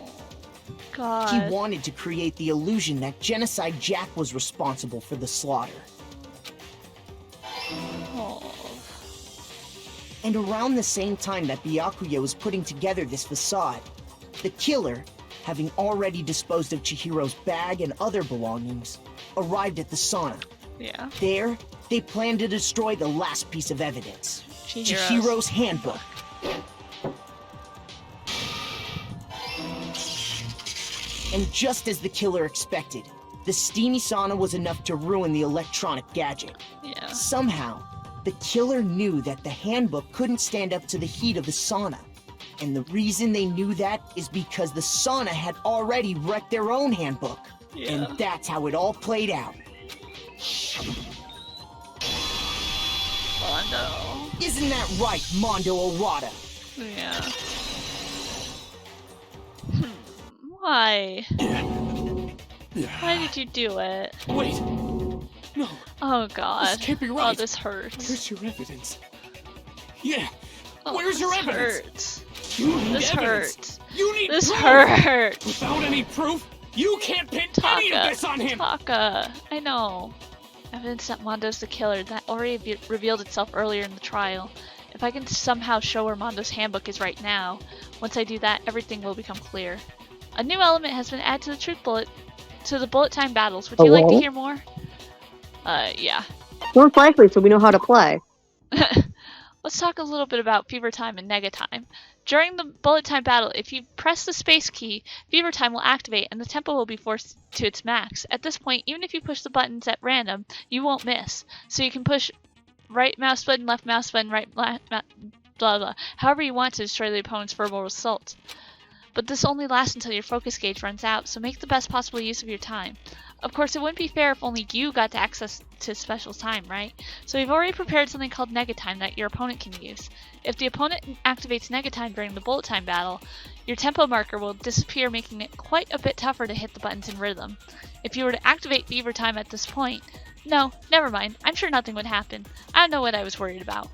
God. He wanted to create the illusion that Genocide Jack was responsible for the slaughter. And around the same time that Byakuya was putting together this facade, the killer, having already disposed of Chihiro's bag and other belongings, arrived at the sauna. Yeah. There, they planned to destroy the last piece of evidence, Chihiro's handbook. And just as the killer expected, the steamy sauna was enough to ruin the electronic gadget. Yeah. Somehow, the killer knew that the handbook couldn't stand up to the heat of the sauna. And the reason they knew that is because the sauna had already wrecked their own handbook. Yeah. And that's how it all played out. Mondo. Isn't that right, Mondo Orada? Yeah. Why? Why did you do it? Wait. No. Oh God. This can't be right. Oh, this hurts. Where's your evidence? Yeah. Oh, Where's your this evidence? Hurts. You need This evidence. hurts. You need This proof. hurts. Without any proof, you can't pin any of this on him. Taka. I know. Evidence that Mondo's the killer that already revealed itself earlier in the trial. If I can somehow show where Mondo's handbook is right now, once I do that, everything will become clear. A new element has been added to the truth bullet, to the bullet time battles. Would you like to hear more? Yeah. Most likely, so we know how to play. Let's talk a little bit about Fever Time and Nega Time. During the bullet time battle, if you press the space key, Fever Time will activate and the tempo will be forced to its max. At this point, even if you push the buttons at random, you won't miss. So you can push right mouse button, left mouse button, right blah blah, however you want to destroy the opponent's verbal assault. But this only lasts until your focus gauge runs out, so make the best possible use of your time. Of course, it wouldn't be fair if only you got to access to special time, right? So we've already prepared something called Nega Time that your opponent can use. If the opponent activates Nega Time during the bullet time battle, your tempo marker will disappear, making it quite a bit tougher to hit the buttons in rhythm. If you were to activate Fever Time at this point, no, never mind, I'm sure nothing would happen. I don't know what I was worried about.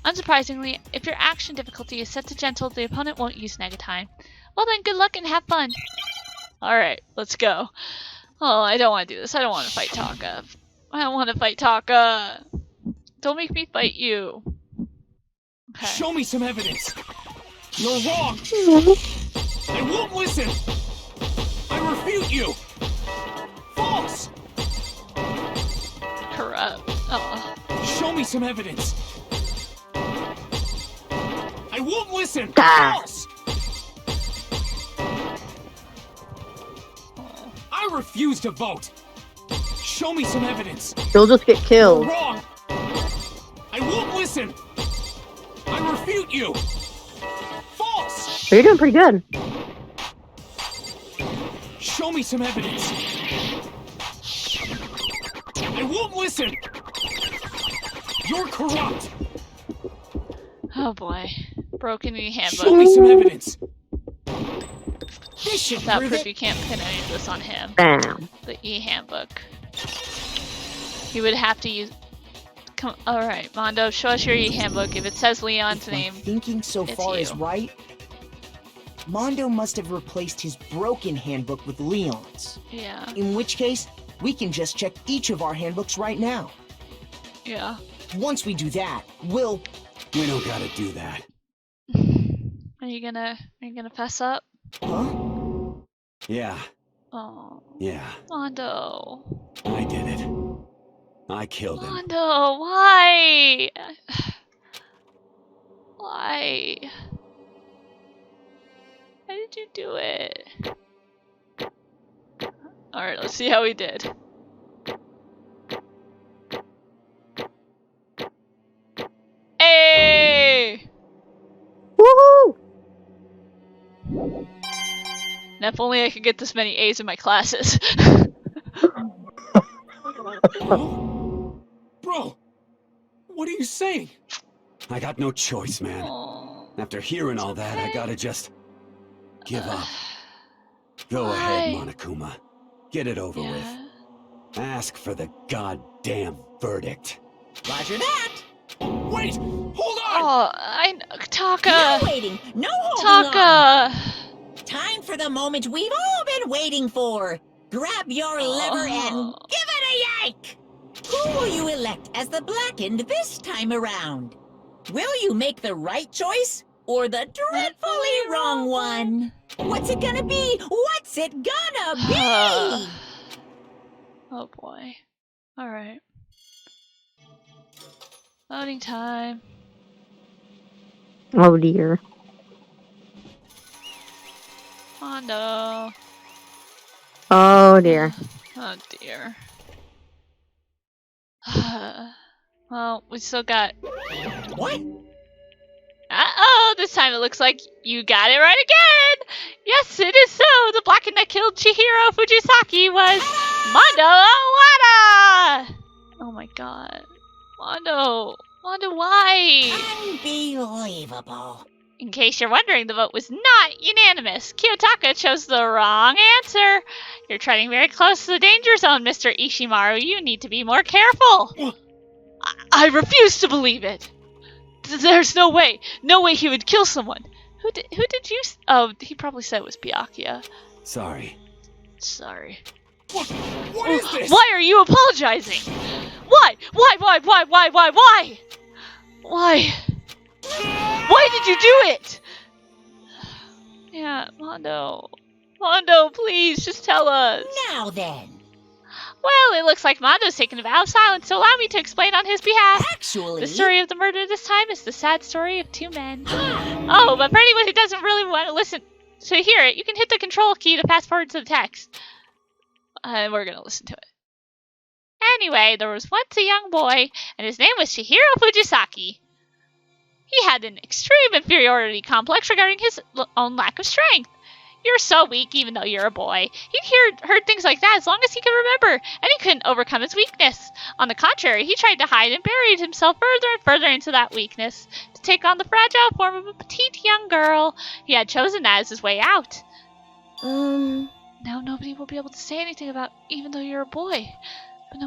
Unsurprisingly, if your action difficulty is set to gentle, the opponent won't use Nega Time. Well then, good luck and have fun! Alright, let's go. Oh, I don't want to do this. I don't want to fight Taka. I don't want to fight Taka. Don't make me fight you. Okay. Show me some evidence. You're wrong. I won't listen. I refute you. False. Corrupt. Oh. Show me some evidence. I won't listen. False. I refuse to vote. Show me some evidence. They'll just get killed. You're wrong. I won't listen. I refute you. False. You're doing pretty good. Show me some evidence. I won't listen. You're corrupt. Oh boy. Broken e-handbook. Show me some evidence. This should Without prove proof, it. you can't pin any of this on him. Bam. The e-handbook. He would have to use... Come. All right, Mondo, show us your e-handbook. If it says Leon's If my name, thinking so it's far you. is right, Mondo must have replaced his broken handbook with Leon's. Yeah. In which case, we can just check each of our handbooks right now. Yeah. Once we do that, we'll... We don't gotta do that. Are you gonna fess up? Huh? Yeah. Oh. Yeah. Mondo. I did it. I killed him. Mondo, why? Why? Why did you do it? Alright, let's see how he did. Hey! Woohoo! And if only I could get this many A's in my classes. Bro, what are you saying? I got no choice, man. After hearing all that, I gotta just give up. Go ahead, Monokuma. Get it over with. Ask for the goddamn verdict. Roger that. Wait! Hold on! Oh, Taka! No waiting! No holding Taka! on! Time for the moment we've all been waiting for! Grab your lever and give it a yank! Who will you elect as the Blackened this time around? Will you make the right choice or the dreadfully wrong one? What's it gonna be? What's it gonna be? Oh boy. Alright. Loading time. Oh dear. Mondo. Oh dear. Oh dear. Well, we still got... What? Uh-oh! This time it looks like you got it right again! Yes, it is so! The Blackened that killed Chihiro Fujisaki was Mondo Owada! Oh my god. Mondo! Mondo, why? Unbelievable. In case you're wondering, the vote was not unanimous. Kiyotaka chose the wrong answer. You're treading very close to the danger zone, Mr. Ishimaru. You need to be more careful. I refuse to believe it. There's no way. No way he would kill someone. Who did you... Oh, he probably said it was Byakuya. Sorry. Sorry. What is this? Why are you apologizing? Why? Why? Why did you do it? Yeah, Mondo. Mondo, please, just tell us. Now then. Well, it looks like Mondo's taken a vow of silence, so allow me to explain on his behalf. Actually... The story of the murder this time is the sad story of two men. Oh, but for anyone who doesn't really want to listen to hear it, you can hit the control key to fast forward to the text. And we're going to listen to it. Anyway, there was once a young boy, and his name was Chihiro Fujisaki. He had an extreme inferiority complex regarding his own lack of strength. You're so weak, even though you're a boy. He'd heard things like that as long as he could remember, and he couldn't overcome his weakness. On the contrary, he tried to hide and buried himself further and further into that weakness, to take on the fragile form of a petite young girl. He had chosen that as his way out. Now nobody will be able to say anything about even though you're a boy. But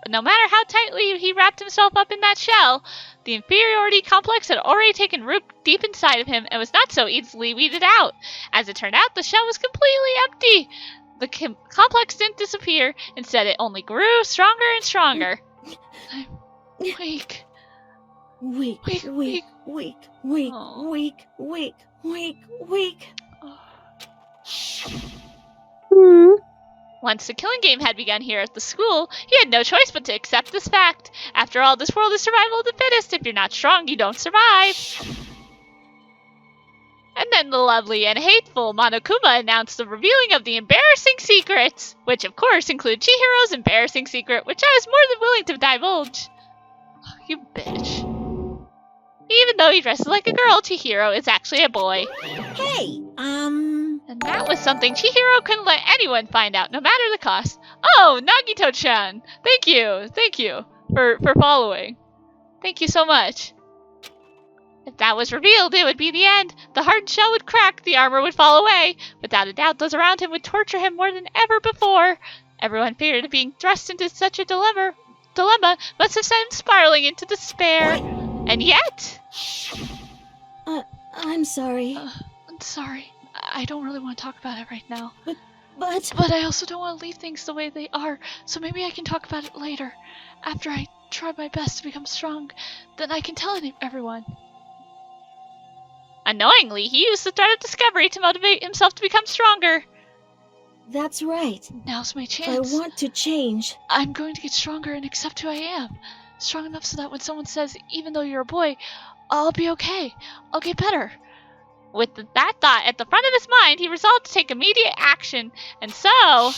no matter how tightly he wrapped himself up in that shell, the inferiority complex had already taken root deep inside of him and was not so easily weeded out. As it turned out, the shell was completely empty. The complex didn't disappear. Instead, it only grew stronger and stronger. I'm weak. Weak. Once the killing game had begun here at the school, he had no choice but to accept this fact. After all, this world is survival of the fittest. If you're not strong, you don't survive. And then the lovely and hateful Monokuma announced the revealing of the embarrassing secrets, which of course include Chihiro's embarrassing secret, which I was more than willing to divulge. Oh, you bitch. Even though he dresses like a girl, Chihiro is actually a boy. Hey, And that was something Chihiro couldn't let anyone find out, no matter the cost. Oh, Nagito-chan! Thank you for following. Thank you so much. If that was revealed, it would be the end. The hardened shell would crack, the armor would fall away. Without a doubt, those around him would torture him more than ever before. Everyone feared being thrust into such a dilemma dilemma must have sent him spiraling into despair. And yet... I'm sorry. I'm sorry. I don't really want to talk about it right now. But I also don't want to leave things the way they are, so maybe I can talk about it later. After I try my best to become strong, then I can tell everyone. Annoyingly, he used the threat of discovery to motivate himself to become stronger. That's right. Now's my chance. I want to change. I'm going to get stronger and accept who I am. Strong enough so that when someone says, even though you're a boy, I'll be okay. I'll get better. With that thought at the front of his mind, he resolved to take immediate action. And so,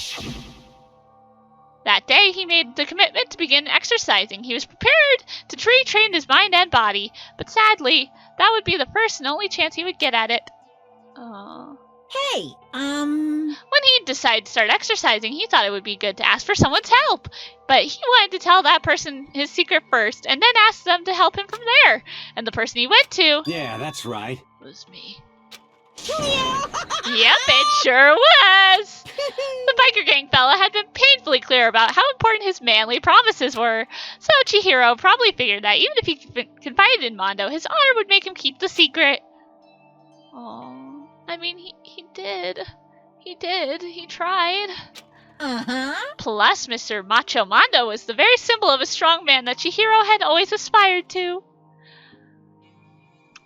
that day he made the commitment to begin exercising. He was prepared to retrain his mind and body. But sadly, that would be the first and only chance he would get at it. Hey, When he decided to start exercising, he thought it would be good to ask for someone's help. But he wanted to tell that person his secret first, and then ask them to help him from there. And the person he went to... Yeah, that's right. ...was me. Yep, it sure was! The biker gang fella had been painfully clear about how important his manly promises were. So Chihiro probably figured that even if he confided in Mondo, his honor would make him keep the secret. Oh... I mean, he did. He did. He tried. Plus, Mr. Macho Mondo was the very symbol of a strong man that Chihiro had always aspired to.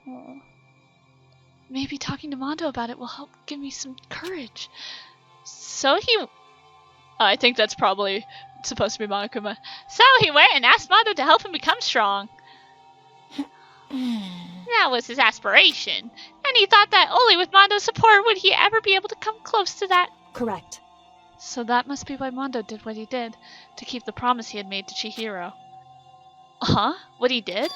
Oh. Maybe talking to Mondo about it will help give me some courage. So he... I think that's probably supposed to be Monokuma. So he went and asked Mondo to help him become strong. That was his aspiration, and he thought that only with Mondo's support would he ever be able to come close to that. Correct. So that must be why Mondo did what he did, to keep the promise he had made to Chihiro. Huh? What he did?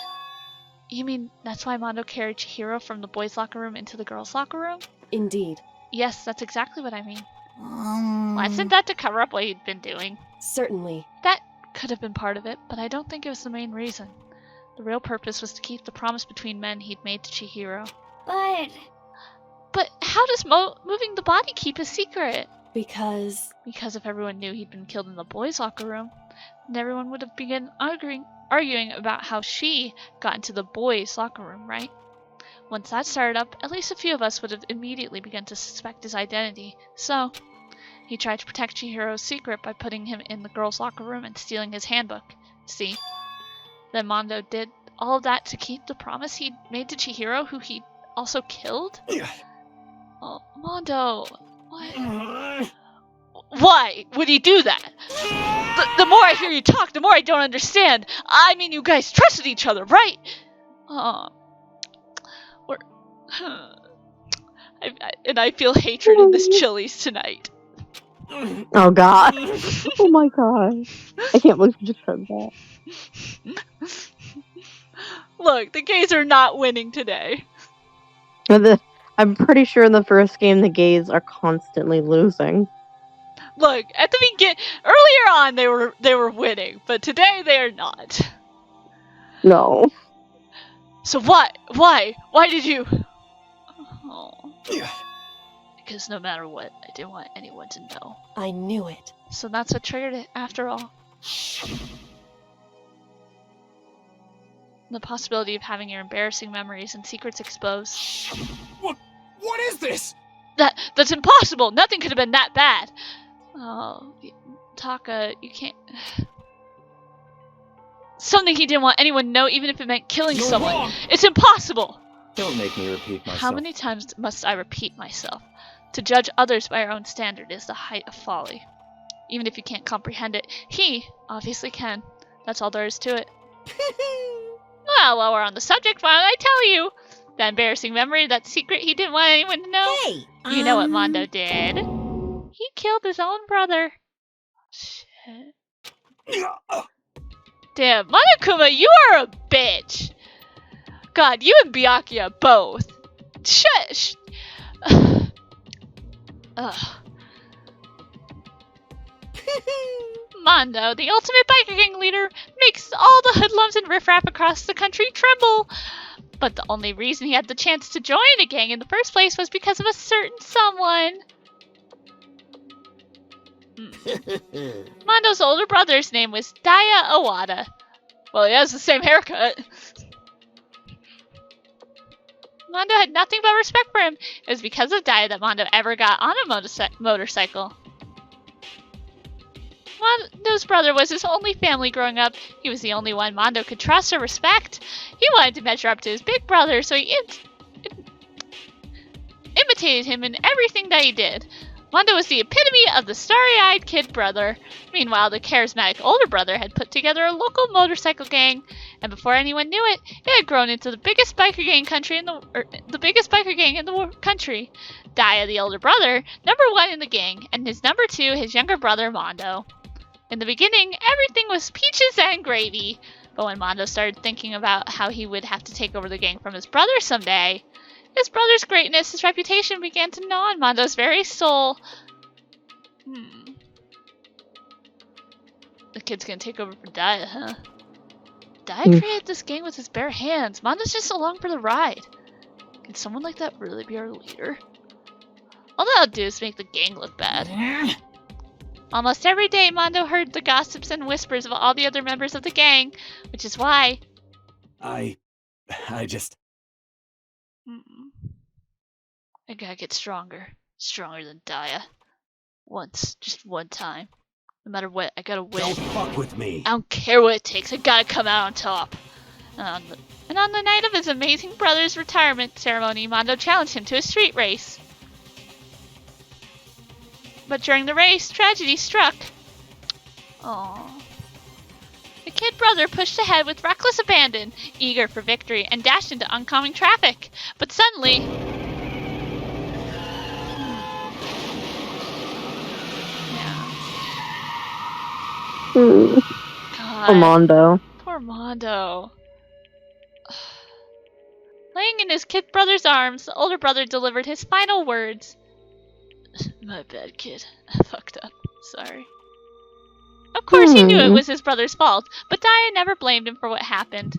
You mean that's why Mondo carried Chihiro from the boys' locker room into the girls' locker room? Indeed. Yes, that's exactly what I mean. Wasn't that to cover up what he'd been doing? Certainly. That could have been part of it, but I don't think it was the main reason. The real purpose was to keep the promise between men he'd made to Chihiro. But how does moving the body keep a secret? Because if everyone knew he'd been killed in the boys' locker room, then everyone would have begun arguing about how she got into the boys' locker room, right? Once that started up, at least a few of us would have immediately begun to suspect his identity. So, he tried to protect Chihiro's secret by putting him in the girls' locker room and stealing his handbook. See? Then Mondo did all of that to keep the promise he'd made to Chihiro, who he also killed? Oh, Mondo, what? Why would he do that? The more I hear you talk, the more I don't understand. I mean, you guys trusted each other, right? And I feel hatred in this Chili's tonight. Oh god. Oh my god. I can't believe you just heard that. Look, the gays are not winning today. I'm pretty sure in the first game the gays are constantly losing. Look, at the beginning, earlier on they were winning, but today they are not. No. So what? Why? Why did you? Oh. Because no matter what, I didn't want anyone to know. I knew it. So that's what triggered it, after all. The possibility of having your embarrassing memories and secrets exposed. What is this? That's impossible! Nothing could have been that bad! Oh, Taka, you can't... Something he didn't want anyone to know, even if it meant killing someone. Wrong. It's impossible! Don't make me repeat myself. How many times must I repeat myself? To judge others by our own standard is the height of folly. Even if you can't comprehend it, he obviously can. That's all there is to it. Well, while we're on the subject, why don't I tell you? That embarrassing memory, that secret he didn't want anyone to know. Hey, you know what Mondo did? He killed his own brother. Shit. Damn, Monokuma, you are a bitch. God, you and Byakuya both. Shush. Mondo, the ultimate biker gang leader, makes all the hoodlums and riffraff across the country tremble. But the only reason he had the chance to join a gang in the first place was because of a certain someone. Mondo's older brother's name was Daya Awada. Well, he has the same haircut. Mondo had nothing but respect for him. It was because of Daya that Mondo ever got on a motorcycle. Mondo's brother was his only family growing up. He was the only one Mondo could trust or respect. He wanted to measure up to his big brother, so he imitated him in everything that he did. Mondo was the epitome of the starry-eyed kid brother. Meanwhile, the charismatic older brother had put together a local motorcycle gang, and before anyone knew it, it had grown into the biggest biker gang in the country. Daya, the older brother, #1 in the gang, and his #2, his younger brother Mondo. In the beginning, everything was peaches and gravy, but when Mondo started thinking about how he would have to take over the gang from his brother someday, his brother's greatness, his reputation began to gnaw on Mondo's very soul. The kid's gonna take over for Daya, huh? Daya created this gang with his bare hands. Mondo's just along for the ride. Can someone like that really be our leader? All that'll do is make the gang look bad. Almost every day, Mondo heard the gossips and whispers of all the other members of the gang, which is why... I just... I gotta get stronger. Stronger than Daya. Once. Just one time. No matter what, I gotta win. Don't fuck with me. I don't care what it takes. I gotta come out on top. And on the night of his amazing brother's retirement ceremony, Mondo challenged him to a street race. But during the race, tragedy struck. Aww. The kid brother pushed ahead with reckless abandon, eager for victory, and dashed into oncoming traffic. But suddenly... God. Poor Mondo. Poor Mondo. Laying in his kid brother's arms, the older brother delivered his final words. My bad, kid. I fucked up. Sorry. Of course, he knew it was his brother's fault, but Daya never blamed him for what happened.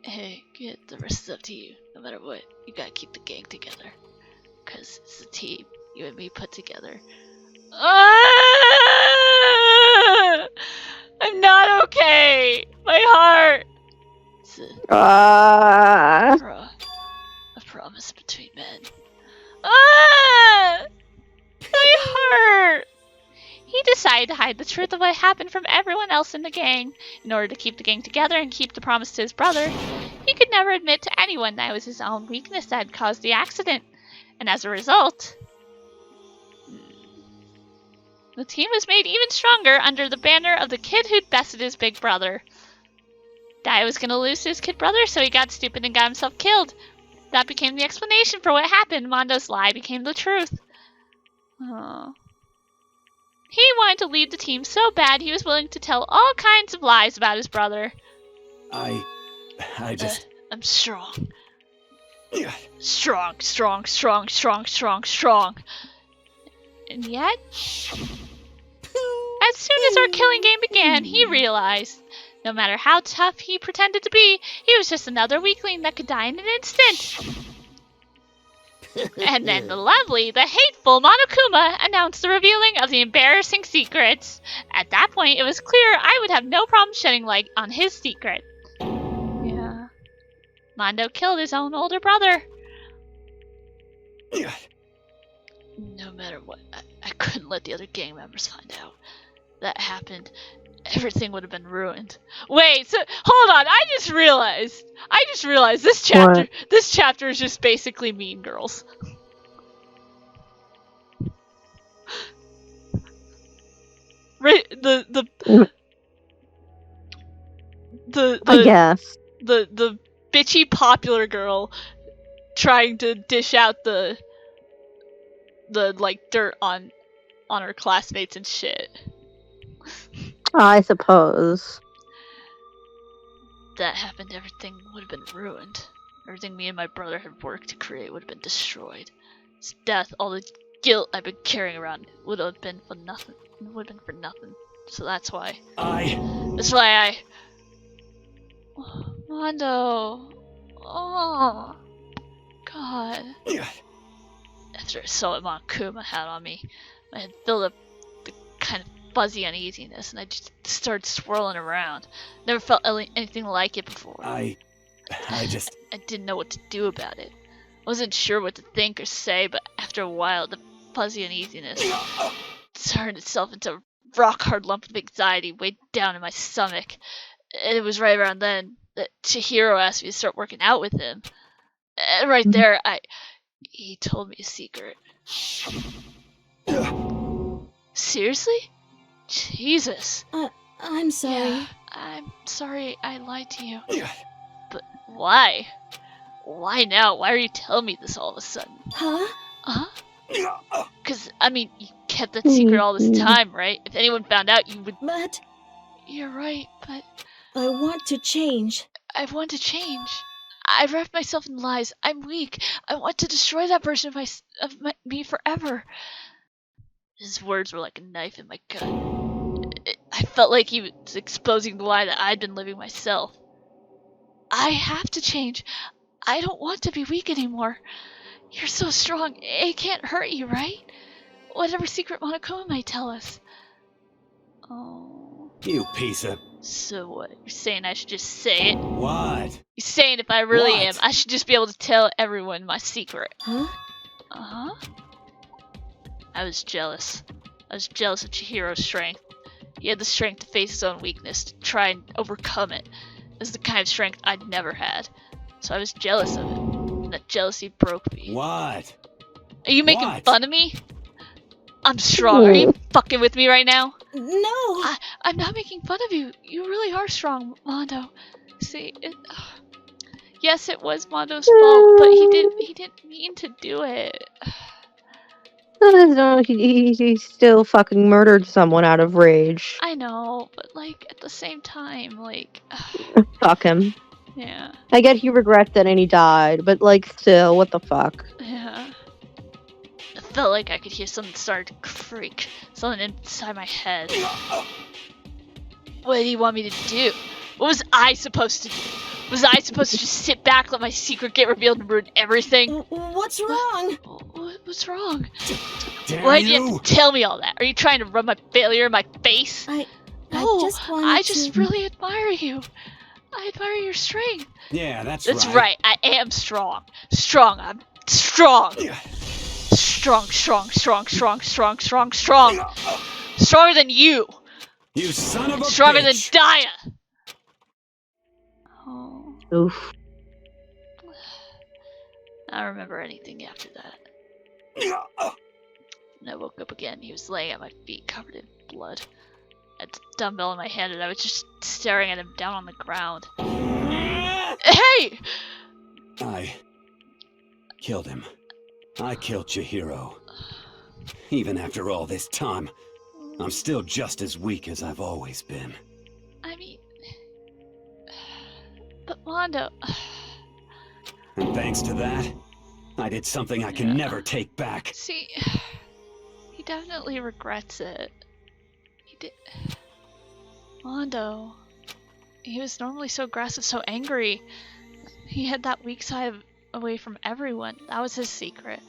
Hey, kid, the rest is up to you. No matter what, you gotta keep the gang together. Because it's a team, you and me put together. I'm not okay! My heart! It's a promise between men. My heart! He decided to hide the truth of what happened from everyone else in the gang. In order to keep the gang together and keep the promise to his brother, he could never admit to anyone that it was his own weakness that had caused the accident. And as a result, the team was made even stronger under the banner of the kid who'd bested his big brother. Daya was gonna lose to his kid brother, so he got stupid and got himself killed. That became the explanation for what happened. Mondo's lie became the truth. Oh. He wanted to lead the team so bad he was willing to tell all kinds of lies about his brother. I just... I'm strong. Strong, strong, strong, strong, strong, strong. And yet, as soon as our killing game began, he realized no matter how tough he pretended to be, he was just another weakling that could die in an instant. And then the lovely, the hateful Monokuma announced the revealing of the embarrassing secrets. At that point, it was clear I would have no problem shedding light on his secret. Yeah. Mondo killed his own older brother. No matter what, I couldn't let the other gang members find out. That happened, everything would have been ruined. Wait, so hold on, I just realized this chapter is just basically Mean Girls. I guess the bitchy popular girl trying to dish out the like dirt on her classmates and shit. I suppose. That happened, everything would have been ruined. Everything me and my brother had worked to create would have been destroyed. His death, all the guilt I've been carrying around would have been for nothing. It would have been for nothing. So that's why I... Mondo. Oh. God. After I saw what Monokuma had on me, I had filled up the fuzzy uneasiness, and I just started swirling around. Never felt anything like it before. I didn't know what to do about it. I wasn't sure what to think or say, but after a while, the fuzzy uneasiness turned itself into a rock-hard lump of anxiety way down in my stomach. And it was right around then that Chihiro asked me to start working out with him. And right there, he told me a secret. Seriously? Jesus. I'm sorry. Yeah, I'm sorry I lied to you. But why? Why now? Why are you telling me this all of a sudden? Huh? Huh? Because, I mean, you kept that secret all this time, right? If anyone found out, you would... But... You're right, but... I want to change. I want to change. I've wrapped myself in lies. I'm weak. I want to destroy that version of me forever. His words were like a knife in my gut. I felt like he was exposing the lie that I'd been living myself. I have to change. I don't want to be weak anymore. You're so strong. It can't hurt you, right? Whatever secret Monokuma might tell us. Oh. You piece of... So what? You're saying I should just say it? What? You're saying if I really What? am, I should just be able to tell everyone my secret. Huh? Uh-huh. I was jealous. I was jealous of Chihiro's strength. He had the strength to face his own weakness, to try and overcome it. It was the kind of strength I'd never had. So I was jealous of it. And that jealousy broke me. What? Are you making fun of me? I'm strong. Are you fucking with me right now? No. I'm not making fun of you. You really are strong, Mondo. See, yes, it was Mondo's fault, but he didn't mean to do it. No, he still fucking murdered someone out of rage. I know, but like at the same time, like Fuck him. yeah. I get he regrets it and he died, but like still, what the fuck? Yeah. I felt like I could hear something start to creak. Something inside my head. What did he want me to do? What was I supposed to do? Was I supposed to just sit back, let my secret get revealed and ruin everything? What's wrong? What's wrong? Damn Why did you you! have to tell me all that? Are you trying to rub my failure in my face? I just really admire you. I admire your strength. Yeah, that's That's right. right. I am strong. Strong. I'm strong. Strong. Stronger than you. You son of a Stronger bitch! than Daya. Oh. Oof. I don't remember anything after that. And I woke up again. He was laying at my feet, covered in blood. I had a dumbbell in my hand, and I was just staring at him down on the ground. Hey! I killed him. I killed Chihiro. Even after all this time, I'm still just as weak as I've always been. I mean... But Mondo... And thanks to that, I did something I can never take back. See... He definitely regrets it. He did... Mondo... He was normally so aggressive, so angry. He had that weak side away from everyone. That was his secret.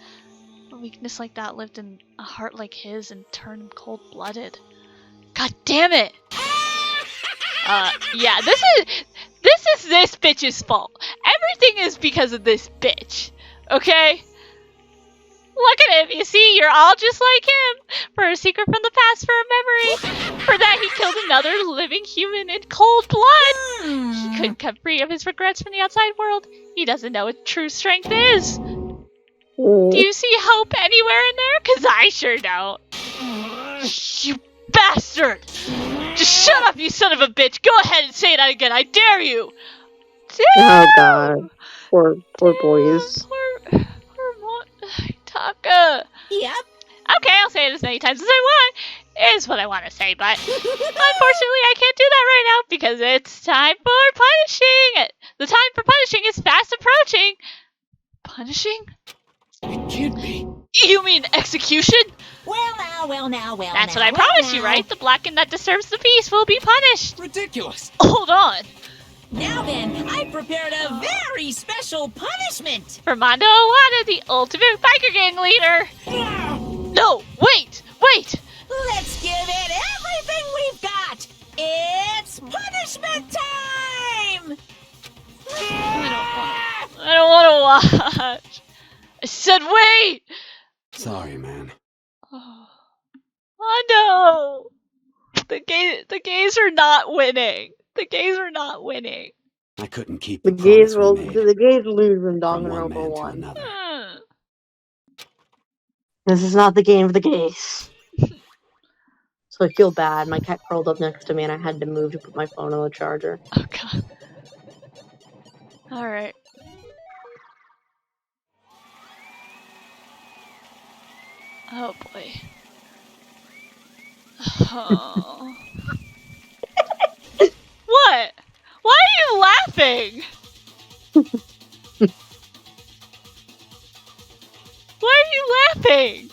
A weakness like that lived in a heart like his and turned him cold-blooded. God damn it! Yeah, this is this bitch's fault. Everything is because of this bitch. Okay? Look at him, you see, you're all just like him. For a secret from the past, for a memory. For that he killed another living human in cold blood. He couldn't come free of his regrets from the outside world. He doesn't know what true strength is. Do you see hope anywhere in there? Cause I sure don't. You bastard! Just shut up, you son of a bitch! Go ahead and say that again, I dare you! Oh god. Poor boys. Poor Taka. Yep. Okay, I'll say it as many times as I want. It is what I want to say, but unfortunately I can't do that right now because it's time for punishing. The time for punishing is fast approaching. Punishing? It can't be. You mean execution? Well now. That's what I promised you, right? The blackened that disturbs the peace will be punished. Ridiculous. Hold on. Now then, I prepared a very special punishment. For Mondo Iwata, the ultimate biker gang leader. No, wait! Let's give it everything we've got! It's punishment time! I don't want to watch. I said wait! Sorry, man. Oh no! The gays are not winning. The gays are not winning. I couldn't keep The the promise gays we will. made The gays lose in from one Danganronpa man to 1. another. This is not the game of the gays. So I feel bad. My cat curled up next to me, and I had to move to put my phone on the charger. Oh god. All right. Oh boy. Oh. What? Why are you laughing? Why are you laughing?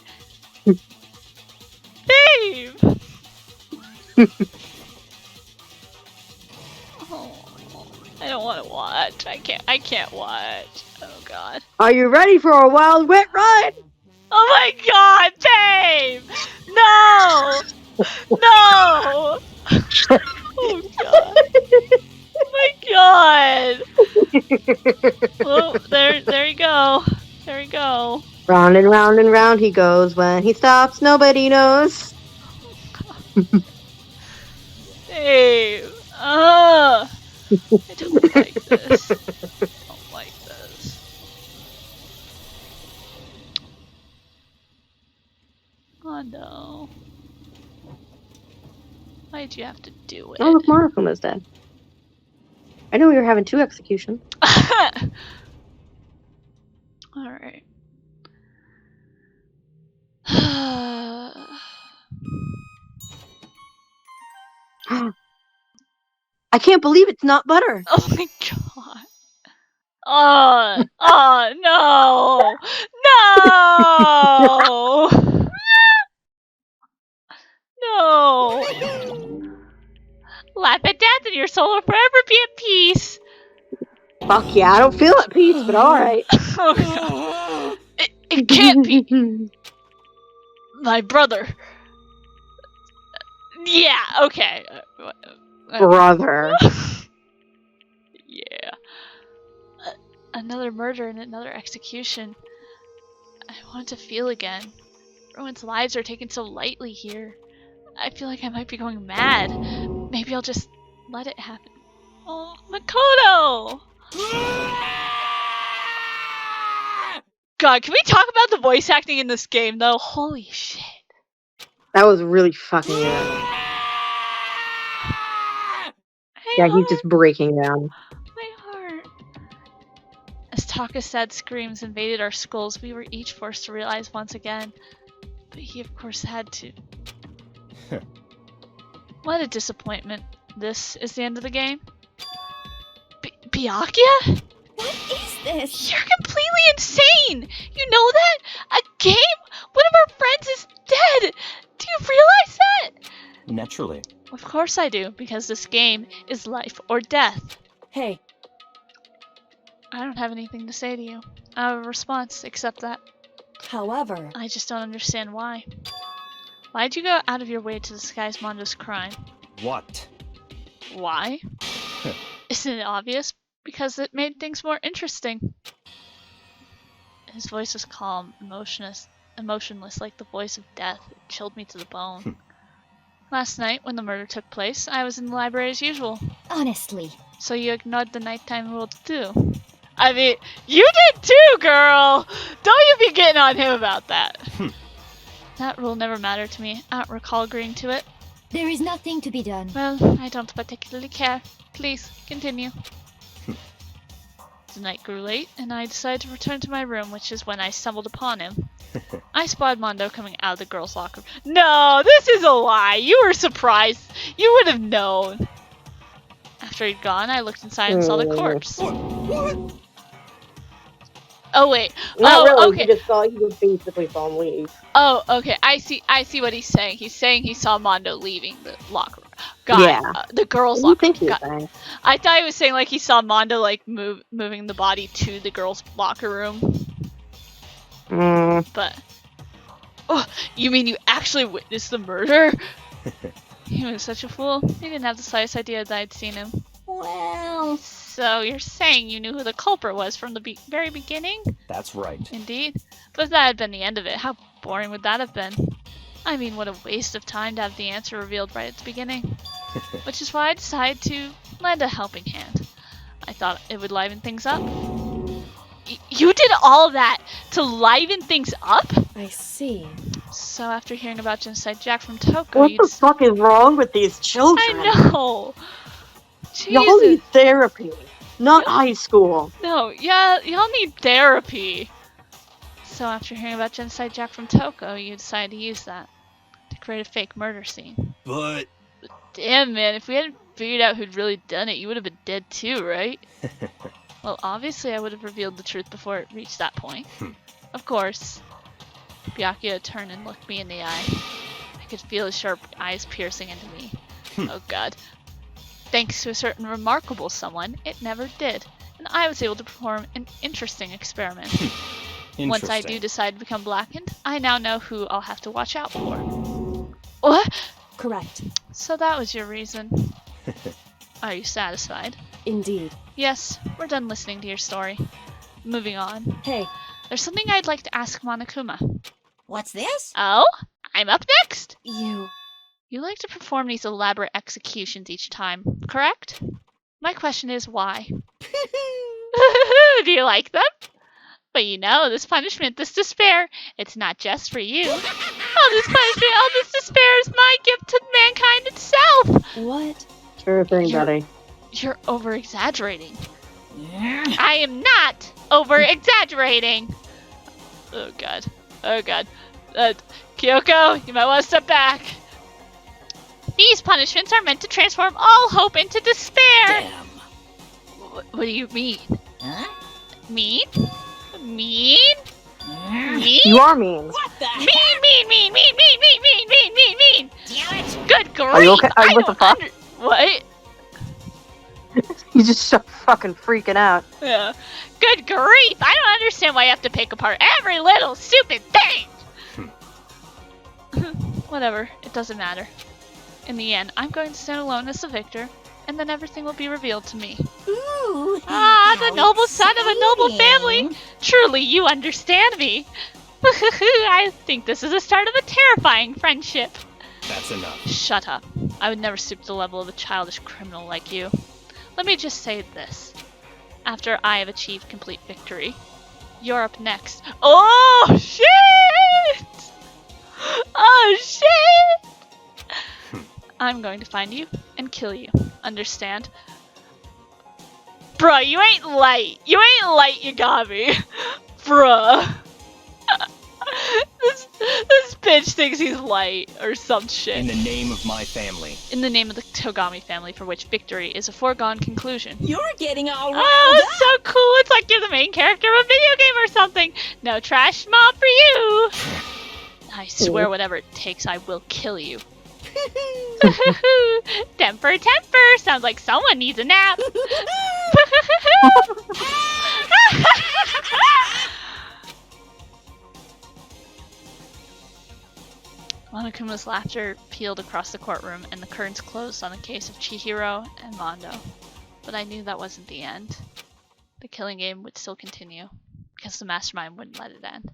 Babe! Oh, I don't want to watch. I can't watch. Oh god. Are you ready for a wild wet ride? Oh my god, babe! No! No! Oh god. Oh my god! Oh, there you go. There you go. Round and round he goes. When he stops, nobody knows. Babe. I don't like this. I don't like this. Oh no. Why'd you have to do it? Oh, look, Marakuma's dead. I knew we were having 2 executions. Alright. I can't believe it's not butter. Oh my god. Oh no! No! No! Laugh at death and your soul will forever be at peace! Fuck yeah, I don't feel at peace, but alright. Oh god. It can't be! My brother. Yeah, okay. Brother. Yeah. Another murder and another execution. I want to feel again. Everyone's lives are taken so lightly here. I feel like I might be going mad. Maybe I'll just let it happen. Oh, Makoto! God, can we talk about the voice acting in this game, though? Holy shit. That was really fucking good. Yeah, he's just breaking down. My heart. As Taka's sad screams invaded our skulls, we were each forced to realize once again. But he, of course, had to. What a disappointment. This is the end of the game? Byakuya? What is this? You're completely insane! You know that? A game? One of our friends is dead! Do you realize that? Naturally. Of course I do, because this game is life or death. Hey. I don't have anything to say to you. I have a response, except that. However, I just don't understand why. Why'd you go out of your way to disguise Mondo's crime? What? Why? Isn't it obvious? Because it made things more interesting. His voice was calm, emotionless like the voice of death. It chilled me to the bone. Last night, when the murder took place, I was in the library as usual. Honestly. So you ignored the nighttime rule too. I mean, you did too, girl! Don't you be getting on him about that. That rule never mattered to me. I don't recall agreeing to it. There is nothing to be done. Well, I don't particularly care. Please, continue. The night grew late, and I decided to return to my room, which is when I stumbled upon him. I spotted Mondo coming out of the girls' locker room. No, this is a lie! You were surprised! You would have known! After he'd gone, I looked inside and saw the corpse. What? Oh wait. Not really. Okay. He just basically saw him leave. Oh, okay. I see what he's saying. He's saying he saw Mondo leaving the locker room. God, Yeah. The girls' What do locker you think he room. was God. saying? I thought he was saying like he saw Mondo like moving the body to the girls' locker room. But Oh, you mean you actually witnessed the murder? He was such a fool. He didn't have the slightest idea that I'd seen him. Well... So you're saying you knew who the culprit was from the very beginning? That's right. Indeed. But if that had been the end of it, how boring would that have been? I mean, what a waste of time to have the answer revealed right at the beginning. Which is why I decided to lend a helping hand. I thought it would liven things up. You did all that to liven things up? I see. So after hearing about Genocide Jack from Toko, What the fuck is wrong with these children? I know! Y'all need therapy, not high school. No, yeah, y'all need therapy. So after hearing about Genocide Jack from Toko, you decided to use that to create a fake murder scene. But... Damn, man, if we hadn't figured out who'd really done it, you would have been dead too, right? Well, obviously I would have revealed the truth before it reached that point. Of course. Byakuya turned and looked me in the eye. I could feel his sharp eyes piercing into me. Oh god. Thanks to a certain remarkable someone, it never did, and I was able to perform an interesting experiment. Once I do decide to become blackened, I now know who I'll have to watch out for. What? Correct. So that was your reason. Are you satisfied? Indeed. Yes, we're done listening to your story. Moving on. Hey. There's something I'd like to ask Monokuma. What's this? Oh? I'm up next? You like to perform these elaborate executions each time, correct? My question is why? Do you like them? But you know, this punishment, this despair, it's not just for you. All this punishment, all this despair is my gift to mankind itself! What? Sure thing, buddy. You're over-exaggerating. I am not over-exaggerating! Oh god. Oh god. Kyoko, you might want to step back. These punishments are meant to transform all hope into despair! Damn. What do you mean? Huh? Mean? Mean? Mean? You are mean. What the Mean, mean, mean, mean, mean, mean, mean, mean, mean, mean! Damn it! Good grief! Are you okay? What the fuck? What? He's just so fucking freaking out. Yeah. Good grief! I don't understand why you have to pick apart every little stupid thing! Whatever, it doesn't matter. In the end, I'm going to stand alone as the victor, and then everything will be revealed to me. Ooh, the noble son of a noble family! Truly, you understand me! I think this is the start of a terrifying friendship. That's enough. Shut up. I would never stoop to the level of a childish criminal like you. Let me just say this. After I have achieved complete victory, you're up next. Oh, shit! Oh, shit! I'm going to find you and kill you. Understand? Bruh, you ain't light. You ain't light, Yagami. Bruh. This bitch thinks he's light or some shit. In the name of my family. In the name of the Togami family, for which victory is a foregone conclusion. You're getting all riled Oh, it's up. so cool. It's like you're the main character of a video game or something. No trash mob for you. I swear whatever it takes, I will kill you. Temper, temper. Sounds like someone needs a nap. Monokuma's laughter peeled across the courtroom, and the curtains closed on the case of Chihiro and Mondo. But I knew that wasn't the end. The killing game would still continue, because the mastermind wouldn't let it end.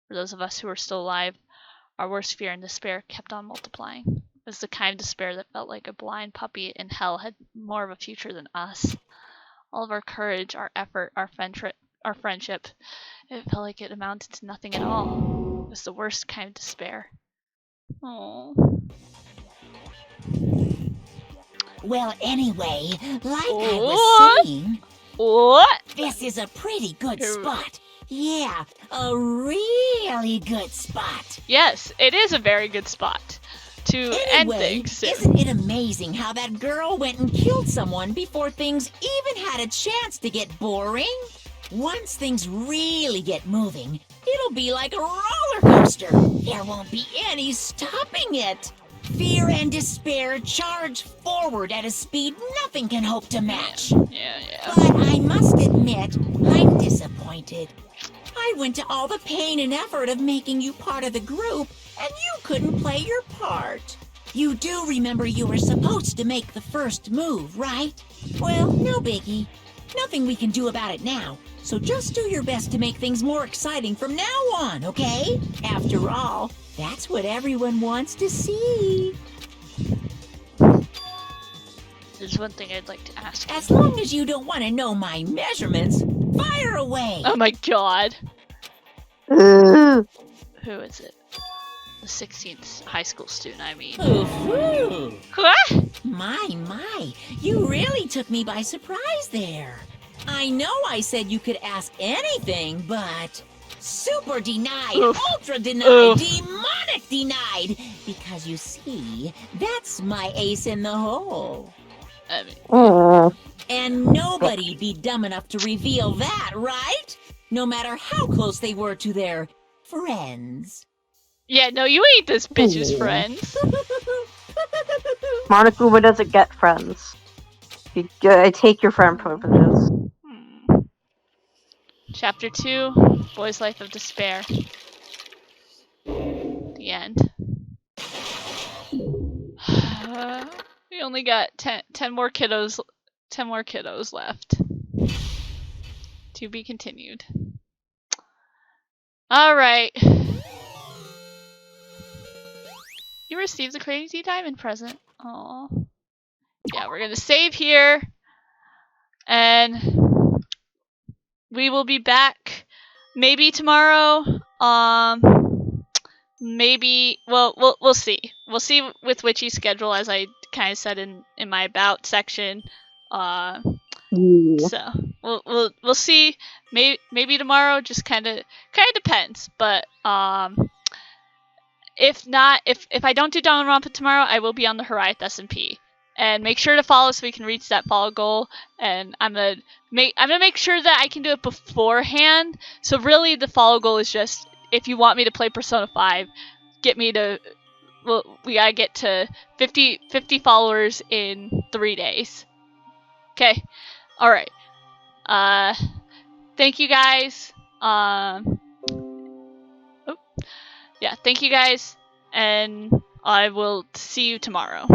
For those of us who were still alive, our worst fear and despair kept on multiplying. It was the kind of despair that felt like a blind puppy in hell had more of a future than us. All of our courage, our effort, our friendship, it felt like it amounted to nothing at all. It was the worst kind of despair. Oh. Well, anyway, like I was saying, what? This is a pretty good spot. Yeah, a really good spot. Yes, it is a very good spot to end things. Isn't it amazing how that girl went and killed someone before things even had a chance to get boring? Once things really get moving, it'll be like a roller coaster. There won't be any stopping it. Fear and despair charge forward at a speed nothing can hope to match. Yeah. But I must admit, I'm disappointed. I went to all the pain and effort of making you part of the group, and you couldn't play your part. You do remember you were supposed to make the first move, right? Well, no biggie. Nothing we can do about it now, so just do your best to make things more exciting from now on, okay? After all, that's what everyone wants to see. There's one thing I'd like to ask you. As long as you don't want to know my measurements, fire away! Oh my god. Ugh. Who is it? The 16th high school student, I mean. Ooh. What? My, you really took me by surprise there. I know I said you could ask anything, but super denied, Oof. ultra denied, Oof. demonic denied, because you see, that's my ace in the hole. I mean, And nobody be dumb enough to reveal that, right? No matter how close they were to their friends. yeah, no, you ain't this bitch's friends. Monokuma doesn't get friends. You take your friend privileges. Chapter 2, Boy's Life of Despair. The end. We only got 10 more kiddos. 10 more kiddos left. To be continued. Alright. You received a crazy diamond present. Aww. Yeah, we're gonna save here. And we will be back maybe tomorrow. Maybe we'll see. We'll see with Witchy's schedule, as I kind of said in my about section. So we'll see. Maybe tomorrow. Just kind of depends. But if not, if I don't do Danganronpa tomorrow, I will be on the Horizon SMP. And make sure to follow so we can reach that follow goal. And I'm gonna make sure that I can do it beforehand. So really, the follow goal is just, if you want me to play Persona 5, get me to. Well, we gotta get to 50 followers in 3 days. Okay. All right. Thank you guys. Yeah, thank you guys, and I will see you tomorrow.